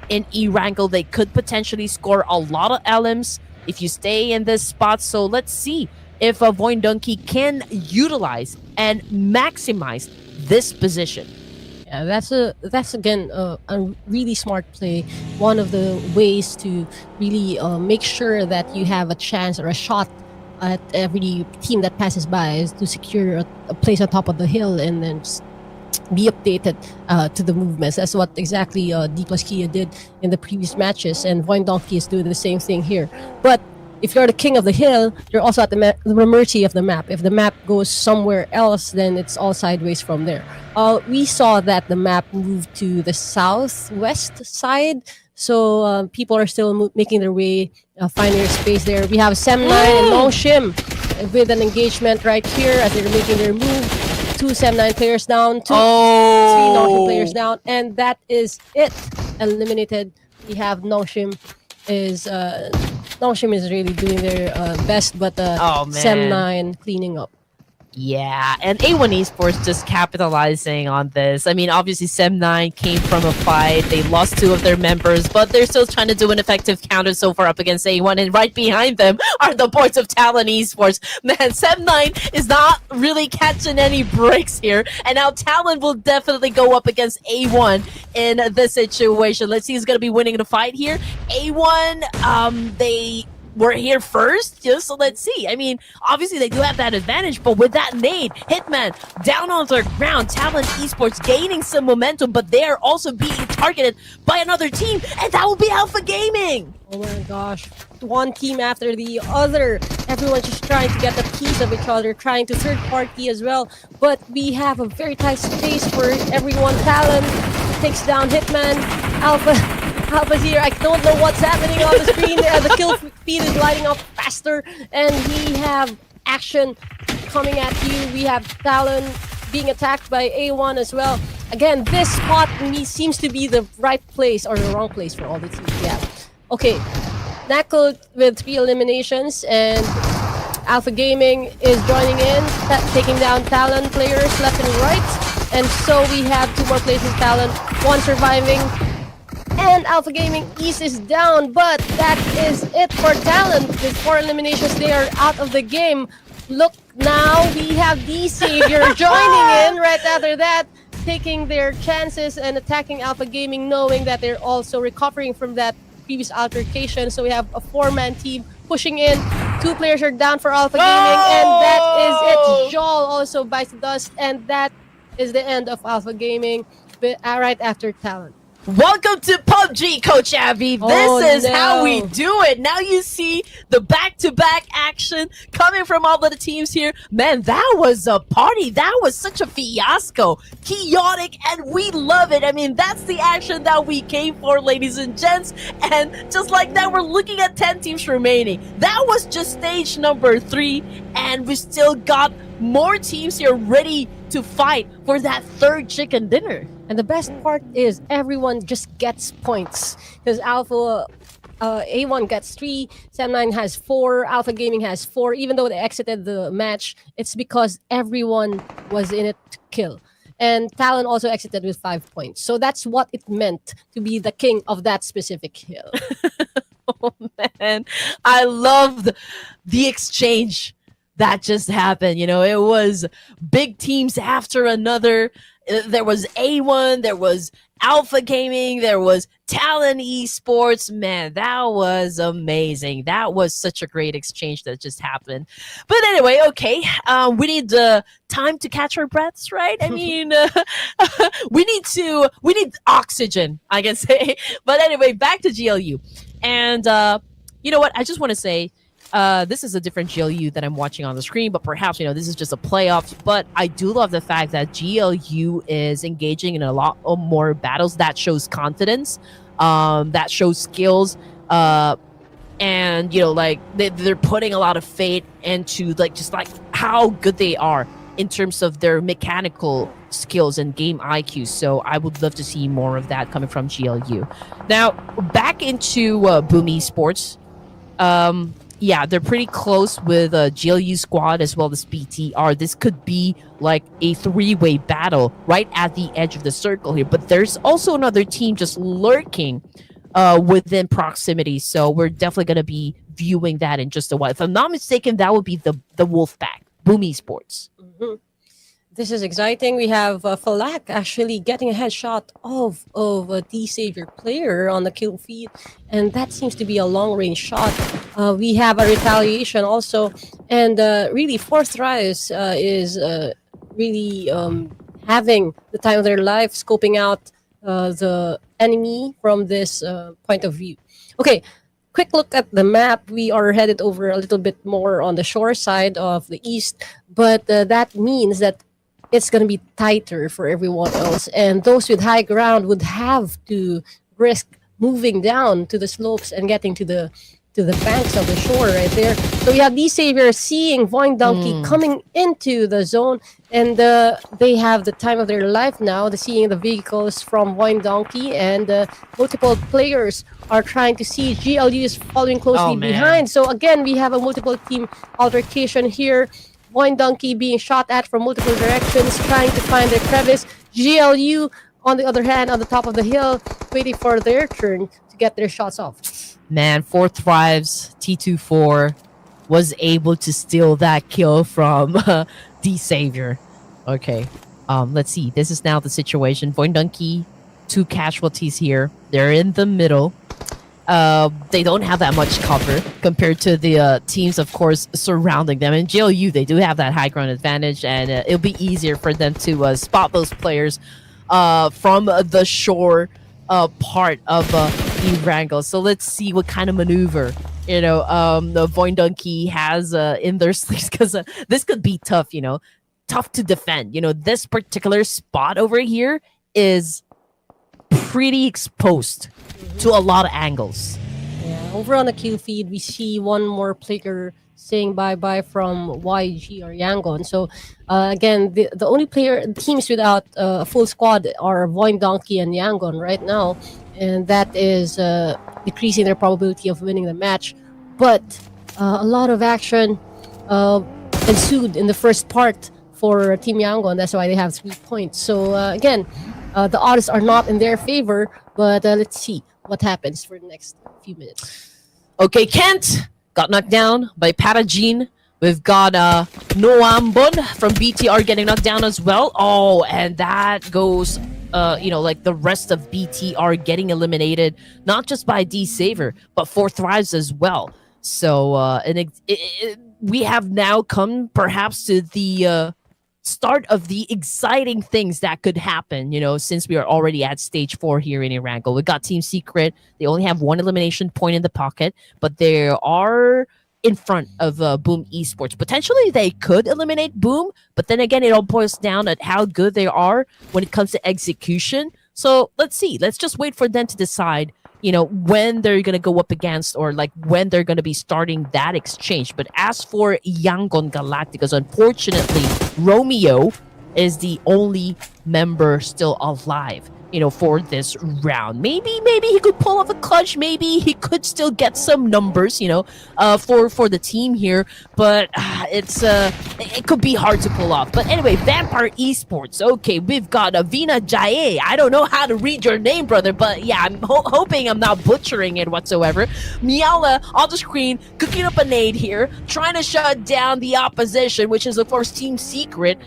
Erangel. They could potentially score a lot of LMs if you stay in this spot. So let's see if Voin Donkey can utilize and maximize this position. Yeah, that's again a really smart play. One of the ways to really make sure that you have a chance or a shot at every team that passes by is to secure a place on top of the hill and then just be updated to the movements. That's what exactly D plus Kia did in the previous matches, and Voin Donkey is doing the same thing here. But if you're the king of the hill, you're also at the mercy of the map. If the map goes somewhere else, then it's all sideways from there. We saw that the map moved to the southwest side, so people are still making their way, finding their space there. We have Sem9 and Long Shim with an engagement right here as they're making their move. 2 Sem9 players down, 3 Long Shim players down, and that is it. Eliminated. We have Long Shim is really doing their best, but Sem9 cleaning up. Yeah, and A1 Esports just capitalizing on this. I mean, obviously, Sem9 came from a fight. They lost 2 of their members, but they're still trying to do an effective counter so far up against A1. And right behind them are the boys of Talon Esports. Man, Sem9 is not really catching any breaks here. And now Talon will definitely go up against A1 in this situation. Let's see who's going to be winning the fight here. A1, they were here first, so let's see. I mean, obviously they do have that advantage, but with that nade, Hitman down on their ground, Talon Esports gaining some momentum, but they are also being targeted by another team, and that will be Alpha Gaming. Oh my gosh. One team after the other. Everyone's just trying to get a piece of each other, trying to third party as well. But we have a very tight space for everyone. Talon takes down Hitman. Alpha Alpha's here. I don't know what's happening on the screen. The kill feed is lighting up faster. And we have action coming at you. We have Talon being attacked by A1 as well. Again, this spot seems to be the right place or the wrong place for all the teams. Yeah. Okay. Knuckle with 3 eliminations, and Alpha Gaming is joining in, taking down Talon players left and right. And so we have 2 more players with Talon, 1 surviving. And Alpha Gaming East is down, but that is it for Talon. With 4 eliminations, they are out of the game. Look now, we have the Savior joining in right after that, taking their chances and attacking Alpha Gaming, knowing that they're also recovering from that previous altercation. So we have a 4-man team pushing in. 2 players are down for Alpha Gaming, and that is it. Joel also bites the dust, and that is the end of Alpha Gaming right after Talon. Welcome to PUBG, Coach Abby. This is how we do it. Now you see the back-to-back action coming from all of the teams here. Man, that was a party. That was such a fiasco. Chaotic, and we love it. I mean, that's the action that we came for, ladies and gents. And just like that, we're looking at 10 teams remaining. That was just stage number 3, and we still got more teams here ready to fight for that 3rd chicken dinner. And the best part is everyone just gets points. Because Alpha A1 gets 3, Sam9 has 4, Alpha Gaming has 4. Even though they exited the match, it's because everyone was in it to kill. And Talon also exited with 5 points. So that's what it meant to be the king of that specific hill. Oh, man. I loved the exchange that just happened. You know, it was big teams after another. There was A1, there was Alpha Gaming, there was Talon Esports. Man, that was amazing. That was such a great exchange that just happened. But anyway, okay, we need time to catch our breaths, right? I mean, we need oxygen, I can say. But anyway, back to GLU. And you know what? I just want to say, this is a different GLU that I'm watching on the screen, but perhaps, you know, this is just a playoffs. But I do love the fact that GLU is engaging in a lot more battles. That shows confidence, that shows skills, and, you know, like they're putting a lot of faith into just how good they are in terms of their mechanical skills and game IQ. So I would love to see more of that coming from GLU. Now, back into Boom Esports. Yeah, they're pretty close with GLU squad as well as BTR. This could be like a 3-way battle right at the edge of the circle here. But there's also another team just lurking within proximity. So we're definitely going to be viewing that in just a while. If I'm not mistaken, that would be the Wolfpack, Boom Esports. Mm-hmm. This is exciting. We have Falak actually getting a headshot of the Savior player on the kill feed, and that seems to be a long-range shot. We have a retaliation also, and really, Fourth Rise is really having the time of their life, scoping out the enemy from this point of view. Okay, quick look at the map. We are headed over a little bit more on the shore side of the east, but that means that it's going to be tighter for everyone else. And those with high ground would have to risk moving down to the slopes and getting to the banks of the shore right there. So we have these Saviors seeing Void Donkey coming into the zone, and they have the time of their life now. They're seeing the vehicles from Void Donkey, and multiple players are trying to see. GLU is following closely behind. So again, we have a multiple team altercation here. Void Donkey being shot at from multiple directions, trying to find their crevice. GLU, on the other hand, on the top of the hill, waiting for their turn to get their shots off. Man, Fourth Thrives T24 was able to steal that kill from the Savior. Okay, let's see. This is now the situation. Void Donkey, 2 casualties here. They're in the middle. They don't have that much cover compared to the teams, of course, surrounding them. In GLU, they do have that high ground advantage, and it'll be easier for them to spot those players from the shore part of E-Wrangle. So let's see what kind of maneuver, the Void Donkey has in their sleeves, because this could be tough, tough to defend. This particular spot over here is pretty exposed to a lot of angles. Yeah, over on the kill feed, we see one more player saying bye-bye from YG or Yangon. So, again, the only teams without a full squad are Void Donkey and Yangon right now. And that is decreasing their probability of winning the match. But a lot of action ensued in the first part for Team Yangon. That's why they have 3 points. So, again, the odds are not in their favor. But let's see what happens for the next few minutes. Okay, Kent got knocked down by Paragene. We've got Noambon from BTR getting knocked down as well. Oh, and that goes, like the rest of BTR getting eliminated, not just by D-Saver, but 4 Thrives as well. So we have now come perhaps to the start of the exciting things that could happen, since we are already at stage 4 here in Irango. We got Team Secret. They only have 1 elimination point in the pocket, but they are in front of Boom Esports. Potentially they could eliminate Boom, but then again, it all boils down at how good they are when it comes to execution. So let's see. Let's just wait for them to decide, when they're going to go up against, or like when they're going to be starting that exchange. But as for Yangon Galacticos, unfortunately, Romeo is the only member still alive, for this round. Maybe he could pull off a clutch. Maybe he could still get some numbers, for the team here. But it could be hard to pull off. But anyway, Vampire Esports. Okay, we've got Avina Jaye. I don't know how to read your name, brother, but yeah, I'm hoping I'm not butchering it whatsoever. Miala on the screen, cooking up a nade here, trying to shut down the opposition, which is of course Team Secret.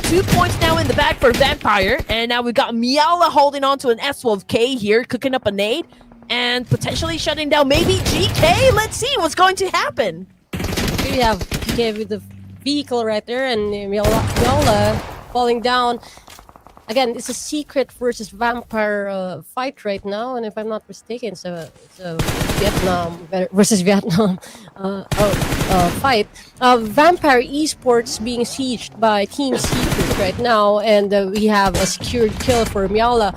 2 points now in the back for Vampire, and now we've got Miala holding on to an S12K here, cooking up a nade, and potentially shutting down maybe GK. Let's see what's going to happen. Here we have GK with the vehicle right there, and Miala falling down. Again, it's a Secret versus Vampire fight right now, and if I'm not mistaken, it's a Vietnam versus Vietnam fight. Vampire Esports being sieged by Team Secret right now, and we have a secured kill for Miala.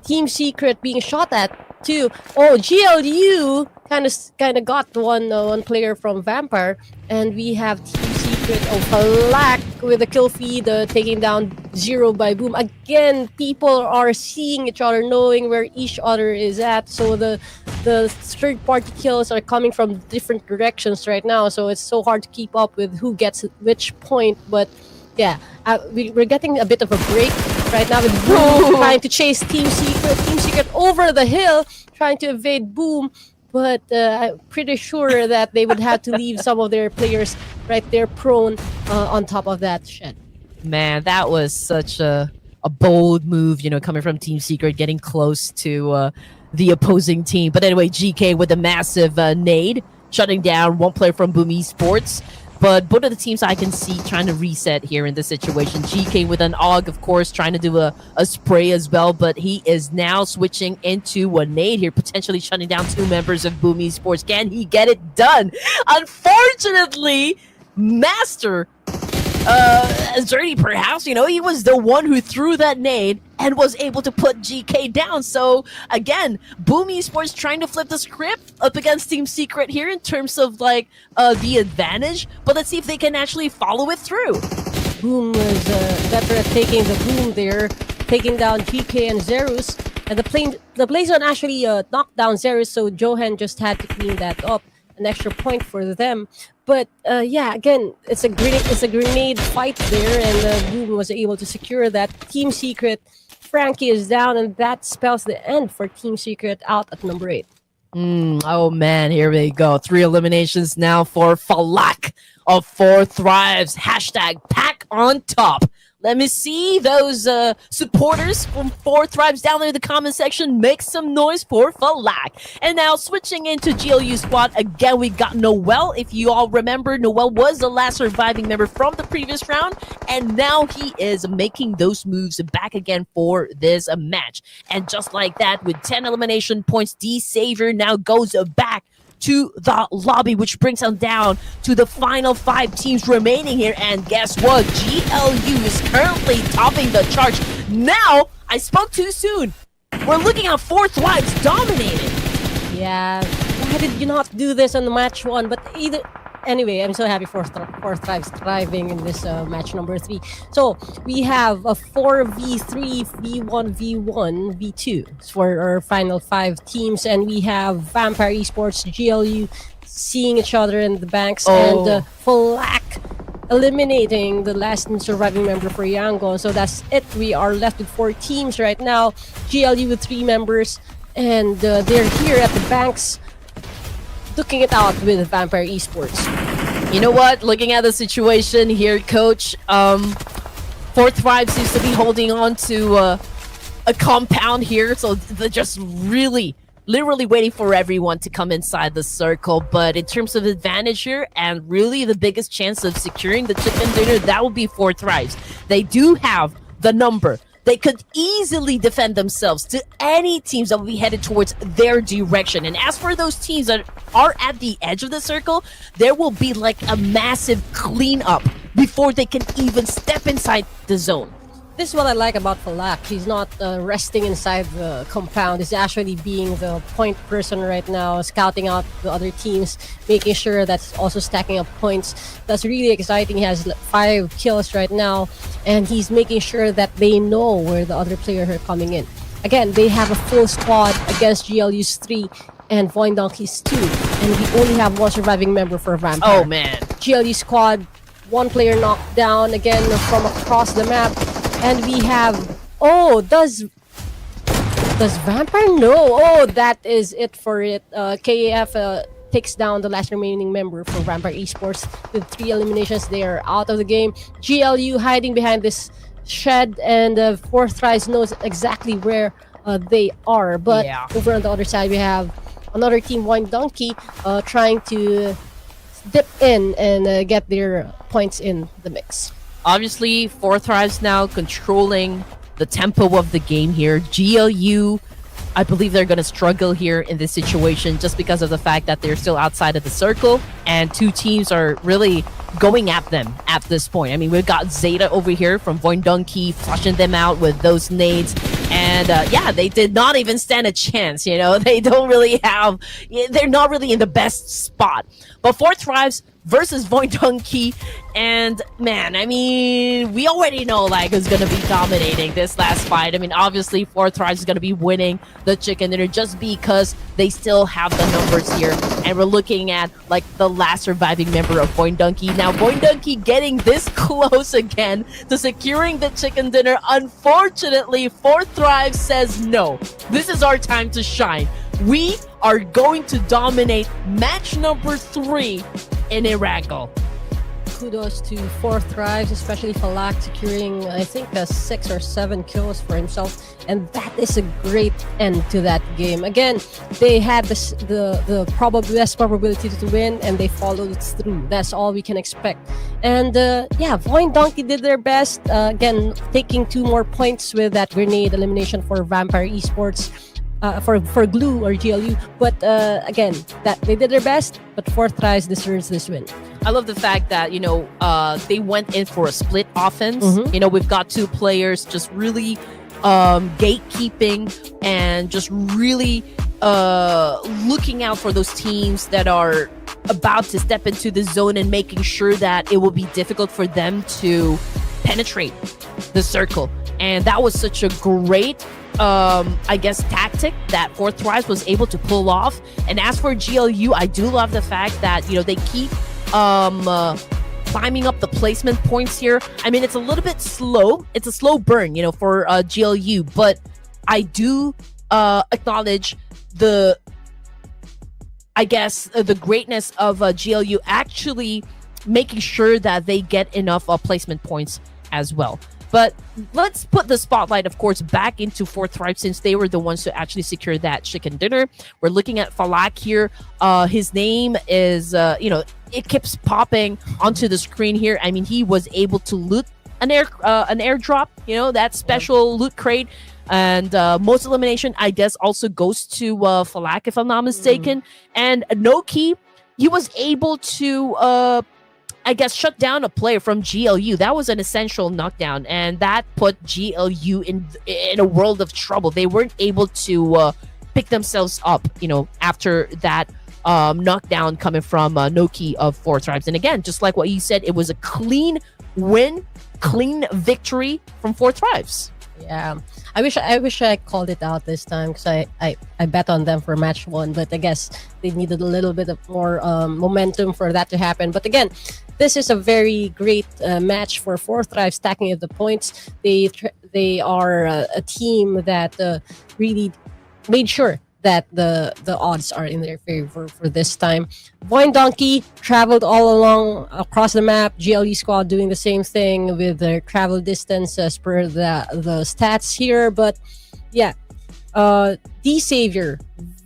Team Secret being shot at too. Oh, GLU kind of got one player from Vampire, and we have Team Secret of Black with a kill feed taking down Zero by Boom. Again, people are seeing each other, knowing where each other is at. So the third party kills are coming from different directions right now. So it's so hard to keep up with who gets which point. But yeah, we're getting a bit of a break right now with Boom trying to chase Team Secret. Team Secret over the hill trying to evade Boom. But I'm pretty sure that they would have to leave some of their players right there prone on top of that shed. Man, that was such a bold move, coming from Team Secret, getting close to the opposing team. But anyway, GK with a massive nade, shutting down one player from Boom Esports. But both of the teams I can see trying to reset here in this situation. GK with an AUG, of course, trying to do a spray as well. But he is now switching into a nade here, potentially shutting down 2 members of Boom Esports. Can he get it done? Unfortunately, Master Zerdy, perhaps, he was the one who threw that nade and was able to put GK down. So again, Boom Esports trying to flip the script up against Team Secret here in terms of like the advantage, but let's see if they can actually follow it through. Boom was better at taking the Boom there, taking down GK and Zerus, and the Blazon actually knocked down Zerus, so Johan just had to clean that up. An extra point for them. But yeah, again, it's a grenade fight there, and Boom was able to secure that. Team Secret, Frankie is down, and that spells the end for Team Secret out at number 8. Oh man, here we go. 3 eliminations now for Falak of 4 Thrives. Hashtag pack on top. Let me see those supporters from Four Thrives down there in the comment section. Make some noise for Falak. And now switching into GLU squad, again, we got Noel. If you all remember, Noel was the last surviving member from the previous round. And now he is making those moves back again for this match. And just like that, with 10 elimination points, D Savior now goes back to the lobby, which brings them down to the final 5 teams remaining here. And guess what? GLU is currently topping the charts. Now, I spoke too soon. We're looking at Four Thrives dominating. Yeah, why did you not do this on the match 1? But anyway, I'm so happy for Four Thrives thriving in this match number 3. So we have a 4v3, v1, v1, v2 for our final 5 teams, and we have Vampire Esports, GLU seeing each other in the banks, and Falak eliminating the last surviving member for Yangon. So that's it. We are left with 4 teams right now. GLU with 3 members, and they're here at the banks looking it out with Vampire Esports. You know what? Looking at the situation here, Coach, Four Thrive seems to be holding on to a compound here, so they're just literally waiting for everyone to come inside the circle. But in terms of advantage here, and really the biggest chance of securing the chicken dinner, that would be Four Thrives. They do have the number. They could easily defend themselves to any teams that will be headed towards their direction. And as for those teams that are at the edge of the circle, there will be like a massive cleanup before they can even step inside the zone. This is what I like about Falak. He's not resting inside the compound. He's actually being the point person right now, scouting out the other teams, making sure that's also stacking up points. That's really exciting. He has 5 kills right now, and he's making sure that they know where the other players are coming in. Again, they have a full squad against GLU's 3 and Void Donkey's 2, and we only have 1 surviving member for Vampire. Oh man. GLU squad, 1 player knocked down again from across the map. And we have, does Vampire? No. Oh, that is it for it. KAF takes down the last remaining member for Vampire Esports with 3 eliminations. They are out of the game. GLU hiding behind this shed, and Four Thrives knows exactly where they are. But over on the other side, we have another team, Wine Donkey, trying to dip in and get their points in the mix. Obviously, Four Thrives now controlling the tempo of the game here. GLU, I believe they're going to struggle here in this situation just because of the fact that they're still outside of the circle, and 2 teams are really going at them at this point. I mean, we've got Zeta over here from Void Donkey flushing them out with those nades. And they did not even stand a chance, you know. They don't really have... They're not really in the best spot. But Four Thrives versus Void Donkey, and man, I mean, we already know like who's gonna be dominating this last fight. I mean, obviously Four Thrives is gonna be winning the chicken dinner just because they still have the numbers here, and we're looking at like the last surviving member of Void Donkey. Now Void Donkey getting this close again to securing the chicken dinner. Unfortunately, Four Thrives says no. This is our time to shine. We are going to dominate match number 3 in Iraqal. Kudos to Four Thrives, especially Falak securing, I think, 6 or 7 kills for himself, and that is a great end to that game. Again, they had the best probability to win, and they followed through. That's all we can expect. And Void Donkey did their best. Again, taking 2 more points with that grenade elimination for Vampire Esports. For Glue or GLU, but again, that they did their best, but Four Thrives deserves this win. I love the fact that, they went in for a split offense. You know, we've got 2 players just really gatekeeping and just really looking out for those teams that are about to step into the zone and making sure that it will be difficult for them to penetrate the circle. And that was such a great tactic that Four Thrives was able to pull off. And as for GLU, I do love the fact that, they keep climbing up the placement points here. I mean, it's a little bit slow. It's a slow burn, for GLU, but I do acknowledge the greatness of GLU actually making sure that they get enough placement points as well. But let's put the spotlight, of course, back into Fourth Thrive since they were the ones to actually secure that chicken dinner. We're looking at Falak here. His name is, it keeps popping onto the screen here. I mean, he was able to loot an airdrop, that special loot crate. And most elimination, I guess, also goes to Falak, if I'm not mistaken. And Noki, he was able to, shut down a player from GLU. That was an essential knockdown, and that put GLU in a world of trouble. They weren't able to pick themselves up, after that knockdown coming from Noki of Fourth Tribes. And again, just like what you said, it was a clean win, clean victory from Fourth Tribes. Yeah, I wish I called it out this time because I bet on them for match 1, but I guess they needed a little bit of more momentum for that to happen. But again, this is a very great match for Fourth Thrive, stacking of the points. They are a team that really made sure that the odds are in their favor for this time. Voin Donkey traveled all along across the map. GLE squad doing the same thing with their travel distance as per the stats here. But yeah, D Savior,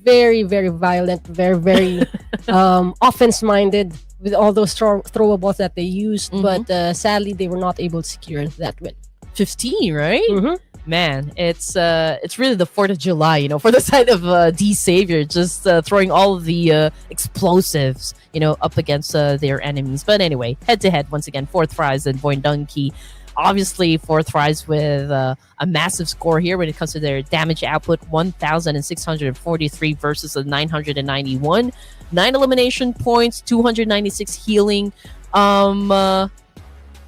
very, very violent, very, very offense-minded with all those throwables that they used. But sadly, they were not able to secure that win. 15, right? Man, it's really the 4th of July, for the side of D Savior, just throwing all of the explosives, up against their enemies. But anyway, head to head, once again, Fourth Thrives and Voin Donkey. Obviously, Fourth Thrives with a massive score here when it comes to their damage output, 1,643 versus a 991. 9 elimination points, 296 healing.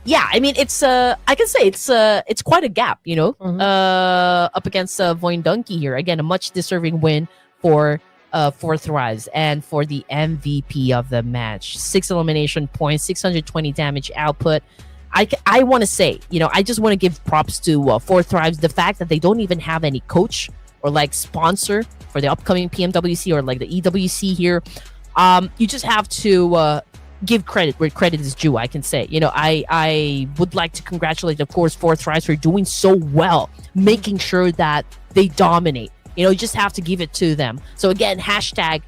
Yeah, I mean, it's I can say it's quite a gap, up against Voin Donkey here. Again, a much deserving win for Fourth Thrives and for the MVP of the match. 6 elimination points, 620 damage output. I want to say, I just want to give props to Fourth Thrives. The fact that they don't even have any coach or sponsor for the upcoming PMWC or the EWC here. You just have to give credit where credit is due, I can say. I would like to congratulate, of course, Fourth Thrives for doing so well, making sure that they dominate. You just have to give it to them. So again, hashtag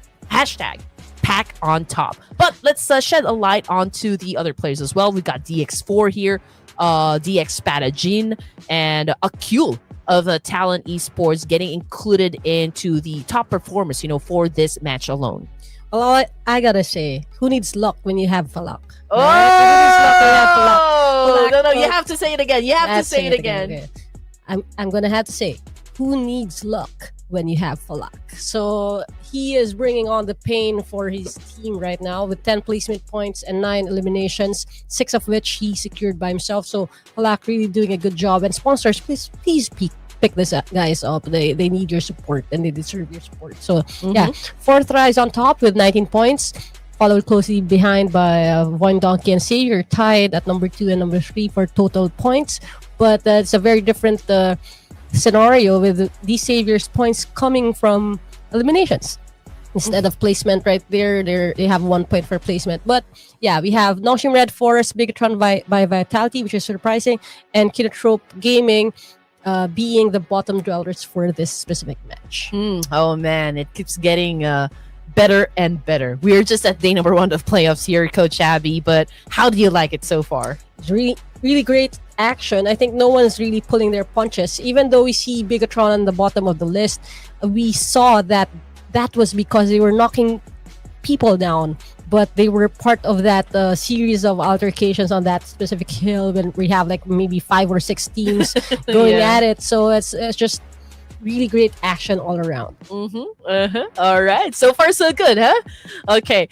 pack on top. But let's shed a light onto the other players as well. We've got DX4 here, DX Spadajin, and Akul of Talent Esports getting included into the top performers, for this match alone. Well, I gotta say, who needs luck when you have Falak? Oh, no, you have to say it again. You have to say it again. Okay. I'm gonna have to say, who needs luck when you have Falak? So he is bringing on the pain for his team right now with 10 placement points and 9 eliminations, 6 of which he secured by himself. So Falak really doing a good job. And sponsors, please pick this guys up. They need your support and they deserve your support. So yeah, Fourth Rise on top with 19 points, followed closely behind by Voin Donkey and Savior, tied at number 2 and number 3 for total points. But it's a very different scenario with these Savior's points coming from eliminations instead of placement. Right there, they have 1 point for placement. But yeah, we have Noshim Red Forest, Bigatron by Vitality, which is surprising, and Kinotrope Gaming being the bottom dwellers for this specific match. Oh man, it keeps getting better and better. We're just at day number 1 of playoffs here, Coach Abby, but how do you like it so far? It's really, really great action. I think no one's really pulling their punches. Even though we see Bigatron on the bottom of the list, we saw that was because they were knocking people down, but they were part of that series of altercations on that specific hill when we have maybe 5 or 6 teams going at it. So it's just really great action all around. All right, so far so good, huh? Okay,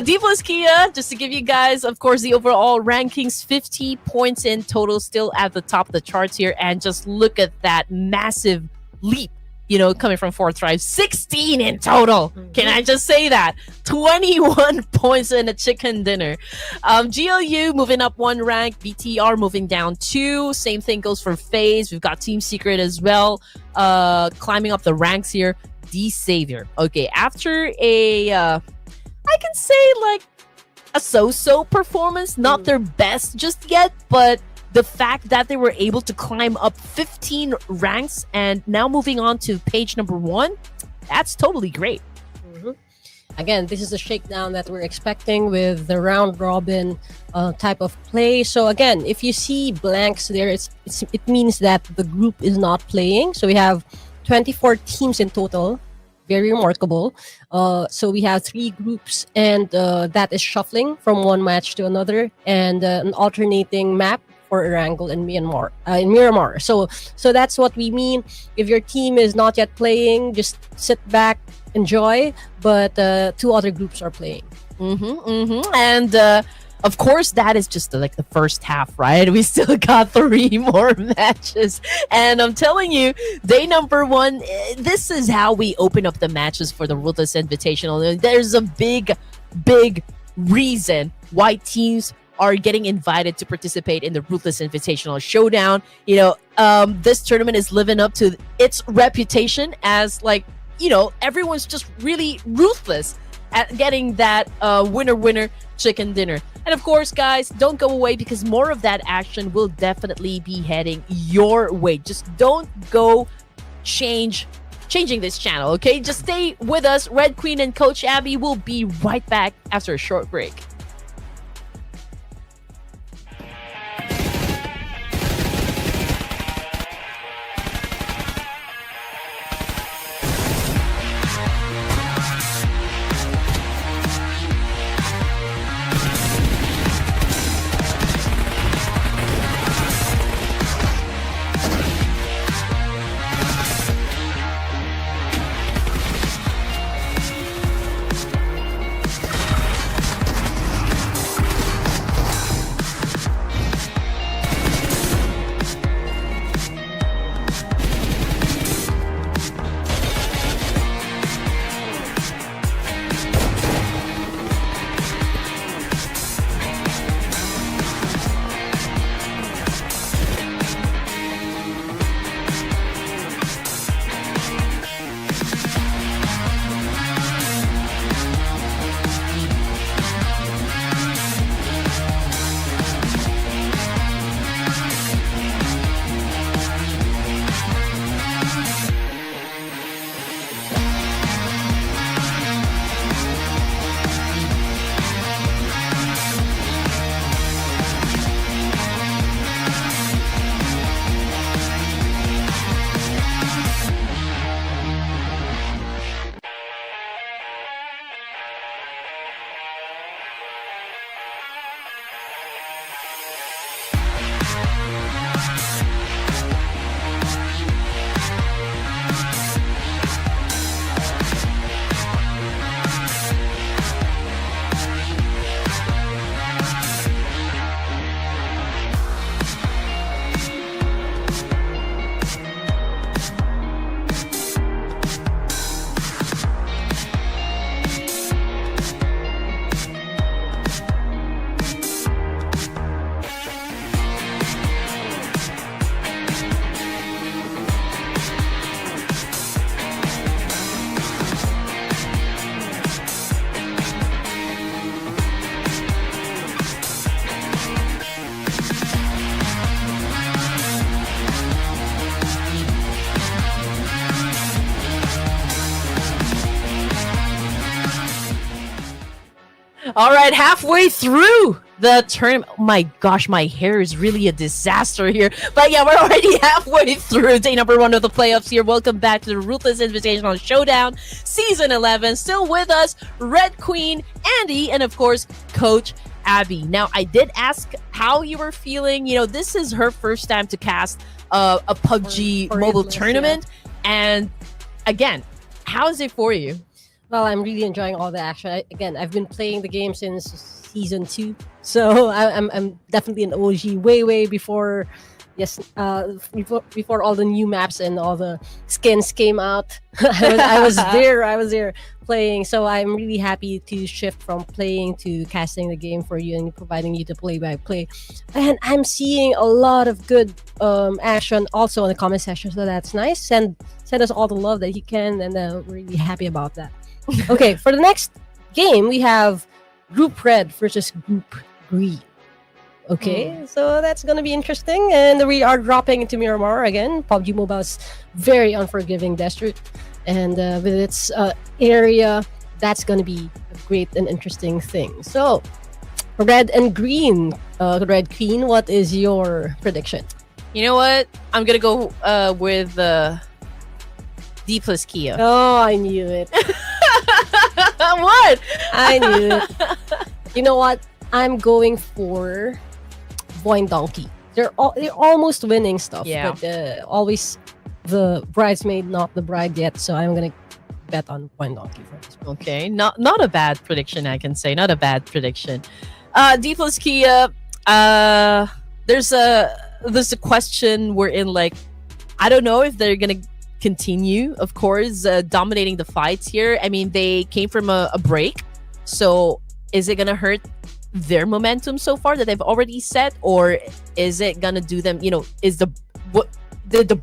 D plus Kia, just to give you guys, of course, the overall rankings, 50 points in total, still at the top of the charts here. And just look at that massive leap, coming from Fourth Thrive. 16 in total. Can I just say that? 21 points in a chicken dinner. GLU moving up 1 rank. BTR moving down 2. Same thing goes for FaZe. We've got Team Secret as well, climbing up the ranks here. D Savior. Okay, after I can say a so-so performance, not their best just yet, but the fact that they were able to climb up 15 ranks and now moving on to page number 1, that's totally great. Mhm. Again, this is the shakedown that we're expecting with the round robin type of play. So again, if you see blanks there, it means that the group is not playing. So we have 24 teams in total. Very remarkable. So we have 3 groups, and that is shuffling from one match to another, and an alternating map for Erangel and Myanmar in Miramar. So that's what we mean. If your team is not yet playing, just sit back, enjoy. But 2 other groups are playing. And of course, that is just like the first half, right? We still got 3 more matches. And I'm telling you, day number 1, this is how we open up the matches for the Ruthless Invitational. There's a big reason why teams are getting invited to participate in the Ruthless Invitational Showdown. This tournament is living up to its reputation as, like, everyone's just really ruthless at getting that winner chicken dinner. And of course, guys, don't go away, because more of that action will definitely be heading your way. Just don't go changing this channel, okay? Just stay with us. Red Queen and Coach Abby will be right back after a short break. All right, halfway through the tournament. Oh my gosh, my hair is really a disaster here. But yeah, we're already halfway through day number 1 of the playoffs here. Welcome back to the Ruthless Invitational Showdown, Season 11. Still with us, Red Queen, Andy, and of course, Coach Abby. Now, I did ask how you were feeling. This is her first time to cast a PUBG For mobile Ruthless, tournament. And again, how is it for you? Well, I'm really enjoying all the action. I've been playing the game since season 2, so I'm definitely an OG way before, before all the new maps and all the skins came out. I was there playing. So I'm really happy to shift from playing to casting the game for you and providing you the play-by-play. And I'm seeing a lot of good action also in the comment section, so that's nice. Send us all the love that you can, and we're really happy about that. Okay, for the next game, we have Group Red versus Group Green. Okay, so that's gonna be interesting. And we are dropping into Miramar again. PUBG Mobile's very unforgiving desert, and with its area, that's gonna be a great and interesting thing. So, red and green, red queen. What is your prediction? You know what? I'm gonna go with D plus Kia. Oh, I knew it. What? I knew it. You know what? I'm going for Voin Donkey. They're almost winning stuff, Yeah. but always the bridesmaid, not the bride yet. So I'm gonna bet on Voin Donkey for this one. Okay, not a bad prediction. I can say not a bad prediction. D plus Kia. There's a question we're in. Like, I don't know if they're gonna continue, of course, dominating the fights here. I mean, they came from a break, so is it gonna hurt their momentum so far that they've already set, or is it gonna do them? Is the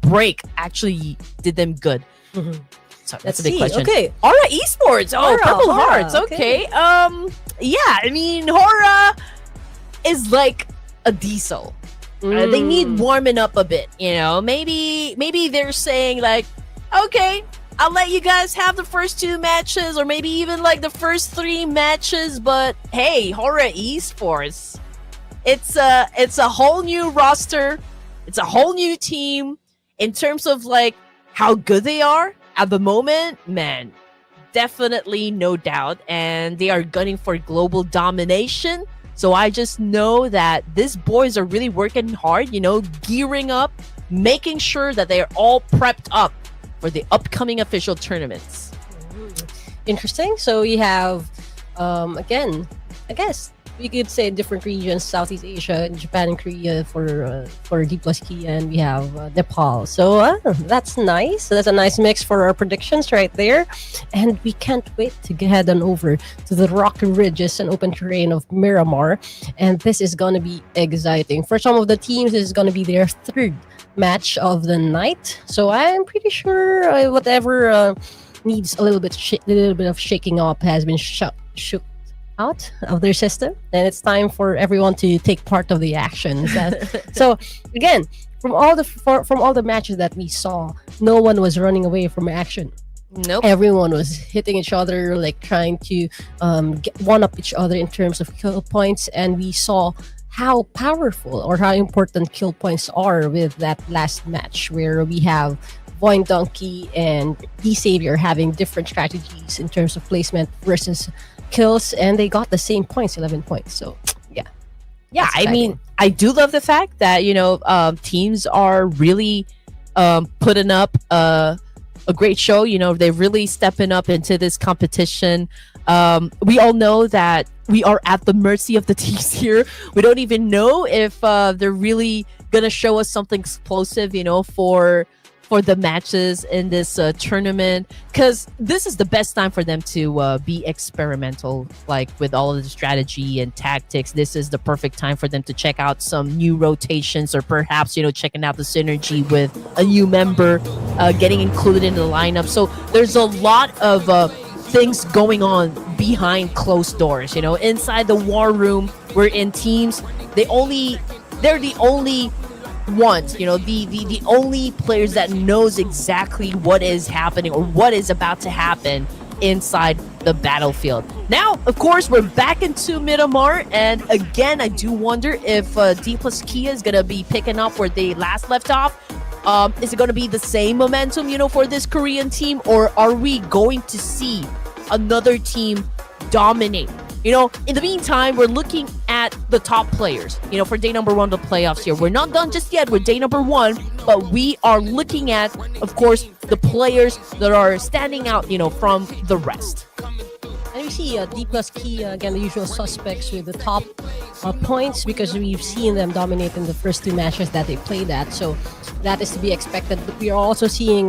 break actually did them good? Mhm. So that's Let's a big see. question. Okay, Hora Esports. Oh, Hora, Purple Hora, Hearts. Okay. Yeah. I mean, Hora is like a diesel. They need warming up a bit. Maybe they're saying like, okay, I'll let you guys have the first 2 matches, or maybe even like the first 3 matches. But hey, Hora Esports, it's a whole new roster. It's a whole new team in terms of like how good they are at the moment. Man, definitely no doubt, and they are gunning for global domination. So I just know that these boys are really working hard, gearing up, making sure that they are all prepped up for the upcoming official tournaments. interesting. So we have, again, I guess we could say different regions: Southeast Asia, Japan, and Korea for D plus Kia, and we have Nepal. So that's nice. So that's a nice mix for our predictions right there, and we can't wait to head on over to the rocky ridges and open terrain of Miramar, and this is gonna be exciting. For some of the teams, this is gonna be their 3rd match of the night. So I'm pretty sure whatever needs a little bit of shaking up has been shook out of their system, and it's time for everyone to take part of the action. So again, from all the matches that we saw, no one was running away from action. Nope. Everyone was hitting each other, like trying to one up each other in terms of kill points, and we saw how powerful or how important kill points are with that last match, where we have Voin Donkey and D Savior having different strategies in terms of placement versus kills, and they got the same points, 11 points. So yeah, I mean, I do love the fact that teams are really putting up a great show. They're really stepping up into this competition. We all know that we are at the mercy of the teams here. We don't even know if they're really gonna show us something explosive, for the matches in this tournament, because this is the best time for them to be experimental, like with all of the strategy and tactics. This is the perfect time for them to check out some new rotations, or perhaps checking out the synergy with a new member getting included in the lineup. So there's a lot of things going on behind closed doors. Inside the war room, we're in teams. They're the only ones, the only players that knows exactly what is happening or what is about to happen inside the battlefield. Now, of course, we're back into Miramar, and again, I do wonder if D plus Kia is gonna be picking up where they last left off. Is it gonna be the same momentum, for this Korean team, or are we going to see another team dominate? In the meantime, we're looking at the top players, for day number 1 of the playoffs here. We're not done just yet with day number 1, but we are looking at, of course, the players that are standing out, from the rest. And we see D plus Kia, again, the usual suspects with the top points, because we've seen them dominate in the first 2 matches that they played at. So that is to be expected. But we are also seeing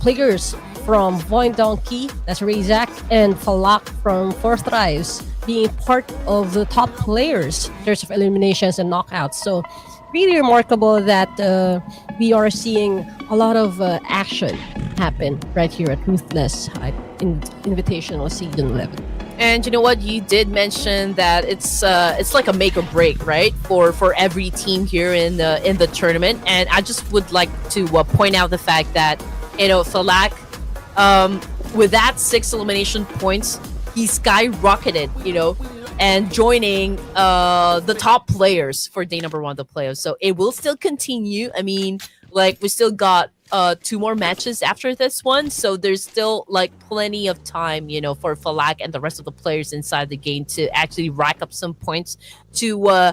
players from Voin Donkey, that's Razak, and Falak from Fourth Rise being part of the top players in terms of eliminations and knockouts. So really remarkable that we are seeing a lot of action happen right here at Ruthless in Invitational Season 11. And you know what? You did mention that it's like a make or break, right? For every team here in the tournament. And I just would like to point out the fact that Falak, with that 6 elimination points, he skyrocketed, and joining the top players for day number 1 of the playoffs. So it will still continue. I mean, like we still got 2 more matches after this one, so there's still like plenty of time, for Falak and the rest of the players inside the game to actually rack up some points to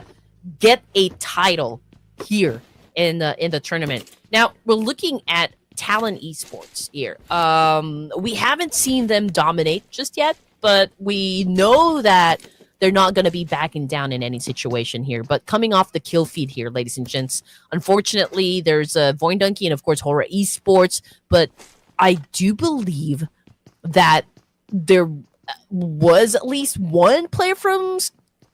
get a title here in the tournament. Now we're looking at Talon Esports here. We haven't seen them dominate just yet, but we know that they're not going to be backing down in any situation here. But coming off the kill feed here, ladies and gents, unfortunately, there's Voin Donkey and, of course, Horror Esports. But I do believe that there was at least one player from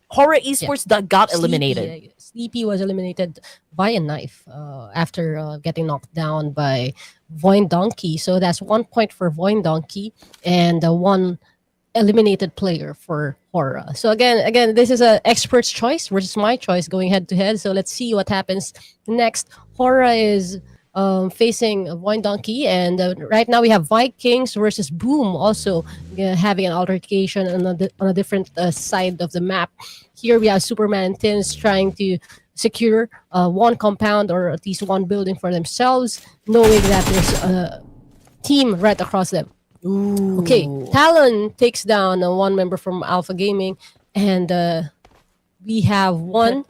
Horror Esports that got eliminated. Sleepy was eliminated by a knife after getting knocked down by Voin Donkey. So that's 1 point for Voin Donkey and one eliminated player for Hora. So again, this is an expert's choice versus my choice going head to head. So let's see what happens next. Hora is facing Voin Donkey, and right now we have Vikings versus Boom also having an altercation on a different side of the map. Here we have Superman and Tins trying to secure one compound or at least one building for themselves, knowing that there's a team right across them. Ooh. Okay, Talon takes down one member from Alpha Gaming, and we have one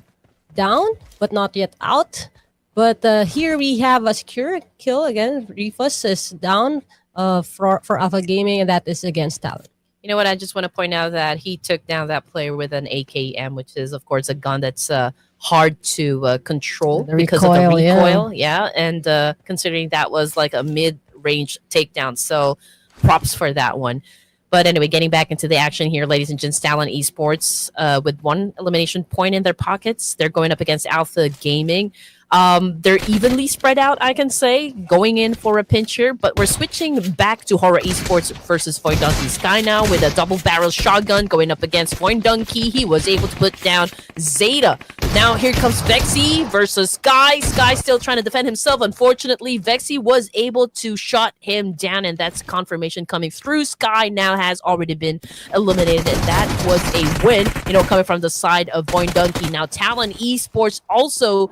down, but not yet out. But here we have a secure kill again. Rufus is down for Alpha Gaming, and that is against Talon. You know what? I just want to point out that he took down that player with an AKM, which is, of course, a gun that's hard to control because of the recoil. Yeah, and considering that was like a mid-range takedown. So props for that one. But anyway, getting back into the action here, ladies and gents, Talon Esports with one elimination point in their pockets. They're going up against Alpha Gaming. They're evenly spread out, I can say, going in for a pinch here, but we're switching back to Horror Esports versus Voin Donkey Sky now with a double barrel shotgun going up against Voin Donkey. He was able to put down Zeta. Now here comes Vexy versus Sky. Sky still trying to defend himself. Unfortunately, Vexy was able to shut him down, and that's confirmation coming through. Sky now has already been eliminated, and that was a win, coming from the side of Voin Donkey. Now Talon Esports also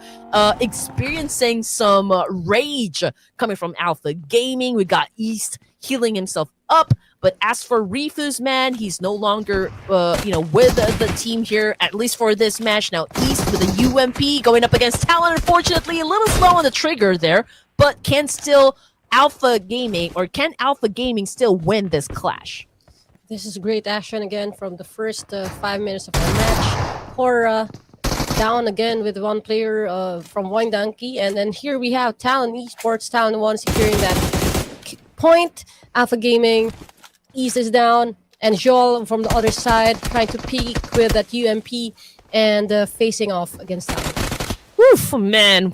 experiencing some rage coming from Alpha Gaming. We got East healing himself up, but as for Refus, man, he's no longer with the team here, at least for this match. Now East with a UMP going up against Talon. Unfortunately, a little slow on the trigger there, but can Alpha Gaming still win this clash? This is great action again from the first 5 minutes of the match. Hora down again with one player from Voin Donkey, and then here we have Talon Esports, Talon 1 securing that point. Alpha Gaming, East is down, and Joel from the other side trying to peek with that UMP and facing off against Talon. Oof, man.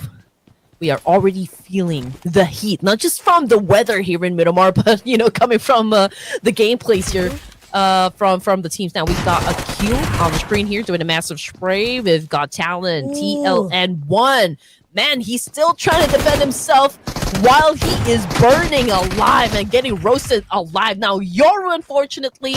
We are already feeling the heat, not just from the weather here in Miramar, but coming from the gameplays here from the teams. Now we've got a Q on the screen here doing a massive spray. We've got Talon, TLN1. Man, he's still trying to defend himself while he is burning alive and getting roasted alive. Now Yoru, unfortunately,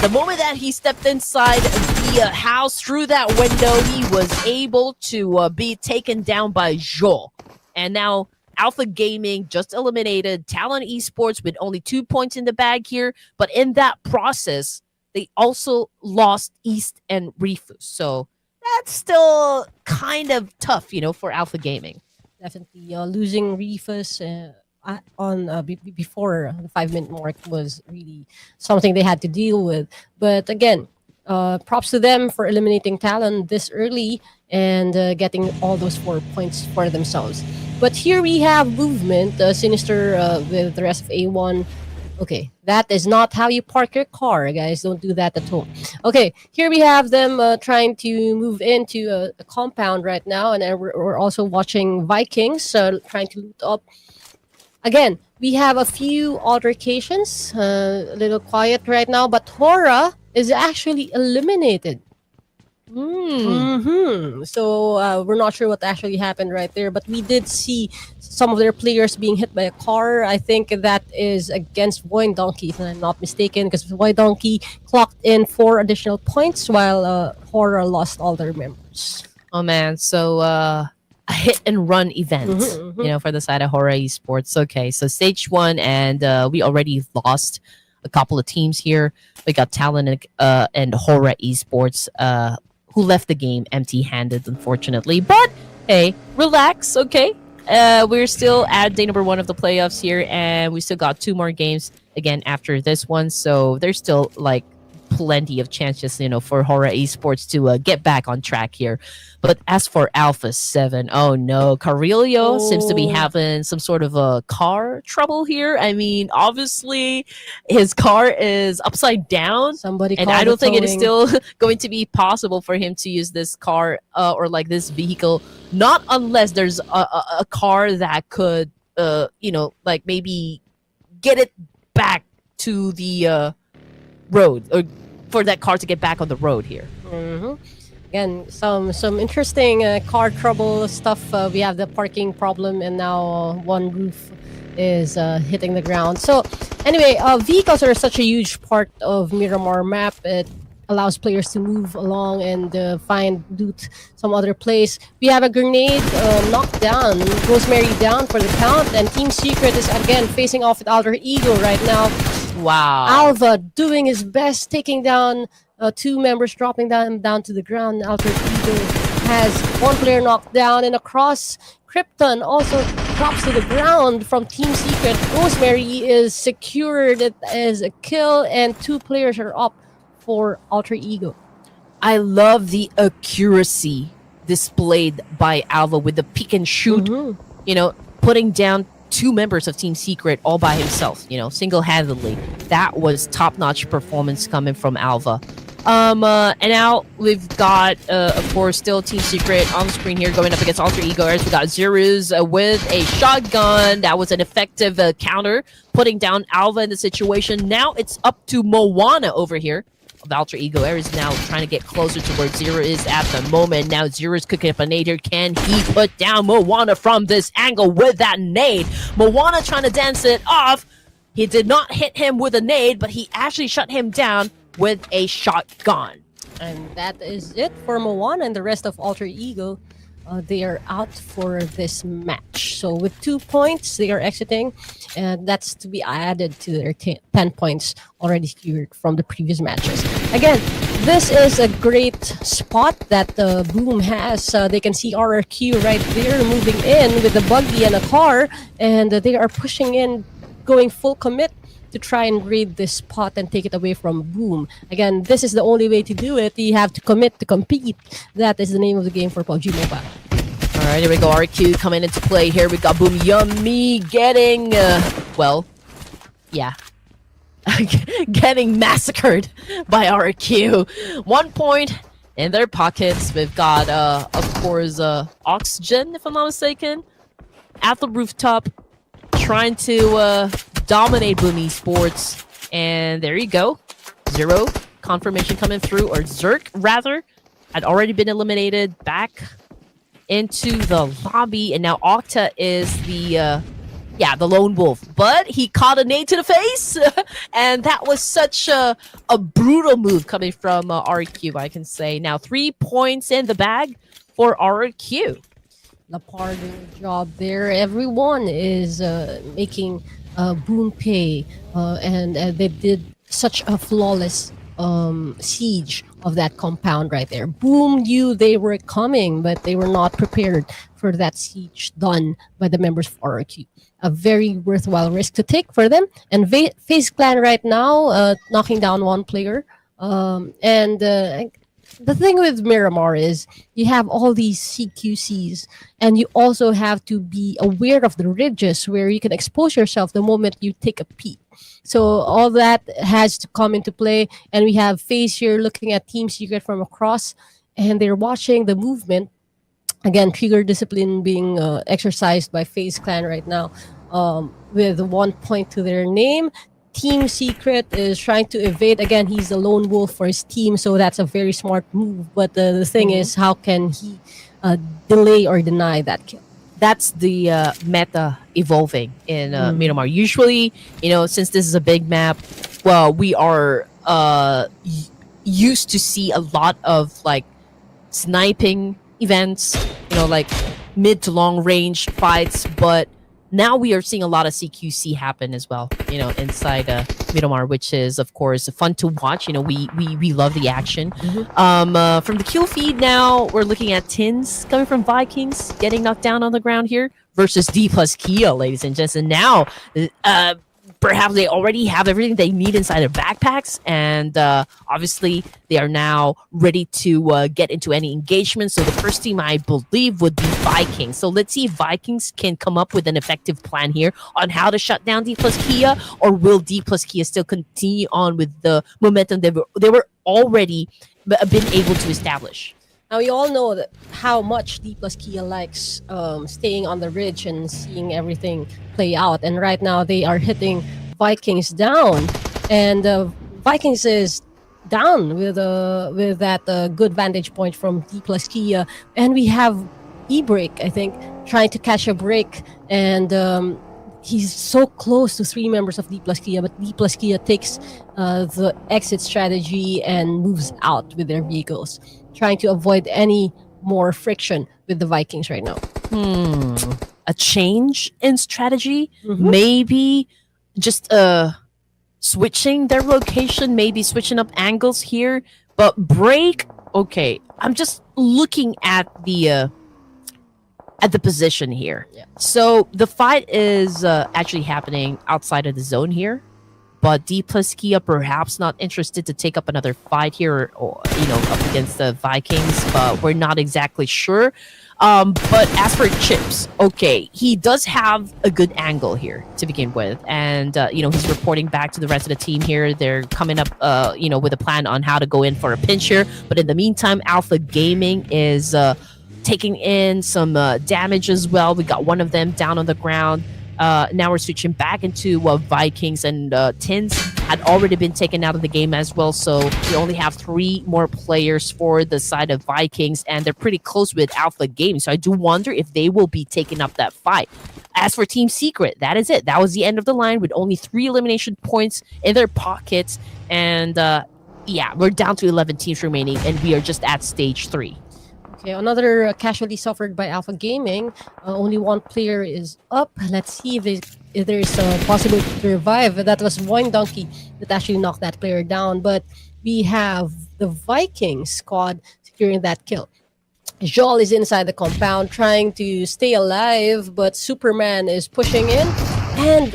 the moment that he stepped inside the house through that window, he was able to be taken down by Joel. And now Alpha Gaming just eliminated Talon Esports with only 2 points in the bag here. But in that process, they also lost East and Refus. So that's still kind of tough, for Alpha Gaming. Definitely losing Refus before the 5-minute mark was really something they had to deal with. But again, props to them for eliminating Talon this early and getting all those 4 points for themselves. But here we have movement, Sinister with the rest of A1. Okay, that is not how you park your car, guys. Don't do that at home. Okay, here we have them trying to move into a compound right now, and then we're also watching Vikings trying to loot up. Again, we have a few altercations, a little quiet right now, but Hora is actually eliminated. So we're not sure what actually happened right there, but we did see some of their players being hit by a car. I think that is against Void Donkey, if I'm not mistaken, because Void Donkey clocked in 4 additional points while Horror lost all their members. Oh man, so a hit and run event, for the side of Horror Esports. Okay, so stage one, and we already lost a couple of teams here. We got Talon and Horror Esports, who left the game empty-handed, unfortunately. But hey, relax, okay? We're still at day number 1 of the playoffs here, and we still got 2 more games again after this one. So there's still like plenty of chances, for Horror Esports to get back on track here. But as for Alpha 7, oh no, Carillo seems to be having some sort of a car trouble here. I mean, obviously, his car is upside down. Somebody And call I the don't think it is towing. still going to be possible for him to use this car or like this vehicle, not unless there's a car that could, like maybe get it back to the road, or for that car to get back on the road here. Again, some interesting car trouble stuff. We have the parking problem, and now one roof is hitting the ground. So anyway, vehicles are such a huge part of Miramar map. It allows players to move along and find loot some other place. We have a grenade knocked down. Rosemary down for the count, and Team Secret is again facing off with Alter Ego right now. Wow. Alva doing his best, taking down 2 members, dropping down to the ground. Alter Ego has 1 player knocked down, and across Krypton also drops to the ground from Team Secret. Rosemary is secured as a kill, and 2 players are up for Alter Ego. I love the accuracy displayed by Alva with the peek and shoot, putting down 2 members of Team Secret all by himself, single-handedly. That was top-notch performance coming from Alva. And now we've got, of course, still Team Secret on the screen here going up against Alter Ego. We got Zerus with a shotgun. That was an effective counter, putting down Alva in the situation. Now it's up to Moana over here. Alter Ego is now trying to get closer to where Zero is at the moment. Now Zero's cooking up a nade here. Can he put down Moana from this angle with that nade? Moana trying to dance it off. He did not hit him with a nade, but he actually shut him down with a shotgun. And that is it for Moana and the rest of Alter Ego. They are out for this match. So with 2 points, they are exiting, and that's to be added to their 10 points already secured from the previous matches. Again, this is a great spot that Boom has. They can see RRQ right there moving in with a buggy and a car, and they are pushing in, going full commit to try and raid this spot and take it away from Boom. Again, this is the only way to do it. You have to commit to compete. That is the name of the game for PUBG Mobile. All right, here we go. RQ coming into play here. We got Boom Yummy getting, getting massacred by RQ. 1 point in their pockets. We've got, of course, Oxygen, if I'm not mistaken, at the rooftop, trying to dominate Boom Esports. And there you go. Zero confirmation coming through, or Zerk rather, had already been eliminated back into the lobby, and now Octa is the lone wolf. But he caught a nade to the face, and that was such a brutal move coming from RQ, I can say. Now 3 points in the bag for RQ. Lapar doing a job there. Everyone is making Boom pay, and they did such a flawless siege of that compound right there. Boom knew they were coming, but they were not prepared for that siege done by the members of RRQ. A very worthwhile risk to take for them. And FaZe Clan right now knocking down 1 player. The thing with Miramar is you have all these CQCs, and you also have to be aware of the ridges where you can expose yourself the moment you take a peek. So all that has to come into play, and we have FaZe here looking at Team Secret from across, and they're watching the movement. Again, trigger discipline being exercised by FaZe Clan right now, with 1 point to their name. Team Secret is trying to evade. Again, he's a lone wolf for his team, so that's a very smart move. But the thing is, how can he delay or deny that kill? That's the meta evolving in Miramar. Usually, since this is a big map, well, we are used to see a lot of like sniping events, like mid to long range fights, but now we are seeing a lot of CQC happen as well, inside Miramar, which is of course fun to watch. We love the action. From the kill feed now, we're looking at Tins coming from Vikings, getting knocked down on the ground here versus D plus Kia, ladies and gents. And now, perhaps they already have everything they need inside their backpacks, and obviously they are now ready to get into any engagement. So the first team, I believe, would be Vikings. So let's see if Vikings can come up with an effective plan here on how to shut down D plus Kia, or will D plus Kia still continue on with the momentum they were already been able to establish? Now we all know that how much D plus Kia likes staying on the ridge and seeing everything play out. And right now they are hitting Vikings down, and Vikings is down with that good vantage point from D plus Kia, and we have E-Break, I think, trying to catch a break, and he's so close to 3 members of D plus Kia, but D plus Kia takes the exit strategy and moves out with their vehicles, trying to avoid any more friction with the Vikings right now. A change in strategy? Maybe just switching their location, maybe switching up angles here. But break, okay. I'm just looking at the position here. Yeah. So the fight is actually happening outside of the zone here. But D plus Kia perhaps not interested to take up another fight here, or up against the Vikings, but we're not exactly sure. But as for Chips, okay, he does have a good angle here to begin with, and he's reporting back to the rest of the team here. They're coming up, with a plan on how to go in for a pinch here. But in the meantime, Alpha Gaming is taking in some damage as well. We got one of them down on the ground. Now we're switching back into Vikings, and Tins had already been taken out of the game as well, so we only have 3 more players for the side of Vikings, and they're pretty close with Alpha Gaming, so I do wonder if they will be taking up that fight. As for Team Secret, that is it. That was the end of the line with only 3 elimination points in their pockets, and we're down to 11 teams remaining, and we are just at stage 3. Okay, another casualty suffered by Alpha Gaming. Only 1 player is up. Let's see if there's a possibility to revive. That was Boing Donkey that actually knocked that player down. But we have the Viking squad securing that kill. Joel is inside the compound trying to stay alive, but Superman is pushing in. And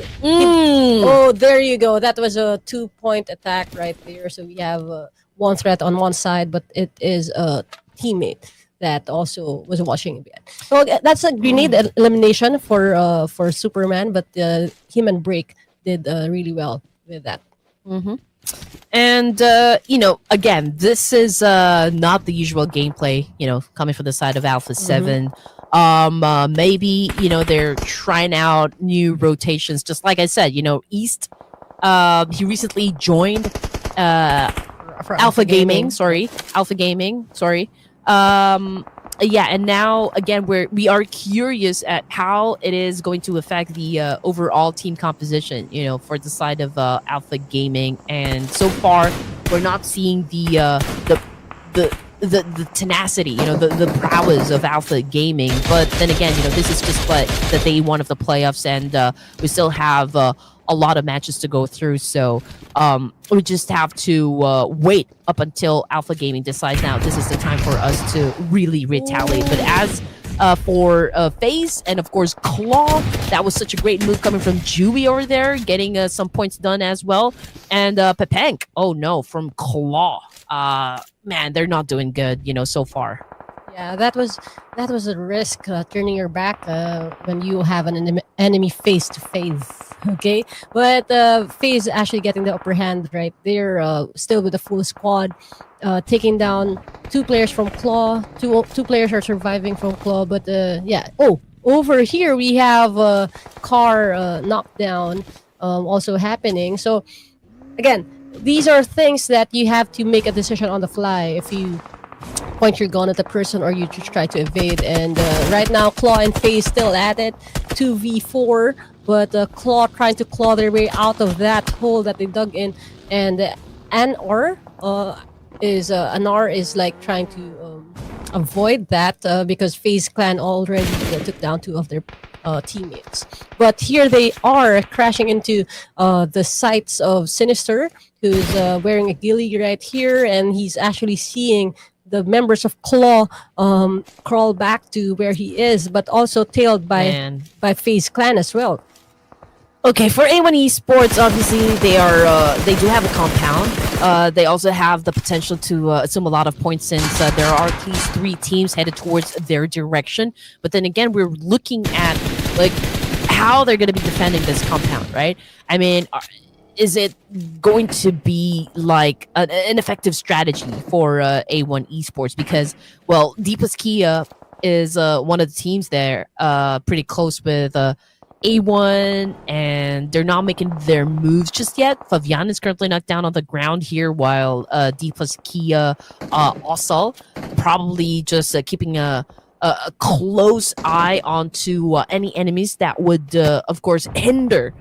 there you go. That was a 2-point attack right there. So we have 1 threat on one side, but it is a teammate that also was watching behind. So that's a grenade elimination for Superman, but him and Break did really well with that. And again, this is not the usual gameplay, coming from the side of Alpha 7. Maybe they're trying out new rotations, just like I said. East, he recently joined For Alpha Gaming. And now again we are curious at how it is going to affect the overall team composition, for the side of Alpha Gaming. And so far we're not seeing the tenacity, the prowess of Alpha Gaming. But then again, this is just the day 1 of the playoffs, and we still have a lot of matches to go through. So we just have to wait up until Alpha Gaming decides now this is the time for us to really retaliate. But as for FaZe and of course Claw, that was such a great move coming from Jui over there, getting some points done as well. And Pepenk, oh no, from Claw. Man, they're not doing good, so far. Yeah, that was a risk, turning your back when you have an enemy face to face. Okay, but FaZe actually getting the upper hand right there, still with the full squad, taking down 2 players from Claw. Two players are surviving from Claw, but over here we have Car knocked down. also happening. So again, these are things that you have to make a decision on the fly. If you point your gun at the person or you just try to evade. And right now, Claw and FaZe still at it, 2v4. But Claw trying to claw their way out of that hole that they dug in. And Anar is like trying to avoid that because FaZe Clan already took down two of their teammates. But here they are crashing into the sights of Sinister, who's wearing a ghillie right here, and he's actually seeing the members of Claw crawl back to where he is, but also tailed by FaZe Clan as well. Okay, for A1 Esports, obviously they do have a compound. They also have the potential to assume a lot of points since there are at least 3 teams headed towards their direction. But then again, we're looking at like how they're going to be defending this compound, right? I mean, is it going to be like an effective strategy for A1 Esports? Because, well, D plus Kia is one of the teams there, pretty close with A1, and they're not making their moves just yet. Favian is currently knocked down on the ground here, while D plus Kia also probably just keeping a close eye onto any enemies that would, of course, hinder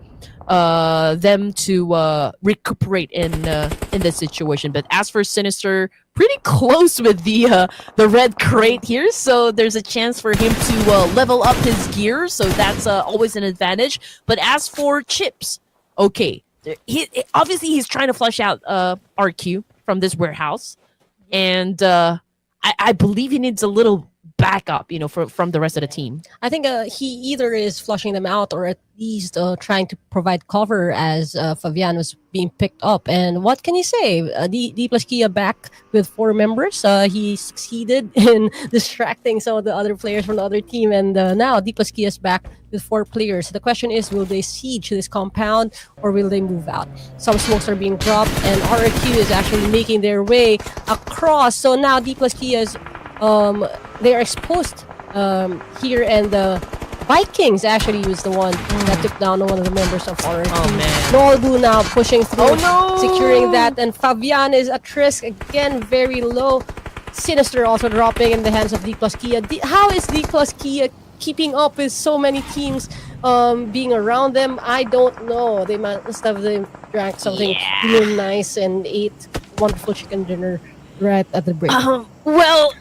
them to recuperate in this situation. But as for Sinister, pretty close with the red crate here, so there's a chance for him to level up his gear, so that's always an advantage. But as for Chips, okay, obviously he's trying to flush out RQ from this warehouse, and I believe he needs a little backup, from the rest of the team. I think he either is flushing them out or at least trying to provide cover as Favian was being picked up. And what can you say? D plus Kia back with 4 members. He succeeded in distracting some of the other players from the other team. And now D plus Kia is back with 4 players. The question is, will they siege this compound or will they move out? Some smokes are being dropped and RQ is actually making their way across. So now D plus Kia is they are exposed here, and the Vikings actually was the one that took down one of the members of our team. Oh man. Nolbu now pushing through, Oh, no! securing that, and Favian is at risk again, very low. Sinister also dropping in the hands of D plus Kia. How is D plus Kia keeping up with so many teams being around them? I don't know. They must have drank something real nice and ate wonderful chicken dinner right at the break. Well,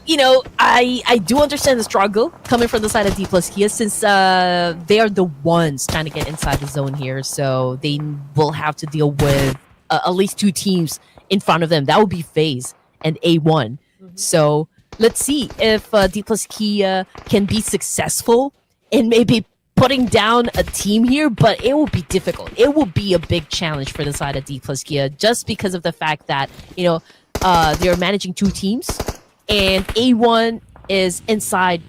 I do understand the struggle coming from the side of D plus Kia, since they are the ones trying to get inside the zone here, so they will have to deal with at least 2 teams in front of them. That would be FaZe and A1. So let's see if D plus Kia can be successful in maybe putting down a team here, but it will be difficult. It will be a big challenge for the side of D plus Kia, just because of the fact that, they're managing 2 teams, and A1 is inside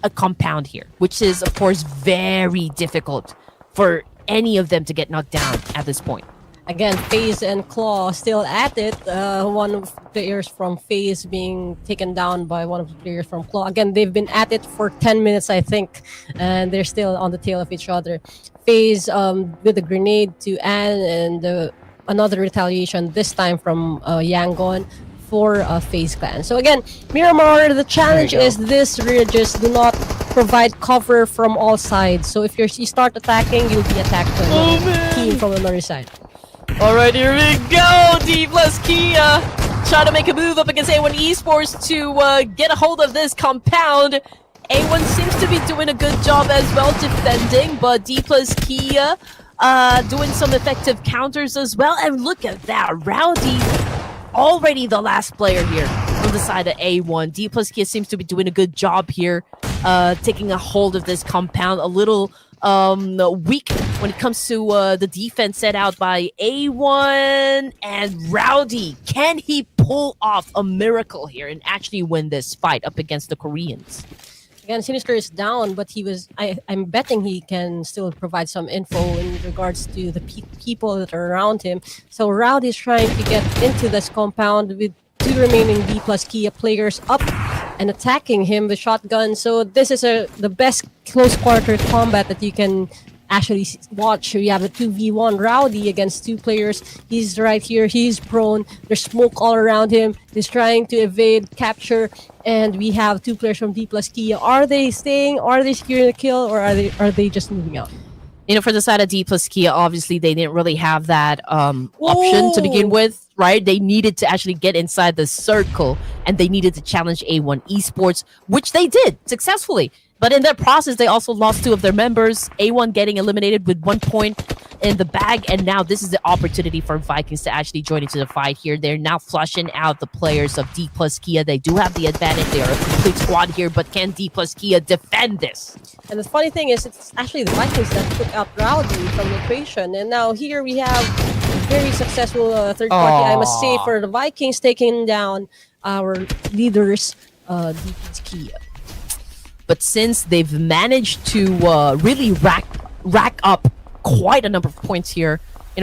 a compound here, which is, of course, very difficult for any of them to get knocked down at this point. Again, FaZe and Claw still at it. One of the players from FaZe being taken down by one of the players from Claw. Again, they've been at it for 10 minutes, I think, and they're still on the tail of each other. FaZe with a grenade to Anne, and another retaliation, this time from Yangon for FaZe Clan. So again, Miramar, the challenge is this ridges do not provide cover from all sides. So if you start attacking, you'll be attacked by another team from another side. Alright, here we go! D plus Kia trying to make a move up against A1 Esports to get a hold of this compound. A1 seems to be doing a good job as well defending, but D plus Kia doing some effective counters as well. And look at that, Rowdy already the last player here from the side of A1. D plus Kia seems to be doing a good job here, taking a hold of this compound. A little weak when it comes to the defense set out by A1. And Rowdy, can he pull off a miracle here and actually win this fight up against the Koreans? Again, Sinister is down, but I'm betting he can still provide some info in regards to the people that are around him. So Rowdy is trying to get into this compound with 2 remaining D plus Kia players up and attacking him with shotguns. So this is the best close quarter combat that you can actually watch. We have a 2v1 Rowdy against two players. He's right here. He's prone. There's smoke all around him. He's trying to evade capture. And we have two players from D plus Kia. Are they staying? Are they securing the kill? Or are they just moving out? For the side of D plus Kia, obviously they didn't really have that option to begin Ooh. with, right? They needed to actually get inside the circle and they needed to challenge A1 Esports, which they did successfully. But in that process, they also lost two of their members, A1 getting eliminated with 1 point in the bag. And now this is the opportunity for Vikings to actually join into the fight here. They're now flushing out the players of D plus Kia. They do have the advantage. They are a complete squad here, but can D plus Kia defend this? And the funny thing is, it's actually the Vikings that took out Rowdy from the equation. And now here we have a very successful third party, I must say, for the Vikings taking down our leaders, DP's Kia. But since they've managed to really rack up quite a number of points here,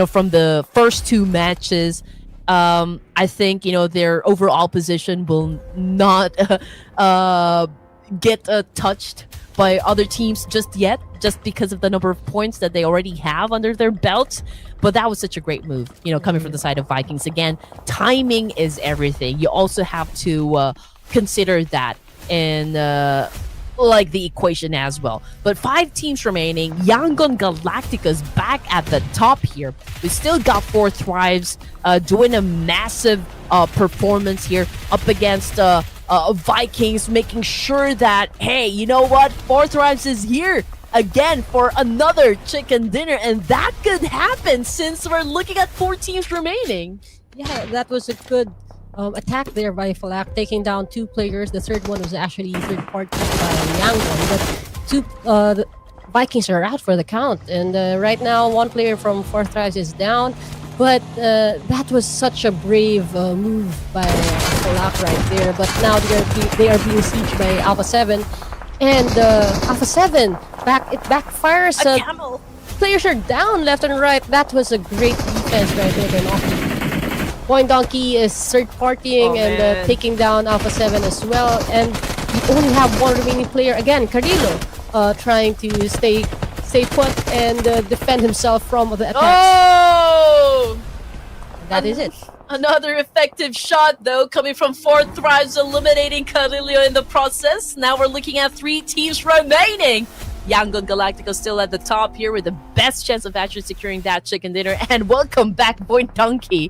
from the first two matches, I think their overall position will not get touched by other teams just yet, just because of the number of points that they already have under their belts. But that was such a great move, coming from the side of Vikings. Again, timing is everything. You also have to consider that in the equation as well. But 5 teams remaining. Yangon Galactica's back at the top here. We still got 4 Thrives doing a massive performance here up against Vikings, making sure that, hey, you know what? 4 Thrives is here again for another chicken dinner, and that could happen since we're looking at 4 teams remaining. Yeah, that was a good attack there by Falak, taking down 2 players. The third one was actually third party by Yangon, but the Vikings are out for the count. And right now, 1 player from 4 Thrives is down. But that was such a brave move by Falak right there. But now they are being sieged by Alpha 7. And Alpha 7, it backfires. A camel. Players are down left and right. That was a great defense right there by Noki. Point Donkey is third partying and taking down Alpha 7 as well. And we only have 1 remaining player again, Carrillo, trying to stay put and defend himself from the attacks. Oh! That is it. Another effective shot, though, coming from 4 Thrives, eliminating Carrillo in the process. Now we're looking at 3 teams remaining. Yangon Galactica still at the top here with the best chance of actually securing that chicken dinner. And welcome back, Boy Donkey,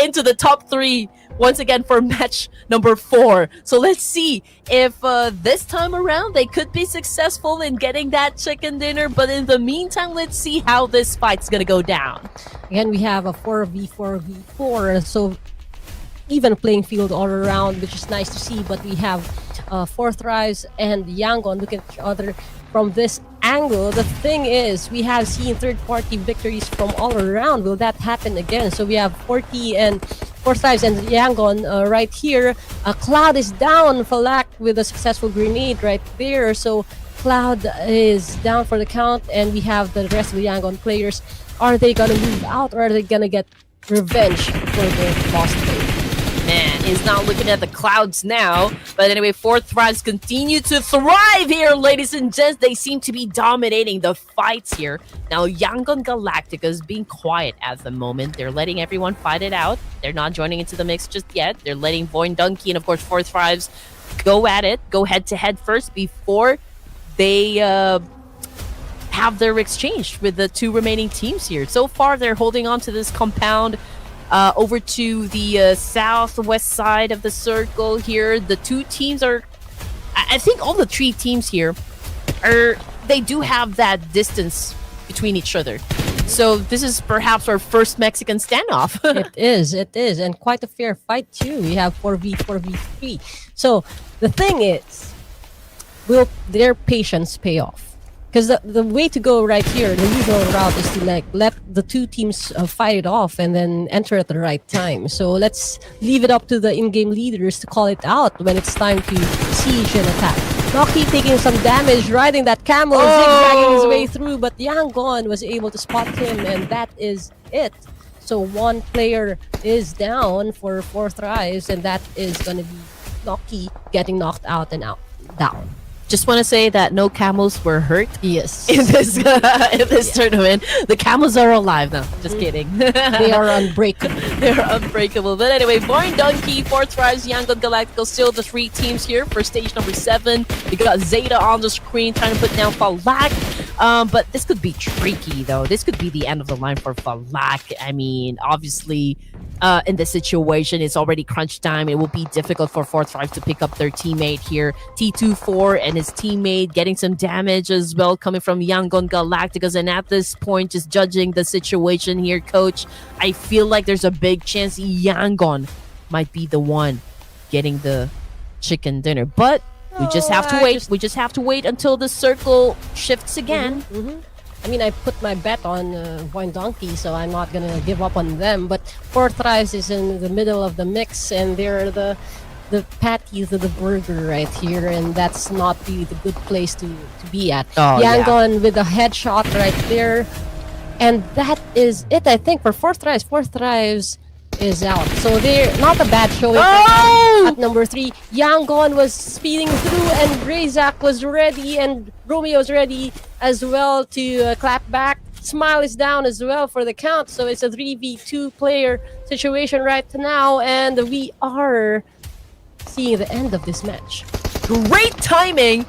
into the top 3 once again for match number 4. So let's see if this time around they could be successful in getting that chicken dinner. But in the meantime, let's see how this fight's gonna go down. Again, we have a 4v4v4, so even playing field all around, which is nice to see. But we have 4 Thrives and Yangon looking at each other from this angle. The thing is, we have seen third-party victories from all around. Will that happen again? So we have 40 and 4 Thrives and Yangon right here. Cloud is down. Falak with a successful grenade right there. So Cloud is down for the count, and we have the rest of the Yangon players. Are they gonna move out, or are they gonna get revenge for the lost play? Man is not looking at the clouds now. But anyway, 4 Thrives continue to thrive here, ladies and gents. They seem to be dominating the fights here. Now, Yangon Galactica is being quiet at the moment. They're letting everyone fight it out. They're not joining into the mix just yet. They're letting Void Donkey and, of course, 4 Thrives go at it, go head-to-head first before they have their exchange with the 2 remaining teams here. So far, they're holding on to this compound. Over to the southwest side of the circle here. The 2 teams are... I think all the 3 teams here they do have that distance between each other. So this is perhaps our first Mexican standoff. It is. And quite a fair fight too. We have 4v3. So the thing is, will their patience pay off? Because the way to go right here, the usual route is to let the 2 teams fight it off and then enter at the right time. So let's leave it up to the in-game leaders to call it out when it's time to siege and attack. Noki taking some damage, riding that camel, zigzagging his way through, but Yangon was able to spot him, and that is it. So 1 player is down for 4 Thrives, and that is going to be Noki getting knocked out and down. Just want to say that no camels were hurt Yes. in this tournament. The camels are alive now. Just kidding. They are unbreakable. They're unbreakable. But anyway, Boring Donkey, Fourth Rise, Yangon Galactical, still the three teams here for stage number 7. We got Zeta on the screen trying to put down Falak. But this could be tricky, though. This could be the end of the line for Falak. I mean, obviously, in this situation, it's already crunch time. It will be difficult for Fourth Rise to pick up their teammate here. T24 and his teammate getting some damage as well coming from Yangon Galacticos. And at this point, just judging the situation here, coach, I feel like there's a big chance Yangon might be the one getting the chicken dinner. But we just have to wait. We just have to wait until the circle shifts again. I mean, I put my bet on Boing Donkey, so I'm not gonna give up on them. But Fourth Rise is in the middle of the mix, and they're the patties of the burger right here, and that's not the good place to be at. Oh, Yangon with a headshot right there, and that is it. I think for Fourth Rise. Fourth Rise is out, so they're not a bad showing. At number 3, Yangon was speeding through, and Razak was ready, and Romeo's ready as well to clap back. Smile is down as well for the count, so it's a 3v2 player situation right now, and we are seeing the end of this match. Great timing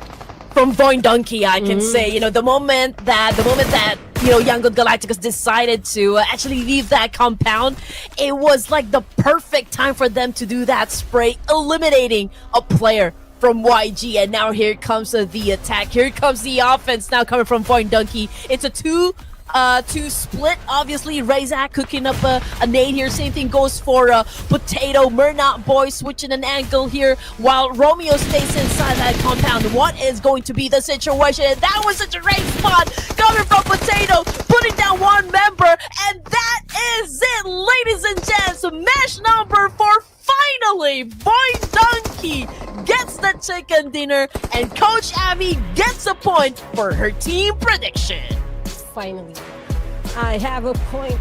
from Boing Donkey, I can say. You know, the moment that Yangon Galacticos decided to actually leave that compound, it was like the perfect time for them to do that spray, eliminating a player from YG. And now here comes the attack. Here comes the offense now coming from Boing Donkey. It's a two split. Obviously, Razak cooking up a nade here. Same thing goes for Potato. Murnat Boy switching an angle here while Romeo stays inside that compound. What is going to be the situation? And that was such a great spot coming from Potato, putting down one member. And that is it, ladies and gents. Match number 4. Finally, Boing Donkey gets the chicken dinner, and Coach Abby gets a point for her team prediction. Finally, I have a point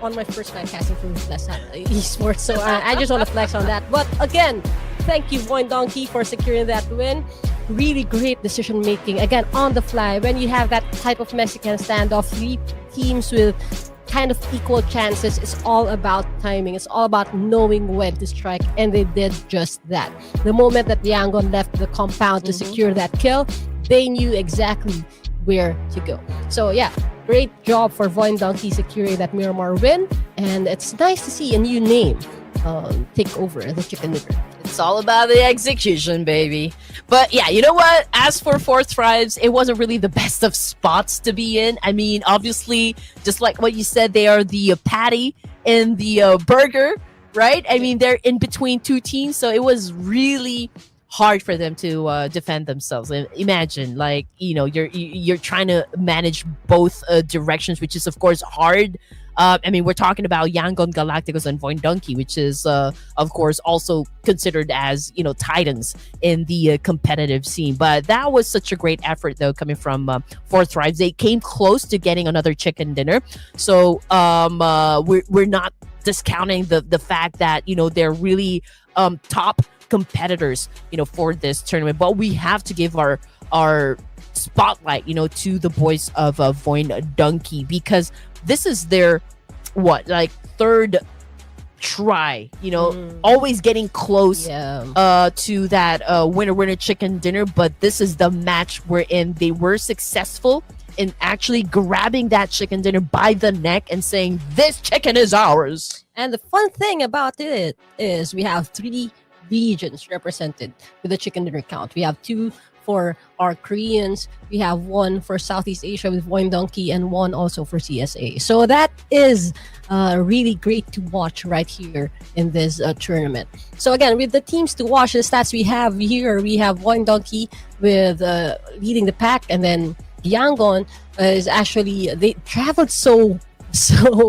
on my first time casting for Ruthless esports, so I just want to flex on that. But again, thank you, Boing Donkey, for securing that win. Really great decision making, again, on the fly. When you have that type of Mexican standoff, 3 teams with kind of equal chances, it's all about timing. It's all about knowing when to strike, and they did just that. The moment that Yangon left the compound to secure that kill, they knew exactly where to go. So yeah, great job for Boing Donkey securing that Miramar win, and it's nice to see a new name take over the chicken dinner. It's all about the execution, baby. But yeah, you know what? As for Fourth Rise, it wasn't really the best of spots to be in. I mean, obviously, just like what you said, they are the patty and the burger, right? I mean, they're in between 2 teams, so it was really hard for them to defend themselves. Imagine, like, you know, you're trying to manage both directions, which is of course hard. I mean, we're talking about Yangon Galacticos and Boing Donkey, which is of course also considered as, you know, titans in the competitive scene. But that was such a great effort, though, coming from Fourth Rise. They came close to getting another chicken dinner, so we're not discounting the fact that, you know, they're really top competitors, you know, for this tournament. But we have to give our spotlight, you know, to the boys of Boing Donkey, because this is their like 3rd try, you know, always getting close to that winner chicken dinner. But this is the match wherein they were successful in actually grabbing that chicken dinner by the neck and saying, this chicken is ours. And the fun thing about it is we have 3 regions represented with the chicken dinner count. We have 2 for our Koreans, we have 1 for Southeast Asia with Boing Donkey, and 1 also for CSA. So that is really great to watch right here in this tournament. So again, with the teams to watch, the stats we have here, we have Boing Donkey with leading the pack, and then Yangon is actually, they traveled so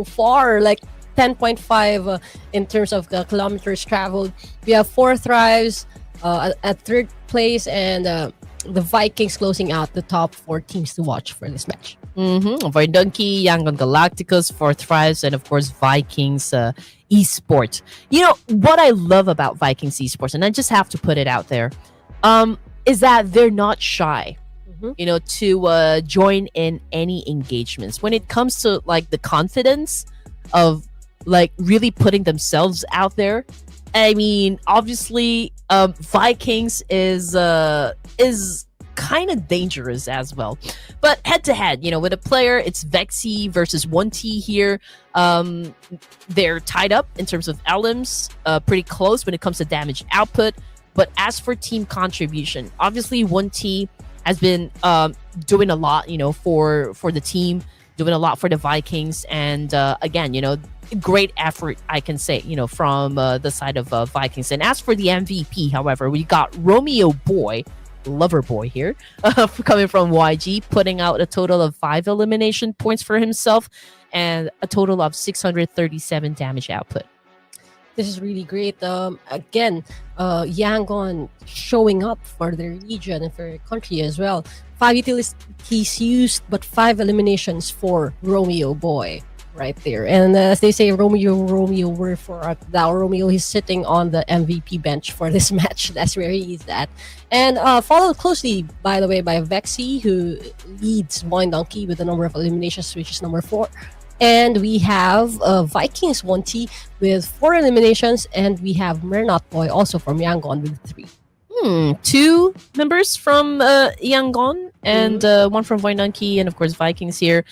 far, like 10.5 in terms of kilometers traveled. We have Fourth Rise at 3rd place, and the Vikings closing out the top 4 teams to watch for this match. Boing Donkey, Yangon Galacticos, Fourth Rise, and of course Vikings esports. You know what I love about Vikings esports, and I just have to put it out there, is that they're not shy, Mhm. to join in any engagements when it comes to like the confidence of like really putting themselves out there. I mean, obviously, Vikings is kind of dangerous as well. But head to head, with a player, it's Vexy versus 1T here. They're tied up in terms of LMs, pretty close when it comes to damage output. But as for team contribution, obviously 1T has been doing a lot, for the team, doing a lot for the Vikings, and again, great effort, I can say, from the side of Vikings. And as for the MVP, however, we got Romeo Boy, Lover Boy here, coming from YG, putting out a total of 5 elimination points for himself and a total of 637 damage output. This is really great. Again, Yangon showing up for their region and for their country as well. 5 utilities used, but 5 eliminations for Romeo Boy right there. And as they say, Romeo, word for thou. Romeo, he's sitting on the MVP bench for this match. That's where he is at. And followed closely, by the way, by Vexy, who leads Boy Donkey with the number of eliminations, which is number 4. And we have Vikings 1T with 4 eliminations, and we have Mernot Boy also from Yangon with 3. 2 members from Yangon and one from Voinanki, and of course Vikings here.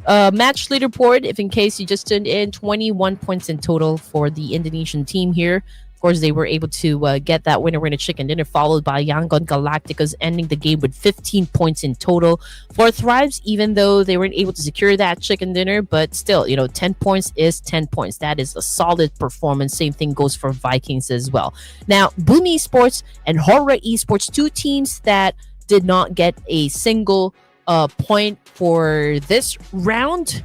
Match leaderboard, if in case you just tuned in, 21 points in total for the Indonesian team here. Of course, they were able to get that winner chicken dinner, followed by Yangon Galacticos ending the game with 15 points in total. For Thrives, even though they weren't able to secure that chicken dinner, but still, 10 points is 10 points. That is a solid performance. Same thing goes for Vikings as well. Now, Boom Esports and Horror Esports, 2 teams that did not get a single point for this round.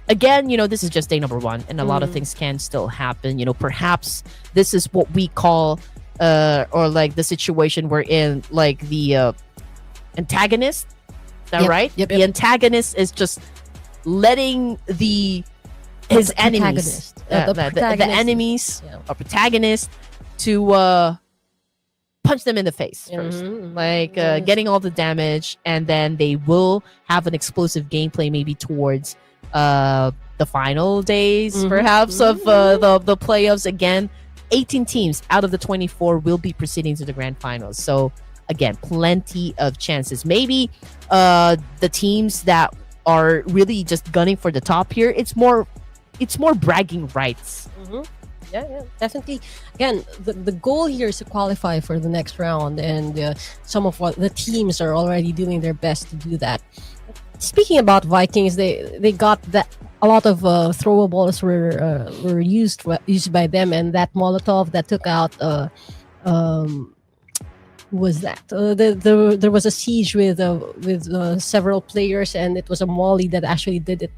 Again, this is just day number 1, and a lot of things can still happen. Perhaps this is what we call, or like the situation we're in, like the antagonist. Is that right? Yep. The antagonist is just letting his enemies, the enemies, or protagonist, to punch them in the face first, getting all the damage, and then they will have an explosive gameplay maybe towards the final days perhaps of the playoffs. Again, 18 teams out of the 24 will be proceeding to the grand finals, so again, plenty of chances. Maybe the teams that are really just gunning for the top here, it's more bragging rights. Yeah, definitely. Again, the goal here is to qualify for the next round, and some of what the teams are already doing their best to do that. Speaking about Vikings, they got that a lot of throwables were used by them, and that Molotov that took out who was that? There was a siege with several players, and it was a Molly that actually did it,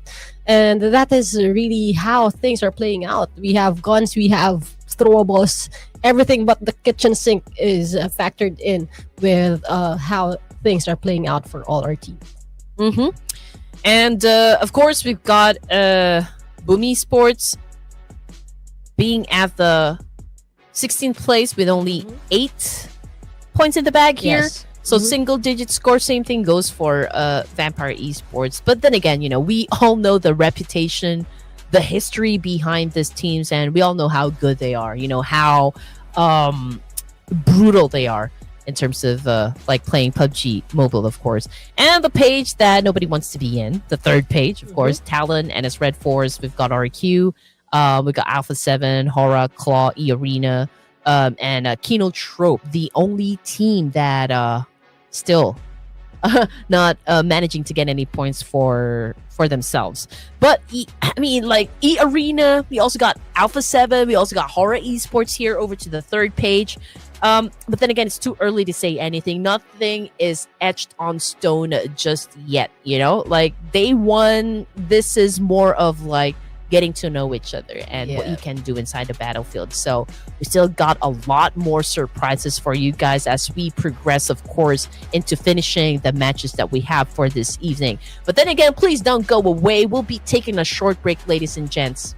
and that is really how things are playing out. We have guns, we have throwables, everything but the kitchen sink is factored in with how things are playing out for all our teams. And of course, we've got Boom Esports being at the 16th place with only 8 points in the bag here. Yes. So single digit score. Same thing goes for Vampire Esports. But then again, we all know the reputation, the history behind these teams, and we all know how good they are. How brutal they are in terms of like playing PUBG Mobile, of course. And the page that nobody wants to be in, the third page, of course, Talon and its Red Force. We've got RQ, we've got Alpha 7, Hora, Claw, E-Arena, and Kino Trope, the only team that still not managing to get any points for themselves. But E-Arena, we also got Alpha 7, we also got Hora Esports here over to the third page. But then again, it's too early to say anything. Nothing is etched on stone just yet, like day 1, this is more of like getting to know each other and what you can do inside the battlefield. So we still got a lot more surprises for you guys as we progress, of course, into finishing the matches that we have for this evening. But then again, please don't go away. We'll be taking a short break, ladies and gents.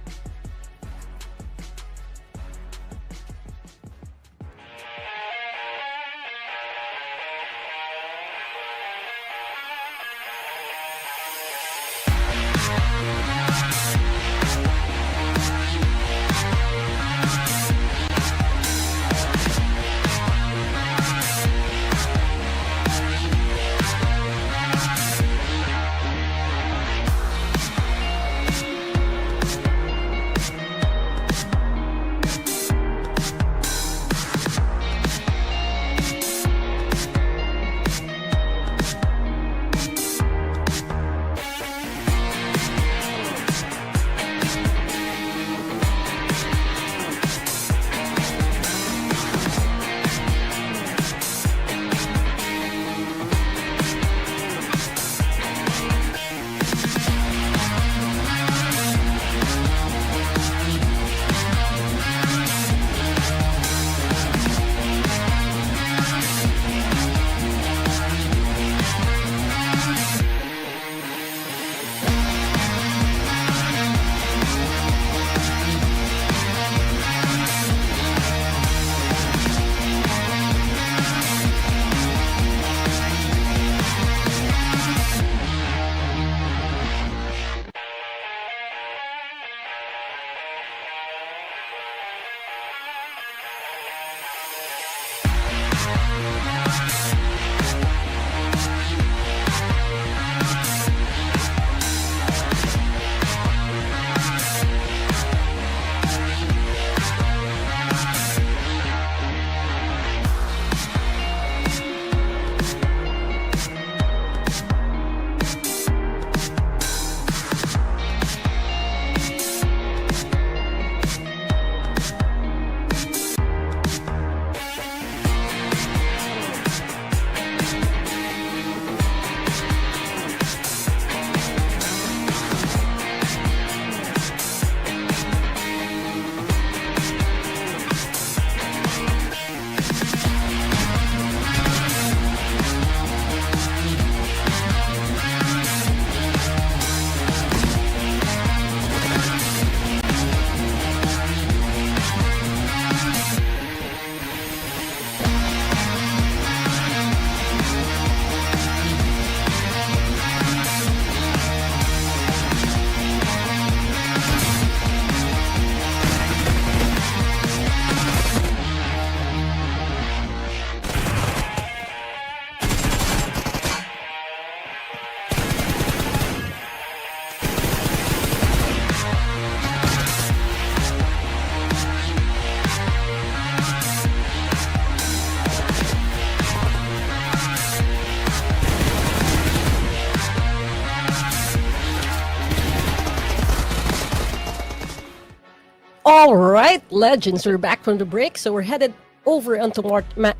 All right, legends, we're back from the break, so we're headed over onto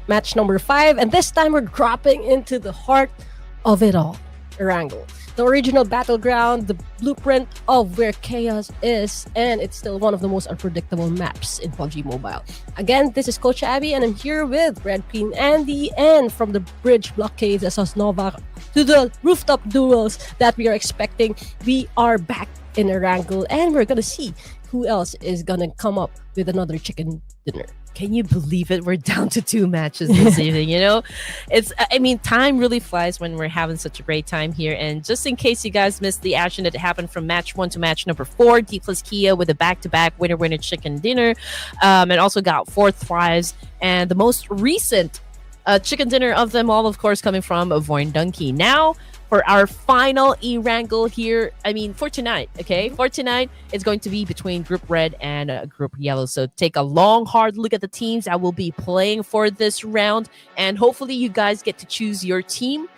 match number 5, and this time we're dropping into the heart of it all, Erangel. The original battleground, the blueprint of where chaos is, and it's still one of the most unpredictable maps in PUBG Mobile. Again, this is Coach Abby, and I'm here with Red Queen Andy, and from the bridge blockades as Novak to the rooftop duels that we are expecting, we are back in Erangel, and we're gonna see who else is gonna come up with another chicken dinner. Can you believe it? We're down to 2 matches this evening, you know? Time really flies when we're having such a great time here. And just in case you guys missed the action that happened from match 1 to match number 4, D plus Kia with a back-to-back winner chicken dinner, and also got 4 thrives. And the most recent chicken dinner of them all, of course, coming from Voin Donkey. Now, for our final Erangel here, for tonight, okay? For tonight, it's going to be between Group Red and Group Yellow. So take a long, hard look at the teams that will be playing for this round, and hopefully you guys get to choose your team.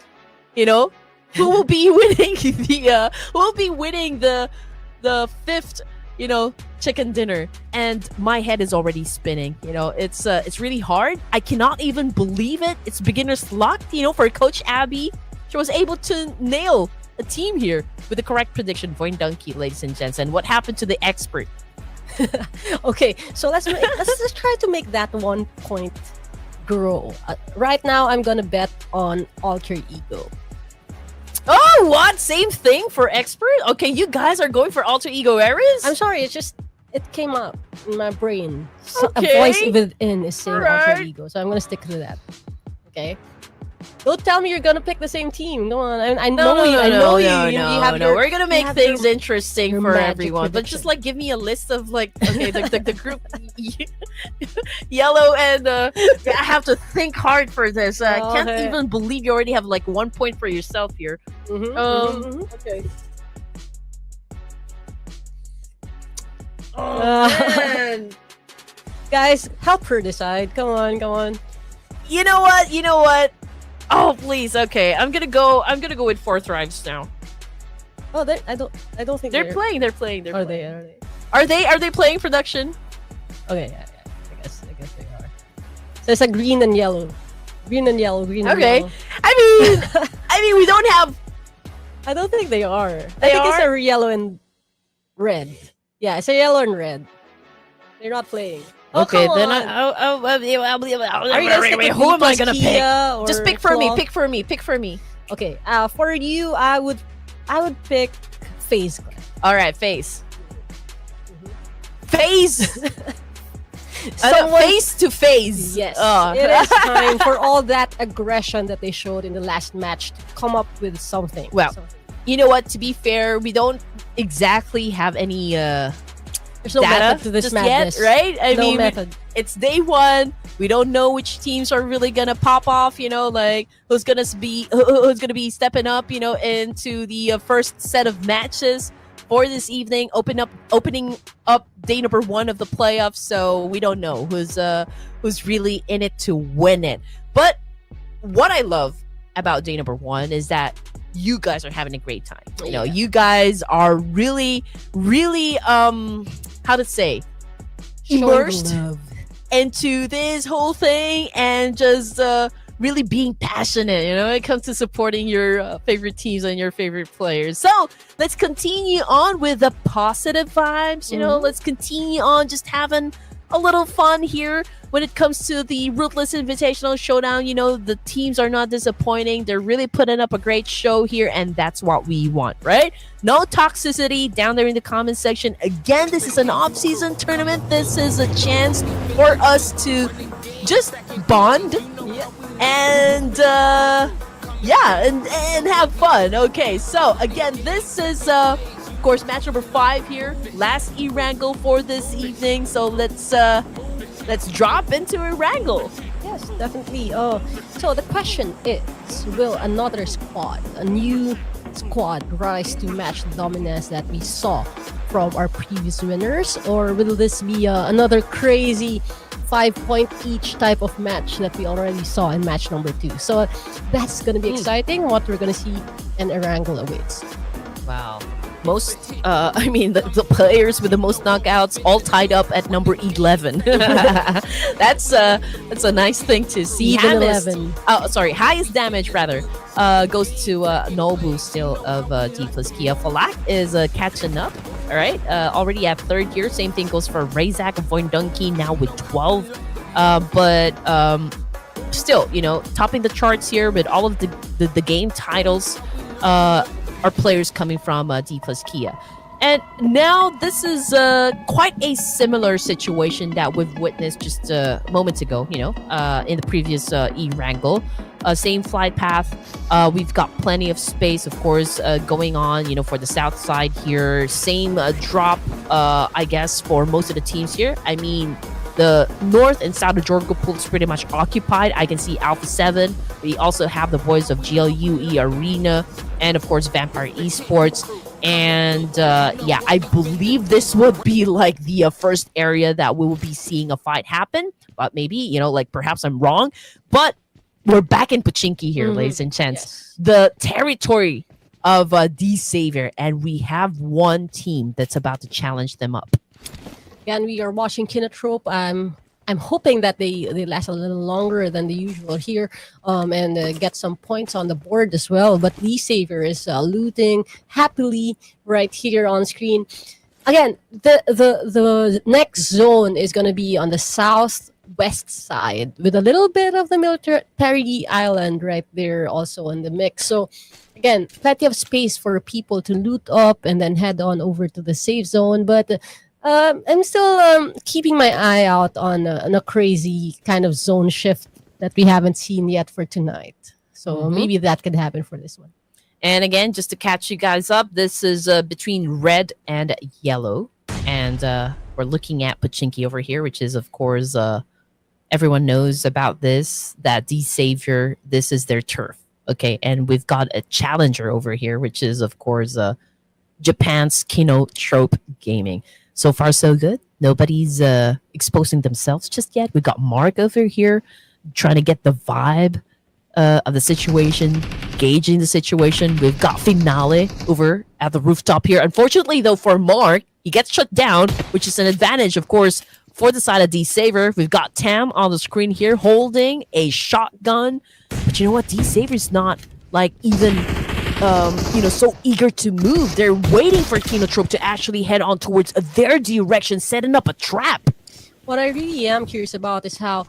You know, who will be winning the 5th, chicken dinner. And my head is already spinning. It's really hard. I cannot even believe it. It's beginner's luck, for Coach Abby. She was able to nail a team here with the correct prediction. Voin Donkey, ladies and gents. And what happened to the expert? Okay, so let's try to make that 1 point grow. Right now, I'm gonna bet on Alter Ego. Oh, what? Same thing for expert? Okay, you guys are going for Alter Ego Ares? I'm sorry, it came up in my brain. Okay. A voice within is saying Alter Alright. Ego, so I'm gonna stick to that. Okay. Don't tell me you're gonna pick the same team. Come on, I know you. I know you. You have your, We're gonna make things interesting your for magic everyone. But prediction. just give me a list of the group Yellow and I have to think hard for this. I can't Okay. even believe you already have 1 point for yourself here. Okay. Man. Guys, help her decide. Come on. You know what? Oh please, okay. I'm gonna go with 4 thrives now. Oh, I don't think They're playing. Are they? Are they playing production? Okay, yeah. I guess they are. So it's a green and yellow. Green and yellow. Okay. We don't have. I don't think they are. They I think it's are? a yellow and red. Yeah, it's a yellow and red. They're not playing. Okay, come then on. Are you gonna stick with who am I gonna Kia pick? Just or pick for me. Claw? Pick for me. Okay. For you, I would pick FaZe. All right, face. Face. Someone- Face to face. Yes, Oh. it is time for all that aggression that they showed in the last match to come up with something. Well, Something. You know what? To be fair, we don't exactly have any There's no data method to this just madness. yet, right? No method. It's day 1. We don't know which teams are really gonna pop off. Who's gonna be stepping up. Into the first set of matches for this evening. Opening up day number 1 of the playoffs. So we don't know who's really in it to win it. But what I love about day number 1 is that you guys are having a great time. You guys are really, really how to say, Showing immersed love. into this whole thing and just really being passionate, when it comes to supporting your favorite teams and your favorite players. So let's continue on with the positive vibes. Let's continue on just having a little fun here when it comes to the Ruthless Invitational Showdown. The teams are not disappointing. They're really putting up a great show here, and that's what we want, right? No toxicity down there in the comment section. Again, this is an off-season tournament. This is a chance for us to just bond and and have fun. Okay, so again, this is of course match number 5 here, last Erangel for this evening. So let's drop into Erangel. Yes, definitely. So the question is, will another squad, a new squad, rise to match the dominance that we saw from our previous winners, or will this be another crazy 5-point each type of match that we already saw in match number 2? So that's gonna be exciting. What we're gonna see, and Erangel awaits. Wow. most the players with the most knockouts all tied up at number 11. That's a nice thing to see. Even Highest- 11. highest damage rather goes to Nobu still of D+ Kia. Falak is catching up. All right, already at third year. Same thing goes for Razak of Voindunki now with 12. But still, topping the charts here with all of the game titles are players coming from D+ Kia. And now this is quite a similar situation that we've witnessed just moments ago, in the previous E-Wrangle. Same flight path. We've got plenty of space, of course, going on, for the south side here. Same drop, I guess, for most of the teams here. I mean, the north and south of Jorgo pool is pretty much occupied. I can see Alpha 7. We also have the boys of GLUE Arena and, of course, Vampire Esports. And I believe this would be like the first area that we will be seeing a fight happen. But maybe, perhaps I'm wrong. But we're back in Pachinki here, ladies and gents. Yes. The territory of D Savior. And we have one team that's about to challenge them up. Again, we are watching Kinotrope. I'm hoping that they last a little longer than the usual here, and get some points on the board as well. But Lee Savior is looting happily right here on screen. Again, the next zone is going to be on the southwest side with a little bit of the military island right there also in the mix. So again, plenty of space for people to loot up and then head on over to the safe zone. But I'm still keeping my eye out on a crazy kind of zone shift that we haven't seen yet for tonight. So maybe that could happen for this one. And again, just to catch you guys up, this is between red and yellow. And we're looking at Pachinki over here, which is, of course, everyone knows about this, that D Savior, this is their turf. Okay, and we've got a challenger over here, which is, of course, Japan's Kinotrope Gaming. So far, so good. Nobody's exposing themselves just yet. We got Mark over here trying to get the vibe of the situation, gauging the situation. We've got Finale over at the rooftop here. Unfortunately, though, for Mark, he gets shut down, which is an advantage, of course, for the side of D Savior. We've got Tam on the screen here holding a shotgun. But you know what? D Savior's not even so eager to move. They're waiting for Kinotrope to actually head on towards their direction, setting up a trap. What I really am curious about is how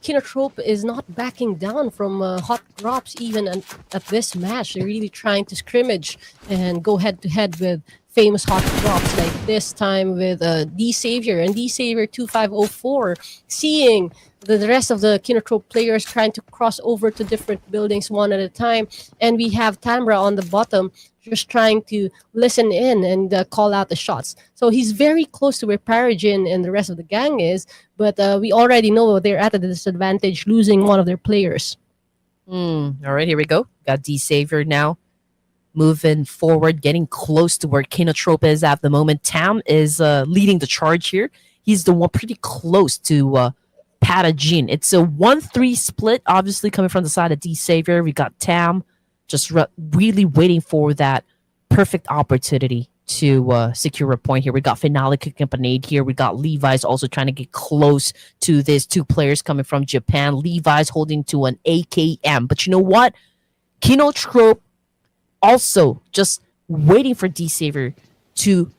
Kinotrope is not backing down from hot drops even at this match. They're really trying to scrimmage and go head to head with famous hot drops, like this time with D Savior and D Savior 2504, seeing the rest of the Kinotrope players trying to cross over to different buildings one at a time. And we have Tamra on the bottom just trying to listen in and call out the shots. So he's very close to where Parajin and the rest of the gang is, but we already know they're at a disadvantage, losing one of their players. All right, here we go. Got D Savior now moving forward, getting close to where Kinotrope is at the moment. Tam is leading the charge here. He's the one pretty close to Parajin. It's a 1-3 split, obviously coming from the side of D Savior. We got Tam just really waiting for that perfect opportunity to secure a point here. We got Finale kicking up a nade here. We got Levi's also trying to get close to this. Two players coming from Japan. Levi's holding to an AKM. But you know what? Kinotrope also just waiting for D Savior to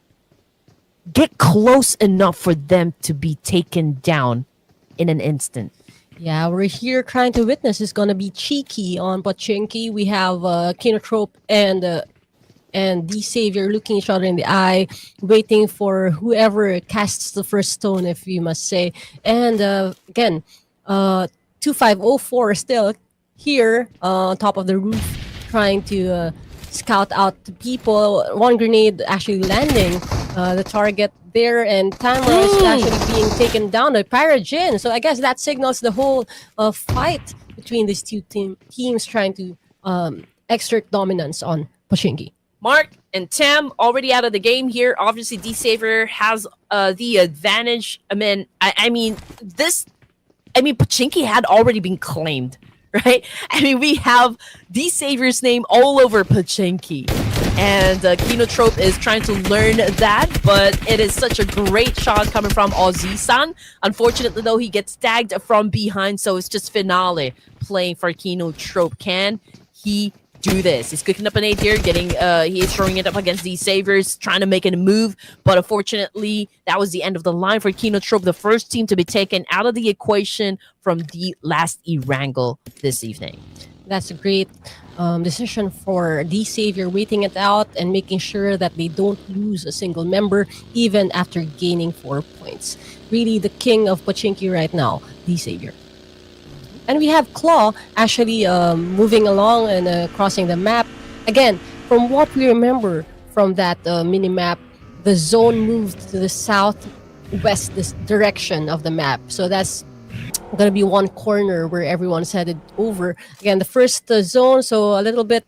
get close enough for them to be taken down in an instant. Yeah, we're here trying to witness. It's gonna be cheeky on Pachinki. We have Kinotrope and D Savior looking each other in the eye, waiting for whoever casts the first stone, if you must say. And again, 2504 still here on top of the roof, trying to scout out the people. One grenade actually landing the target there, and Tamra is actually being taken down by Parajin. So I guess that signals the whole fight between these two teams trying to exert dominance on Pachinki. Mark and Tam already out of the game here. Obviously, D Savior has the advantage. Pachinki had already been claimed, right? We have D Savior's name all over Pachinki. And Kinotrope is trying to learn that, but it is such a great shot coming from Ozzy-san. Unfortunately, though, he gets tagged from behind, so it's just Finale playing for Kinotrope. Can he do this? He's cooking up an 8 here, he is throwing it up against these Saviors, trying to make it a move, but unfortunately, that was the end of the line for Kinotrope, the first team to be taken out of the equation from the last E-Wrangle this evening. That's a great decision for the Savior, waiting it out and making sure that they don't lose a single member even after gaining 4 points. Really the king of Pachinki right now, the Savior. And we have Claw actually moving along and crossing the map. Again, from what we remember from that mini-map, the zone moved to the southwest direction of the map. So that's going to be one corner where everyone's headed over. Again, the first zone, so a little bit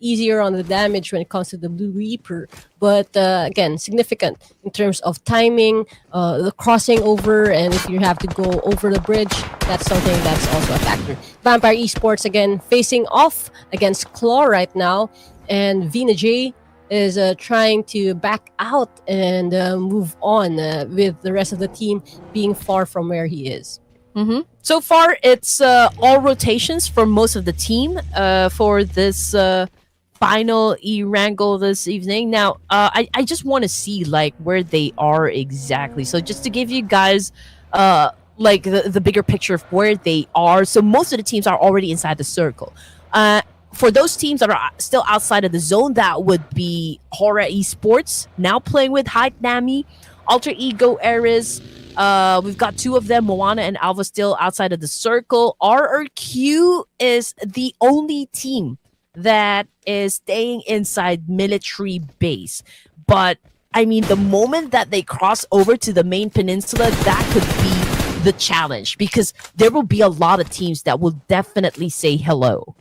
easier on the damage when it comes to the Blue Reaper. But again, significant in terms of timing, the crossing over, and if you have to go over the bridge, that's something that's also a factor. Vampire Esports, again, facing off against Claw right now. And Vina J is trying to back out and move on with the rest of the team being far from where he is. Mm-hmm. So far, it's all rotations for most of the team for this final E-Wrangle this evening. Now, I just want to see like where they are exactly. So just to give you guys like the bigger picture of where they are. So most of the teams are already inside the circle. For those teams that are still outside of the zone, that would be Hora Esports, now playing with Hype Nami, Alter Ego Eris. We've got 2 of them, Moana and Alva, still outside of the circle. RRQ is the only team that is staying inside military base. But, I mean, the moment that they cross over to the main peninsula, that could be the challenge. Because there will be a lot of teams that will definitely say hello.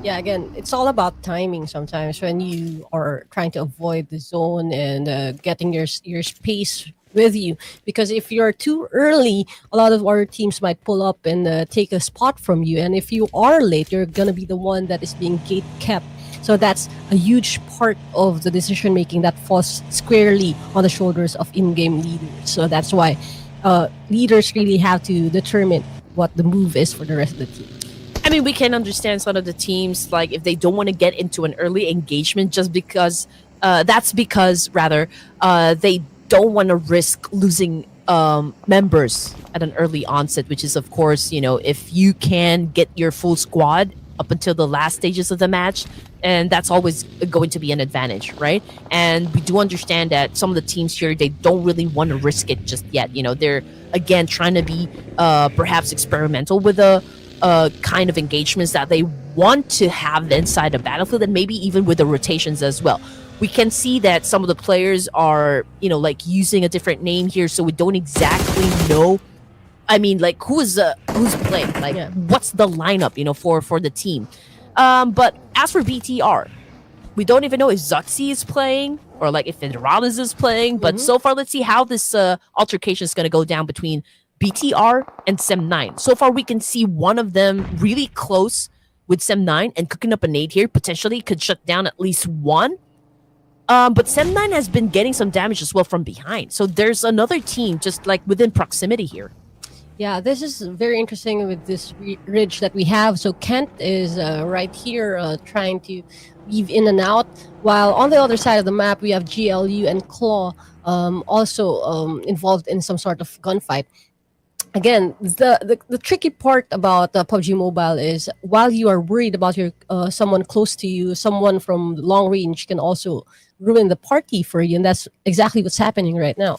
Yeah, again, it's all about timing sometimes when you are trying to avoid the zone and getting your space with you, because if you're too early, a lot of our teams might pull up and take a spot from you, and if you are late, you're gonna be the one that is being gate kept. So that's a huge part of the decision making that falls squarely on the shoulders of in-game leaders. So that's why leaders really have to determine what the move is for the rest of the team. I mean, we can understand some of the teams, like if they don't want to get into an early engagement just because they don't want to risk losing members at an early onset, which is, of course, if you can get your full squad up until the last stages of the match, and that's always going to be an advantage, right? And we do understand that some of the teams here, they don't really want to risk it just yet. They're, again, trying to be perhaps experimental with the kind of engagements that they want to have inside the battlefield, and maybe even with the rotations as well. We can see that some of the players are, like using a different name here, so we don't exactly know. I mean, like who's playing, like what's the lineup, for the team. But as for BTR, we don't even know if Zuxi is playing or like if Indralis is playing. But so far, let's see how this altercation is going to go down between BTR and Sem9. So far, we can see one of them really close with Sem9 and cooking up a nade here. Potentially could shut down at least one. But Sem9 has been getting some damage as well from behind. So there's another team just like within proximity here. Yeah, this is very interesting with this ridge that we have. So Kent is right here trying to weave in and out. While on the other side of the map, we have GLU and Claw also involved in some sort of gunfight. Again, the tricky part about PUBG Mobile is while you are worried about your someone close to you, someone from long range can also ruin the party for you, and that's exactly what's happening right now.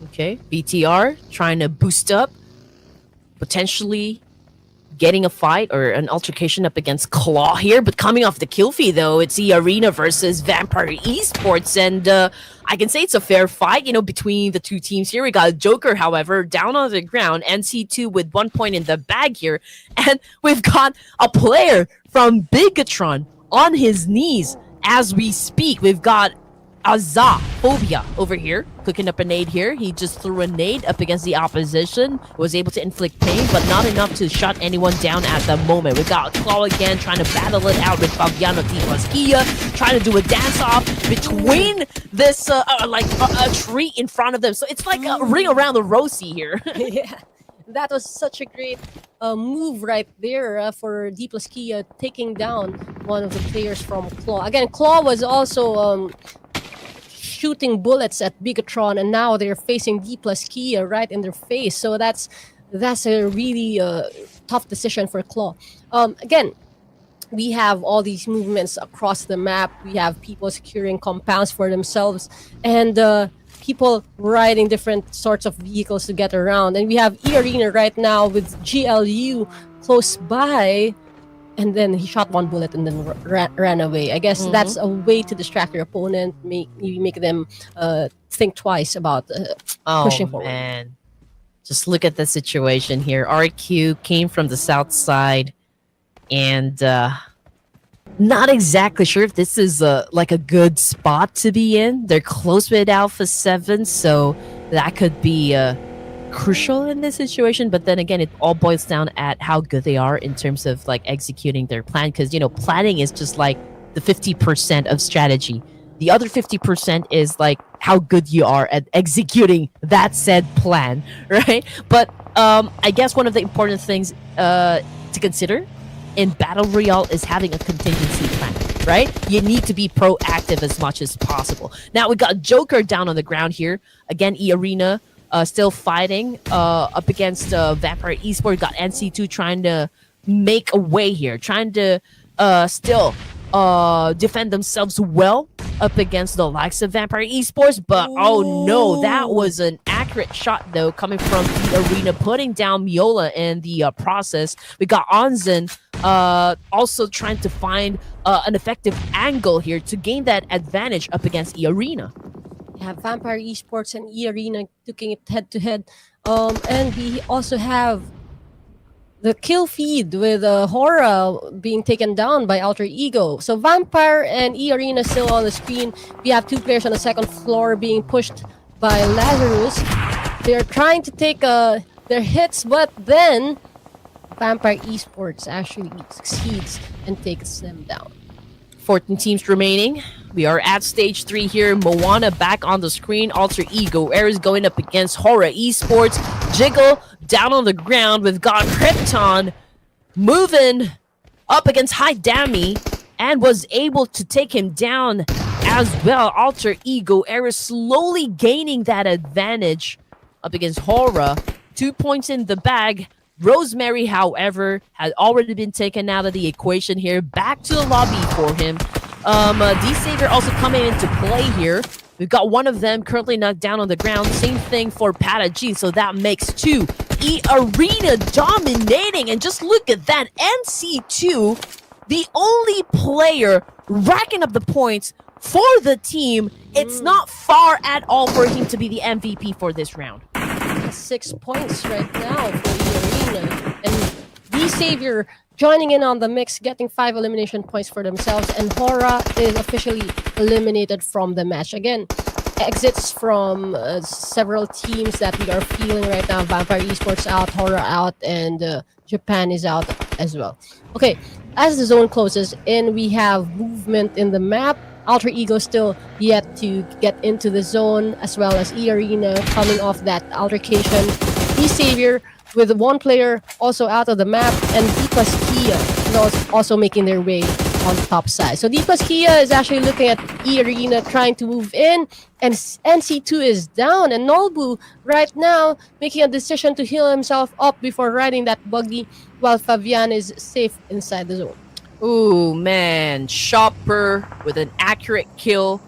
Okay, BTR trying to boost up, potentially getting a fight or an altercation up against Claw here, but coming off the kill feed though, it's the Arena versus Vampire Esports, and I can say it's a fair fight, between the two teams here. We got Joker, however, down on the ground, NC2 with 1 point in the bag here, and we've got a player from Bigatron on his knees as we speak. We've got Phobia over here, cooking up a nade here. He just threw a nade up against the opposition, was able to inflict pain, but not enough to shut anyone down at the moment. We got Claw again trying to battle it out with Fabiano T plus Kia, trying to do a dance off between this a tree in front of them. So it's like a ring around the rosy here. Yeah, that was such a great move right there for D plus Kia taking down one of the players from Claw. Again, Claw was also shooting bullets at Bigatron, and now they're facing D plus Kia right in their face. So that's a really tough decision for Claw. Again, we have all these movements across the map. We have people securing compounds for themselves, and people riding different sorts of vehicles to get around. And we have E-Arena right now with GLU close by, and then he shot one bullet and then ran away. I guess that's a way to distract your opponent, make them think twice about pushing forward. Man, just look at the situation here. RQ came from the south side, and not exactly sure if this is like a good spot to be in. They're close with Alpha 7, so that could be crucial in this situation. But then again, it all boils down at how good they are in terms of like executing their plan, because planning is just like the 50% of strategy. The other 50% is like how good you are at executing that said plan, right? But I guess one of the important things to consider in Battle Royale is having a contingency plan, right? You need to be proactive as much as possible. Now we got Joker down on the ground here. Again, E-Arena still fighting up against Vampire Esports. Got NC2 trying to make a way here, trying to still defend themselves well up against the likes of Vampire Esports. But oh no, that was an accurate shot though coming from E-Arena, putting down Miola in the process. We got Onzen also trying to find an effective angle here to gain that advantage up against E-Arena. We have Vampire Esports and E-Arena looking it head to head. And we also have the kill feed with Hora being taken down by Alter Ego. So Vampire and E-Arena still on the screen. We have two players on the second floor being pushed by Lazarus. They're trying to take their hits, but then Vampire Esports actually succeeds and takes them down. 14 teams remaining. We are at stage 3 here. Moana back on the screen. Alter Ego Ares going up against Hora Esports. Jiggle down on the ground with God Krypton moving up against High Dami and was able to take him down as well. Alter Ego Ares slowly gaining that advantage up against Hora. 2 points in the bag. Rosemary, however, had already been taken out of the equation here. Back to the lobby for him. D-Savior also coming into play here. We've got one of them currently knocked down on the ground. Same thing for Pubg, so that makes 2. E-Arena dominating, and just look at that. NC2, the only player racking up the points for the team. It's not far at all for him to be the MVP for this round. 6 points right now for E-Arena. And D-Savior joining in on the mix, getting 5 elimination points for themselves. And Hora is officially eliminated from the match. Again, exits from several teams that we are feeling right now. Vampire Esports out, Hora out, and Japan is out as well. Okay, as the zone closes in, we have movement in the map. Alter Ego still yet to get into the zone, as well as E-Arena coming off that altercation. D-Savior with one player also out of the map, and D plus Kia is also making their way on top side. So D plus Kia is actually looking at E-Arena trying to move in, and NC2 is down, and Nolbu right now making a decision to heal himself up before riding that buggy, while Fabian is safe inside the zone. Ooh, man. Shopper with an accurate kill.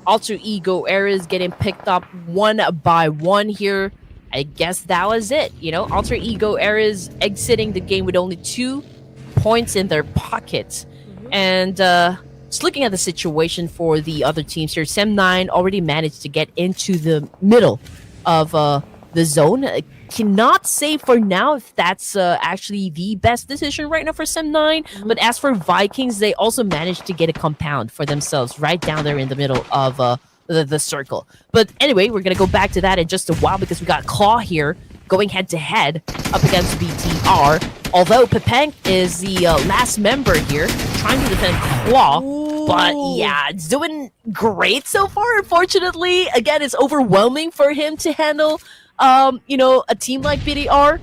Alter Ego Ares getting picked up one by one here. I guess that was it. Alter Ego Ares exiting the game with only 2 points in their pockets. And just looking at the situation for the other teams here, Sem9 already managed to get into the middle of the zone. Cannot say for now if that's actually the best decision right now for Sem9. But as for Vikings, they also managed to get a compound for themselves right down there in the middle of the circle. But anyway, we're gonna go back to that in just a while because we got Claw here going head to head up against BTR. Although Pubg is the last member here trying to defend Claw. But yeah, it's doing great so far. Unfortunately, again, it's overwhelming for him to handle, a team like BDR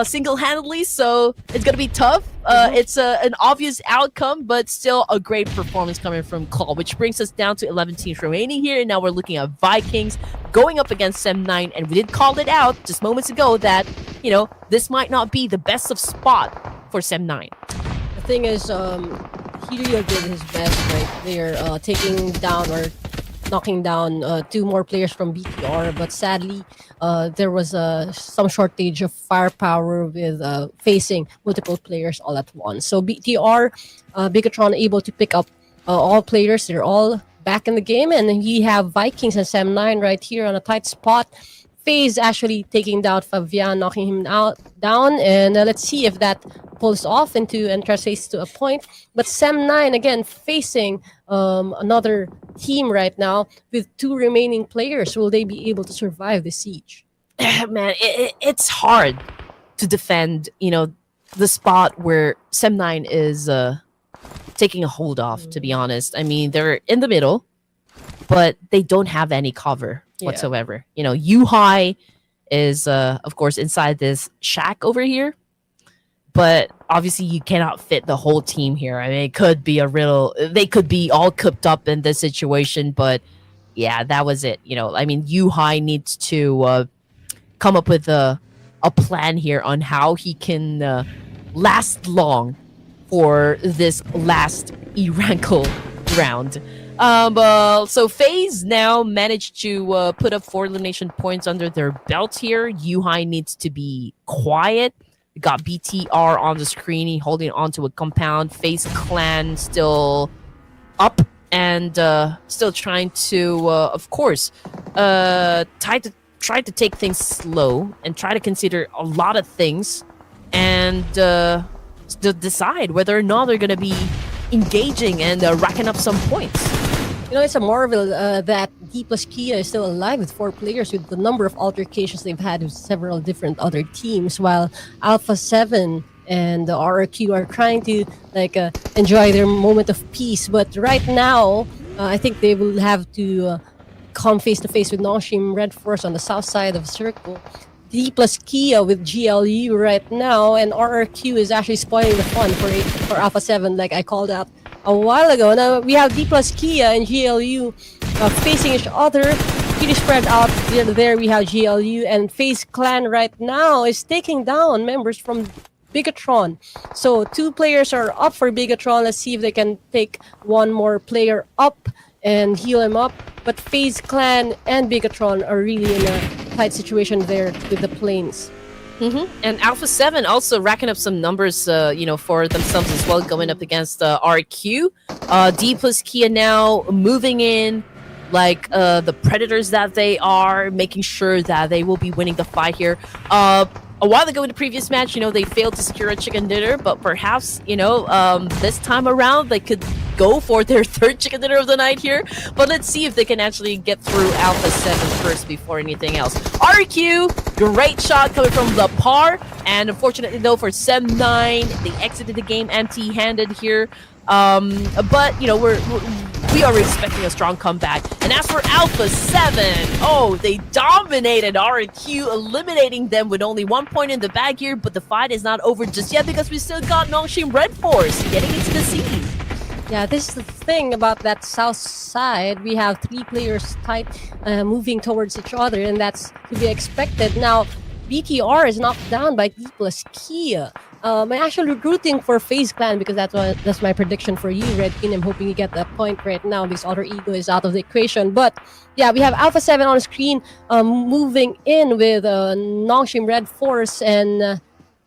single-handedly. So it's gonna be tough. It's an obvious outcome, but still a great performance coming from Claw, which brings us down to 11 teams remaining here. And now we're looking at Vikings going up against Sem9, and we did call it out just moments ago that this might not be the best of spot for Sem9. The thing is, he really did his best right there, taking down or knocking down 2 more players from BTR, but sadly, there was some shortage of firepower with facing multiple players all at once. So BTR, Bigatron able to pick up all players. They're all back in the game, and we have Vikings and Sem9 right here on a tight spot. FaZe actually taking down Fabian, knocking him down, and let's see if that pulls off into FaZe to a point. But Sem9 again facing another team right now with 2 remaining players. Will they be able to survive the siege? Man, it's hard to defend, the spot where Sem9 is taking a hold off, to be honest. I mean, they're in the middle, but they don't have any cover whatsoever. U-High is, of course, inside this shack over here. But obviously, you cannot fit the whole team here. I mean, it could be they could be all cooped up in this situation, but yeah, that was it. I mean, U-High needs to come up with a plan here on how he can last long for this last E-Rankle round. So FaZe now managed to put up 4 elimination points under their belt here. U-High needs to be quiet. We got BTR on the screen, he holding onto a compound. FaZe Clan still up and still trying to, of course, try to take things slow and try to consider a lot of things and decide whether or not they're going to be engaging and racking up some points. It's a marvel that D plus Kia is still alive with 4 players with the number of altercations they've had with several different other teams, while Alpha 7 and the RRQ are trying to enjoy their moment of peace. But right now, I think they will have to come face to face with Nongshim Red Force on the south side of the circle. D plus Kia with GLU right now, and RRQ is actually spoiling the fun for Alpha 7, like I called out a while ago. Now we have D plus Kia and GLU facing each other, pretty spread out. There we have GLU, and FaZe Clan right now is taking down members from Bigatron. So 2 players are up for Bigatron. Let's see if they can take 1 more player up and heal him up. But FaZe Clan and Bigatron are really in a tight situation there with the planes. And Alpha 7 also racking up some numbers, for themselves as well, going up against RQ. D plus Kia now moving in like the predators that they are, making sure that they will be winning the fight here. A while ago in the previous match, they failed to secure a chicken dinner, but perhaps, this time around they could go for their 3rd chicken dinner of the night here. But let's see if they can actually get through Alpha 7 first before anything else. RQ, great shot coming from the par, and unfortunately though for Sem9, they exited the game empty-handed here. But we are expecting a strong comeback. And as for Alpha 7, they dominated RQ, eliminating them with only 1 point in the bag here, but the fight is not over just yet because we still got Nongshim Red Force getting into the scene. Yeah, this is the thing about that south side. We have 3 players tight, moving towards each other, and that's to be expected. Now, BTR is knocked down by D plus Kia. I'm actually rooting for FaZe Clan because that's my prediction for you, Red Queen. I'm hoping you get that point right now because Alter Ego is out of the equation. But yeah, we have Alpha 7 on the screen moving in with Nongshim Red Force and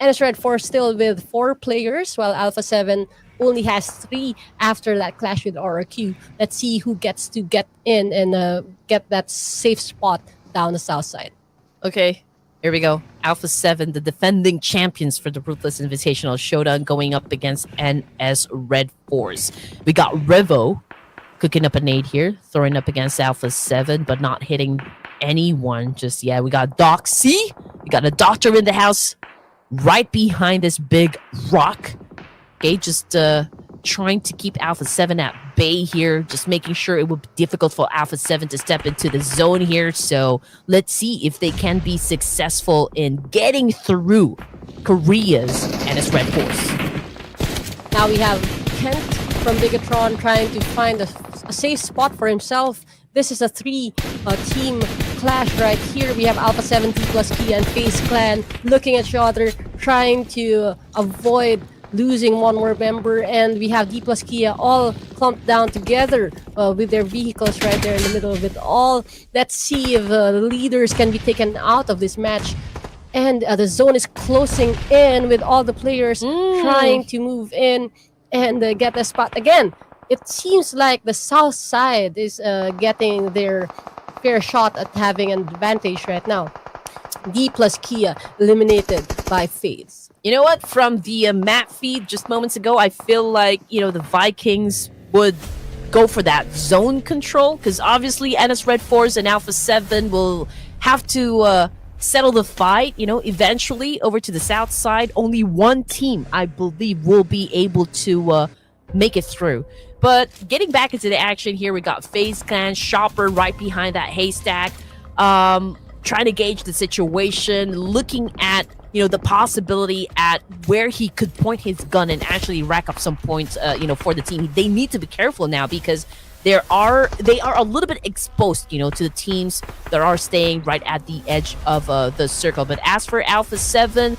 NS Red Force still with 4 players, while Alpha 7 only has 3 after that clash with RRQ. Let's see who gets to get in and get that safe spot down the south side. Okay. Here we go. Alpha 7, the defending champions for the Ruthless Invitational Showdown, going up against NS Red Force. We got Revo cooking up a nade here, throwing up against Alpha 7, but not hitting anyone just yet. We got Doc C. We got a doctor in the house right behind this big rock. Okay, just trying to keep Alpha 7 at bay here, just making sure it would be difficult for Alpha 7 to step into the zone here. So let's see if they can be successful in getting through Korea's NS Red Force. Now we have Kent from Bigatron trying to find a safe spot for himself. This is a three-team clash right here. We have Alpha 7, T plus Kia, and FaZe Clan looking at each other, trying to avoid losing one more member, and we have D plus Kia all clumped down together with their vehicles right there in the middle of it all. Let's see if the leaders can be taken out of this match. And the zone is closing in with all the players trying to move in and get the spot again. It seems like the south side is getting their fair shot at having an advantage right now. D plus Kia eliminated by FaZe. You know what? From the map feed just moments ago, I feel like, the Vikings would go for that zone control, because obviously NS Red Force and Alpha 7 will have to settle the fight, eventually over to the south side. Only one team, I believe, will be able to make it through. But getting back into the action here, we got FaZe Clan, Shopper right behind that haystack, trying to gauge the situation, looking at the possibility at where he could point his gun and actually rack up some points, for the team. They need to be careful now because they are a little bit exposed, to the teams that are staying right at the edge of the circle. But as for Alpha 7,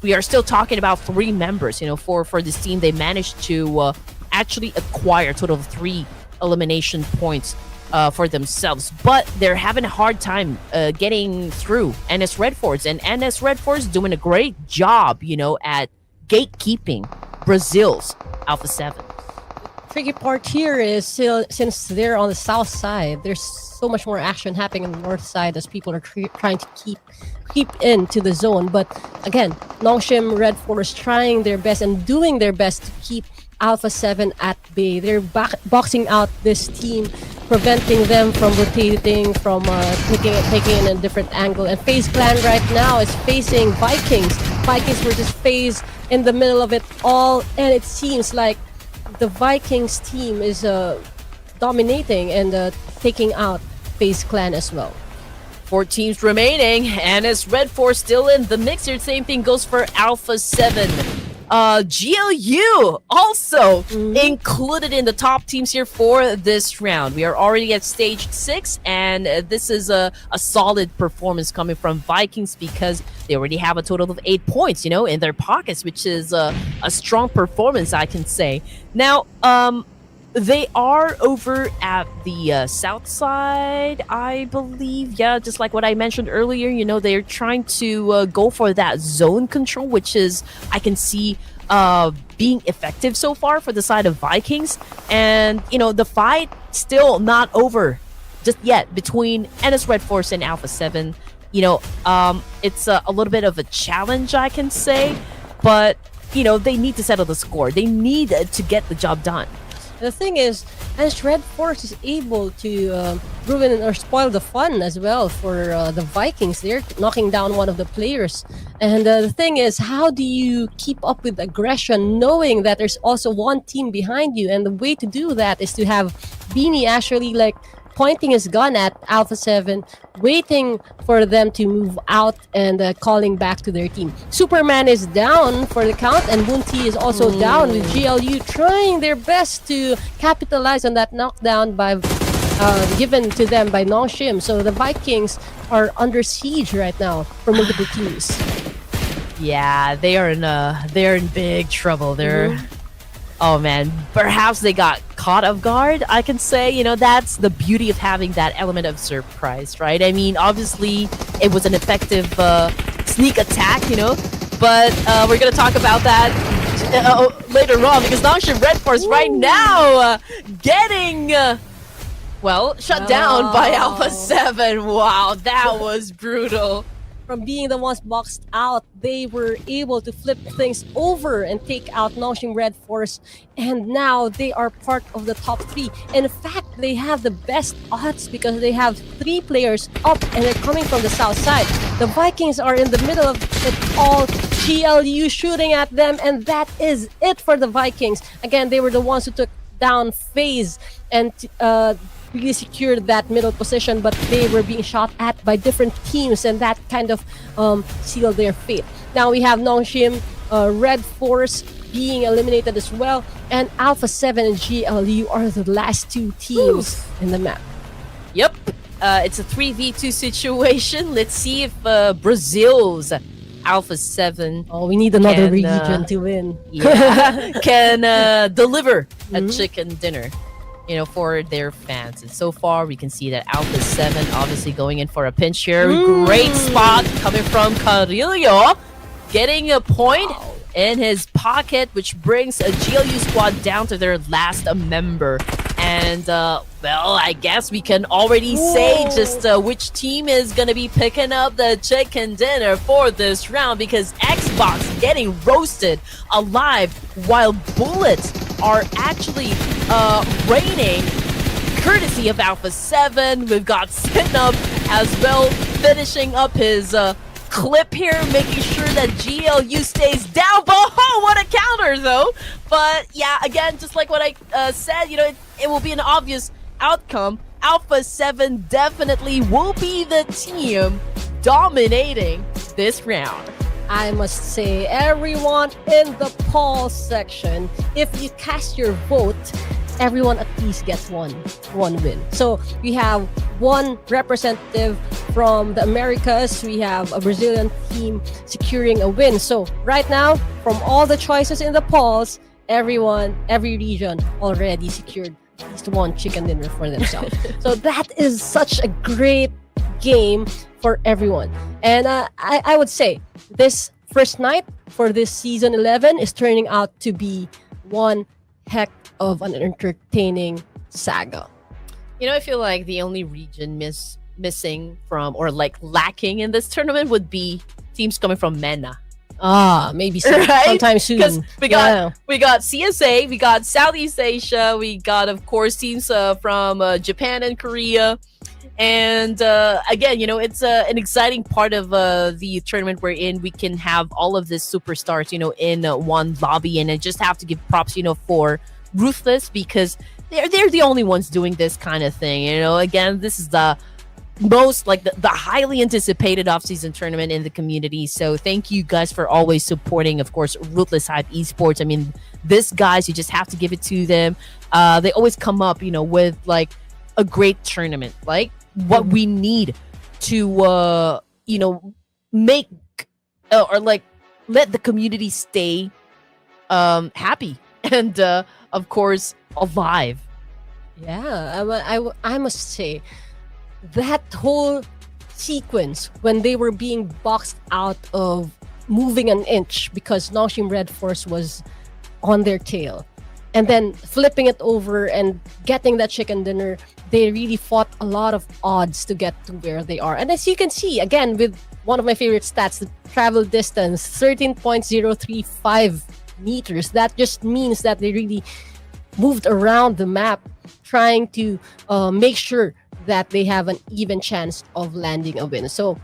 we are still talking about 3 members, for this team. They managed to actually acquire a total of 3 elimination points for themselves, but they're having a hard time getting through NS Red Force, and NS Red Force doing a great job, at gatekeeping Brazil's Alpha 7. Tricky part here is still, since they're on the south side, there's so much more action happening on the north side as people are trying to keep into the zone. But again, Nongshim Red Force trying their best and doing their best to keep Alpha 7 at bay. They're boxing out this team, preventing them from rotating, from taking in a different angle. And FaZe Clan right now is facing Vikings. Vikings versus FaZe in the middle of it all, and it seems like the Vikings team is dominating and taking out FaZe Clan as well. 4 teams remaining, and as Red Force still in the mix here. Same thing goes for Alpha 7. GLU also included in the top teams here for this round. We are already at stage 6, and this is a solid performance coming from Vikings because they already have a total of 8 points, in their pockets, which is a strong performance, I can say. Now, they are over at the south side, I believe. Yeah, just like what I mentioned earlier, they're trying to go for that zone control, which is, I can see, being effective so far for the side of Vikings. And, the fight still not over just yet between NS Red Force and Alpha 7. It's a little bit of a challenge, I can say. But, they need to settle the score. They need to get the job done. The thing is, as Red Force is able to ruin or spoil the fun as well for the Vikings, they're knocking down one of the players. And the thing is, how do you keep up with aggression knowing that there's also one team behind you? And the way to do that is to have Beanie actually pointing his gun at Alpha 7, waiting for them to move out and calling back to their team. Superman is down for the count, and Munti is also down, with GLU trying their best to capitalize on that knockdown by given to them by Nongshim. So the Vikings are under siege right now for multiple teams. Yeah, they're in big trouble. Oh man, perhaps they got caught off guard, I can say. That's the beauty of having that element of surprise, right? I mean, obviously, it was an effective sneak attack, but we're going to talk about that later on, because Nongshim Red Force right now getting, shut down by Alpha 7. Wow, that was brutal. from being the ones boxed out, they were able to flip things over and take out Nongshim Red Force, and now they are part of the top 3. In fact, they have the best odds because they have 3 players up and they're coming from the south side. The Vikings are in the middle of it all. GLU shooting at them, and that is it for the Vikings. Again, they were the ones who took down FaZe and really secured that middle position, but they were being shot at by different teams, and that kind of sealed their fate. Now we have Nongshim, Red Force being eliminated as well, and Alpha 7 and GLU are the last 2 teams in the map. Yep. It's a 3v2 situation. Let's see if Brazil's Alpha 7 Oh, we need another Can, region to win. can deliver a chicken dinner, for their fans. And so far, we can see that Alpha 7 obviously going in for a pinch here. Great spot coming from Carrillo, getting a point in his pocket, which brings a GLU squad down to their last member. And, I guess we can already say just which team is going to be picking up the chicken dinner for this round, because Xbox getting roasted alive while bullets are actually raining courtesy of Alpha 7. We've got Sinup as well finishing up his clip here, making sure that GLU stays down. But what a counter though. But yeah, again, just like what I said, it will be an obvious outcome. Alpha 7 definitely will be the team dominating this round. I must say, everyone in the poll section, if you cast your vote, everyone at least gets one win. So we have one representative from the Americas. We have a Brazilian team securing a win. So right now, from all the choices in the polls, every region already secured at least one chicken dinner for themselves. So that is such a great game for everyone. And I would say this first night for this season 11 is turning out to be one heck of an entertaining saga. I feel like the only region missing from, or like lacking in this tournament, would be teams coming from MENA. Maybe Right? sometime soon. Because we got CSA, we got Southeast Asia, we got, of course, teams from Japan and Korea. And again, it's an exciting part of the tournament we're in. We can have all of these superstars, in one lobby, and I just have to give props, for Ruthless, because they're the only ones doing this kind of thing. Again, this is the most the highly anticipated off-season tournament in the community. So thank you guys for always supporting, of course, Ruthless Hype Esports. I mean, these guys, you just have to give it to them. They always come up, with a great tournament, like what we need to make or let the community stay happy and of course alive. Yeah, I must say that whole sequence when they were being boxed out of moving an inch because Nongshim Red Force was on their tail, and then flipping it over and getting that chicken dinner, they really fought a lot of odds to get to where they are. And as you can see, again, with one of my favorite stats, the travel distance, 13.035 meters. That just means that they really moved around the map, trying to make sure that they have an even chance of landing a win. So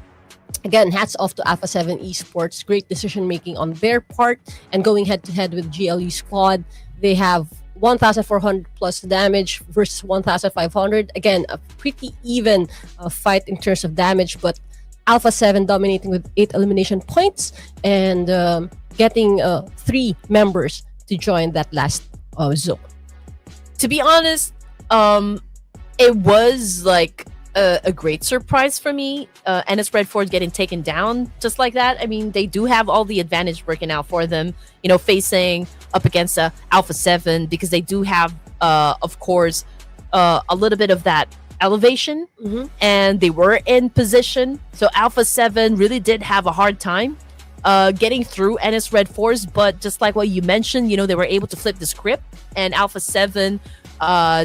again, hats off to Alpha 7 Esports. Great decision making on their part, and going head to head with GLU squad. They have 1,400 plus damage versus 1,500. Again, a pretty even fight in terms of damage, but Alpha 7 dominating with 8 elimination points and getting 3 members to join that last zone. To be honest, it was a great surprise for me. NS Red Force getting taken down just like that. I mean, they do have all the advantage working out for them, facing up against Alpha 7, because they do have, of course, a little bit of that elevation, and they were in position. So Alpha 7 really did have a hard time getting through NS Red Force, but just like what you mentioned, they were able to flip the script, and Alpha 7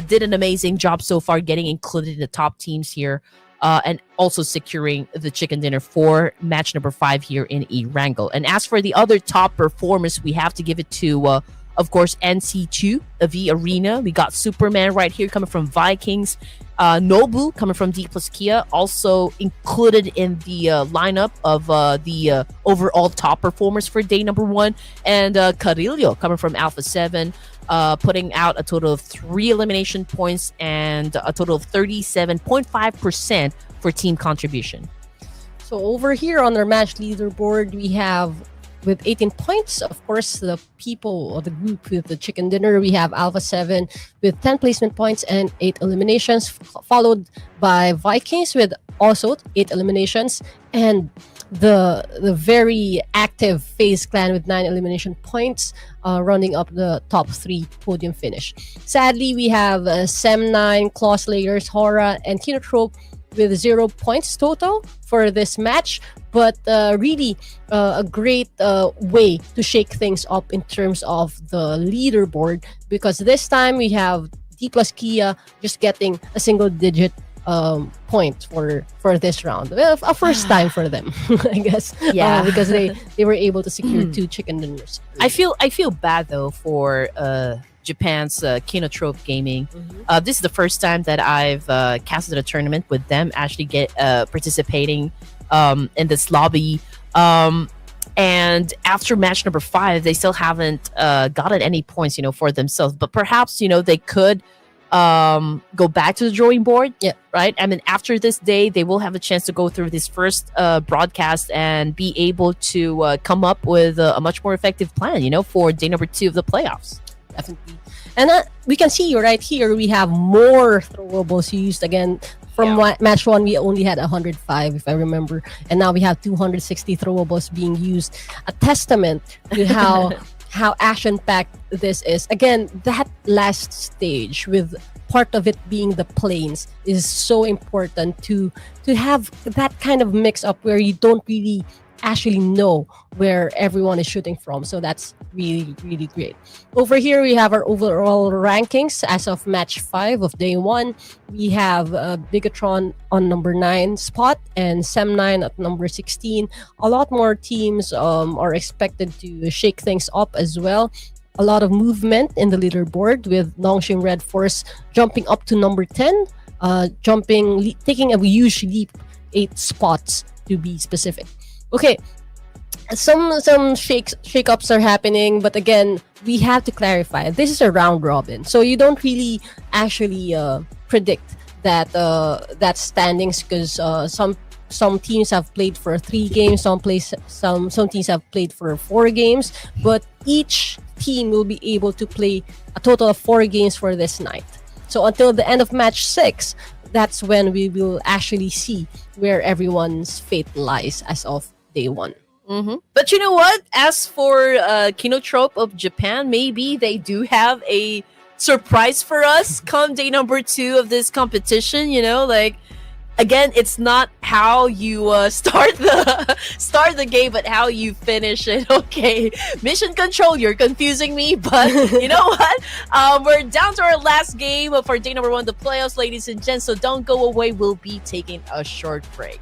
did an amazing job so far getting included in the top teams here and also securing the chicken dinner for match number 5 here in Erangel. And as for the other top performers, we have to give it to, of course, NC2 V Arena. We got Superman right here coming from Vikings. Nobu coming from D plus Kia, also included in the lineup of the overall top performers for day number 1. And Carillo coming from Alpha 7, putting out a total of 3 elimination points and a total of 37.5% for team contribution. So over here on our match leaderboard, we have with 18 points, of course, the people or the group with the chicken dinner. We have Alpha 7 with 10 placement points and 8 eliminations, followed by Vikings with also 8 eliminations, and the very active FaZe Clan with 9 elimination points, running up the top 3 podium finish. Sadly, we have Sem9, Claw Slayers, Hora, and Kinotrope with 0 points total for this match, but really a great way to shake things up in terms of the leaderboard, because this time we have D plus Kia just getting a single digit point for this round. Well, a first time for them, I guess. Yeah. Because they were able to secure 2 chicken dinners. I feel bad though for Japan's Kinotrope Gaming. This is the first time that I've casted a tournament with them actually participating in this lobby. And after match number 5, they still haven't gotten any points, for themselves. But perhaps, they could go back to the drawing board. Yeah. Right. I mean, after this day, they will have a chance to go through this first broadcast and be able to come up with a much more effective plan, for day number 2 of the playoffs. Definitely. And we can see right here, we have more throwables used again. From match 1, we only had 105, if I remember. And now we have 260 throwables being used. A testament to how action-packed this is. Again, that last stage, with part of it being the planes, is so important to have that kind of mix-up where you don't really actually know where everyone is shooting from. So that's really, really great. Over here, we have our overall rankings as of match 5 of day 1. We have Bigatron on number 9 spot and Sem9 at number 16. A lot more teams are expected to shake things up as well. A lot of movement in the leaderboard, with Nongshim Red Force jumping up to number 10, taking a huge leap, 8 spots to be specific. Okay, some shake-ups are happening, but again, we have to clarify. This is a round robin, so you don't really actually predict that standings, because some teams have played for 3 games, some teams have played for 4 games, but each team will be able to play a total of 4 games for this night. So until the end of match 6, that's when we will actually see where everyone's fate lies as of day 1. But you know what? As for Kinotrope of Japan, maybe they do have a surprise for us come day number 2 of this competition. Again, it's not how you start the game, but how you finish it. Okay, Mission Control, you're confusing me, but you know what? We're down to our last game for day number 1 of the playoffs, ladies and gents. So don't go away. We'll be taking a short break.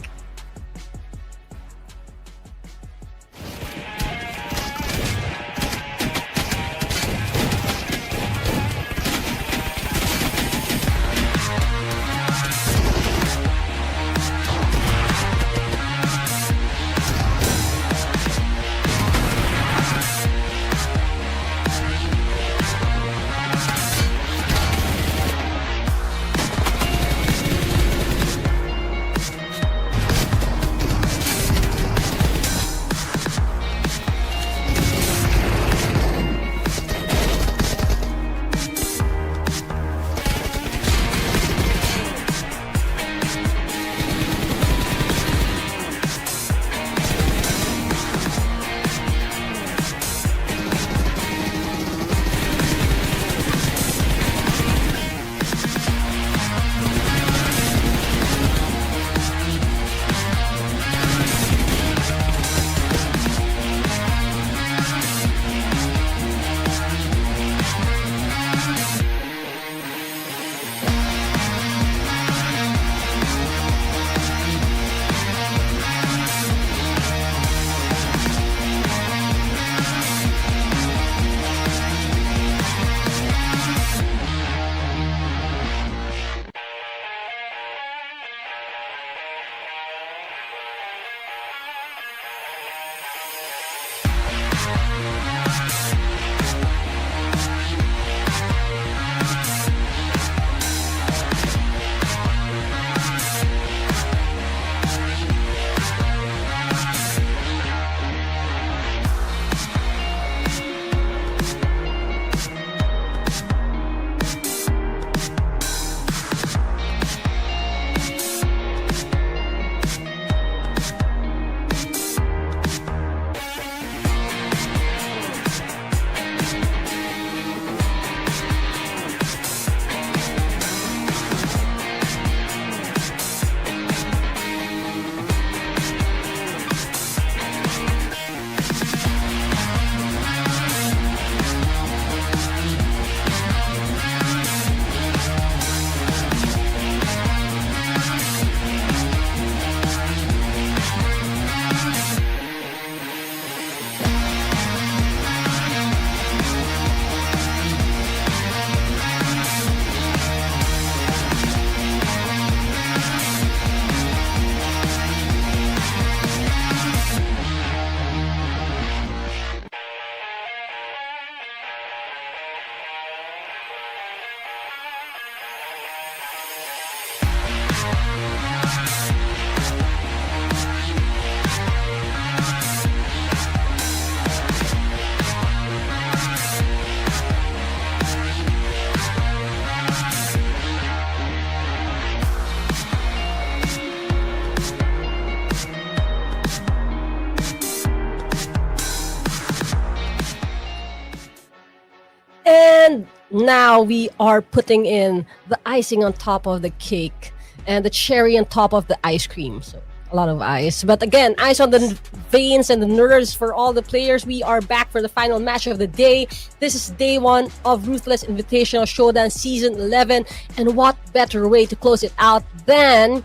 And now we are putting in the icing on top of the cake and the cherry on top of the ice cream. So a lot of ice. But again, ice on the veins and the nerves for all the players. We are back for the final match of the day. This is day one of Ruthless Invitational Showdown Season 11. And what better way to close it out than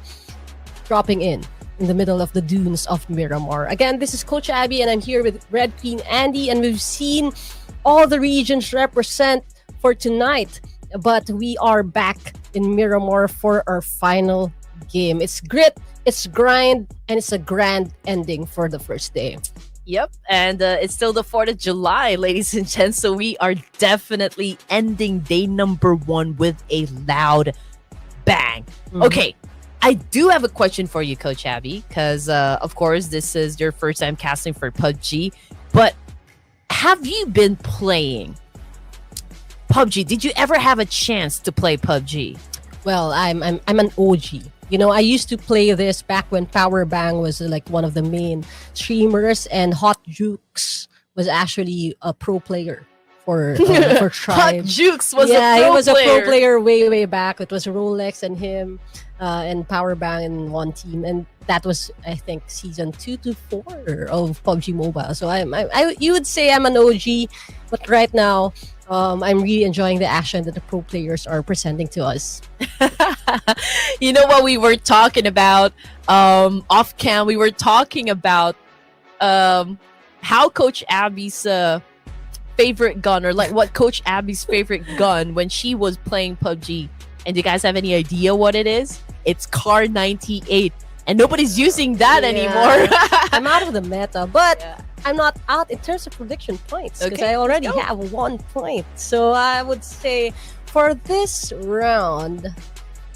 dropping in the middle of the dunes of Miramar. Again, this is Coach Abby and I'm here with Red Queen Andy, and we've seen all the regions represent for tonight, but we are back in Miramar for our final game. It's grit, it's grind, and it's a grand ending for the first day. Yep, and it's still the 4th of July, ladies and gents, so we are definitely ending day number 1 with a loud bang. Okay, I do have a question for you, Coach Abby, because of course this is your first time casting for PUBG, but have you been playing PUBG? Did you ever have a chance to play PUBG? Well, I'm an OG. You know, I used to play this back when Powerbang was like one of the main streamers, and Hot Jukes was actually a pro player for Hot Tribe. Jukes was yeah, a pro he was player. a pro player way back. It was Rolex and him and Powerbang in one team, and that was, I think, season 2 to 4 of PUBG Mobile. So you would say I'm an OG, but right now I'm really enjoying the action that the pro players are presenting to us. You know what we were talking about off cam? We were talking about how Coach Abby's favorite gun, or like what Coach Abby's favorite gun when she was playing PUBG. And do you guys have any idea what it is? It's Car 98. And nobody's using that anymore. I'm out of the meta, but Yeah. I'm not out in terms of prediction points because Okay, I already let's go. have 1 point. So I would say for this round,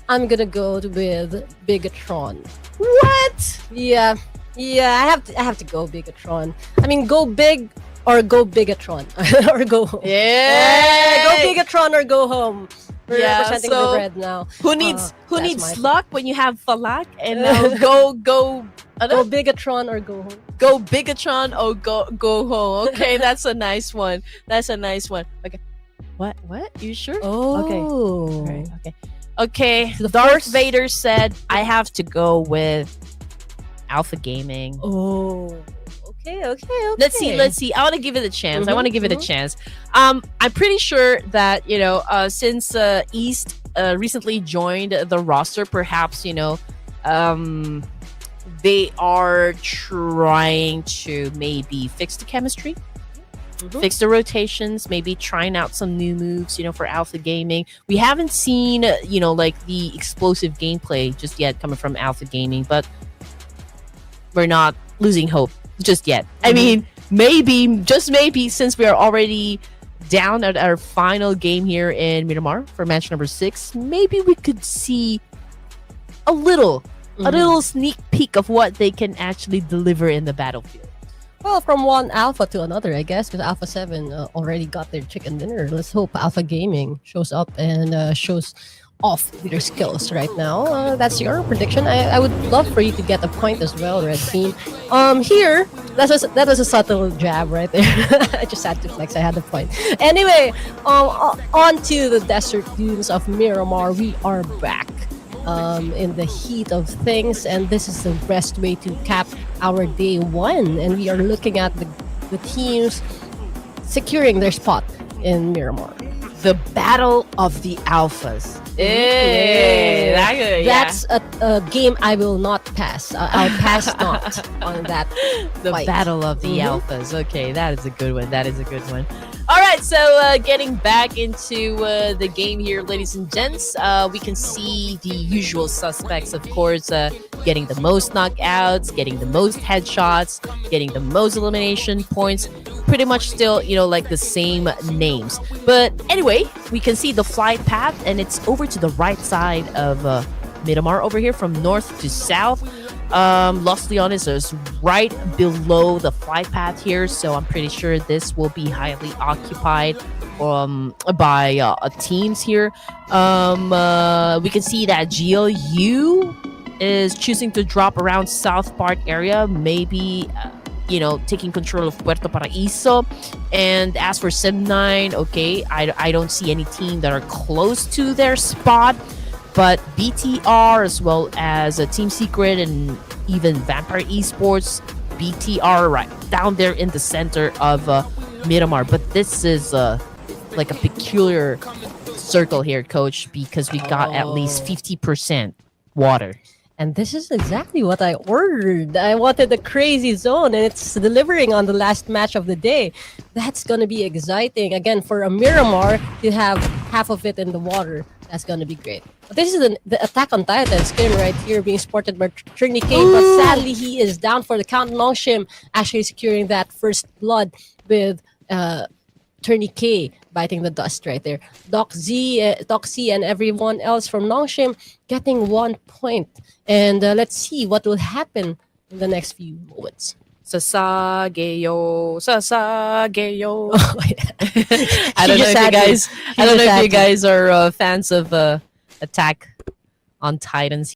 I'm gonna go with Bigatron. What? Yeah, I have to go Bigatron. I mean, go big or go Bigatron or go home. Yeah. Go Bigatron or go home. We're Yeah, representing so the red now. Who needs that's my- luck when you have Falak? And now go Go Bigatron or go home. go Bigatron or go home. Okay, that's a nice one. That's a nice one. Okay. What? You sure? Oh, Right, okay. The Darth Force? Vader said I have to go with Alpha Gaming. Oh, okay. Let's see. I want to give it a chance. I want to give it a mhm. chance. I'm pretty sure that, since East recently joined the roster, perhaps, they are trying to maybe fix the chemistry, fix the rotations, maybe trying out some new moves, for Alpha Gaming. We haven't seen, like the explosive gameplay just yet coming from Alpha Gaming, but we're not losing hope just yet. I mean, maybe, just maybe, since we are already down at our final game here in Miramar for match number 6, maybe we could see a little sneak peek of what they can actually deliver in the battlefield. Well, from one alpha to another, I guess, because Alpha 7 already got their chicken dinner. Let's hope Alpha Gaming shows up and shows off their skills right now. That's your prediction. I would love for you to get a point as well, Red Team. Here, that was a subtle jab right there. I just had to flex. I had the point. Anyway, on to the desert dunes of Miramar. We are back in the heat of things, and this is the best way to cap our day 1. And we are looking at the teams securing their spot in Miramar. The Battle of the Alphas. That's a game I will not pass. I'll pass not on that. The fight. Battle of the Mhm. Alphas. Okay, that is a good one. All right, so getting back into the game here, ladies and gents, we can see the usual suspects, of course, getting the most knockouts, getting the most headshots, getting the most elimination points. Pretty much still, like the same names. But anyway, we can see the flight path, and it's over to the right side of Miramar over here from north to south. Los Leones is right below the flight path here, so I'm pretty sure this will be highly occupied by teams here. We can see that GLU is choosing to drop around South Park area, maybe taking control of Puerto Paraiso. And as for Sim9, okay, I don't see any team that are close to their spot. But BTR, as well as Team Secret and even Vampire Esports, BTR right down there in the center of Miramar. But this is like a peculiar circle here, Coach, because we got at least 50% water. And this is exactly what I ordered. I wanted the crazy zone, and it's delivering on the last match of the day. That's gonna be exciting. Again, for a Miramar to have half of it in the water, that's gonna be great. But this is the Attack on Titan skin right here being sported by Trinity K, but sadly he is down for the count. Longshim actually securing that first blood with Turney K biting the dust right there. Doc Z, and everyone else from Longshim getting 1 point. And let's see what will happen in the next few moments. Sasageyo, Sasageyo. Oh, yeah. I don't know just if you had to. guys. She I don't just know if had you to. guys are fans of Attack on Titans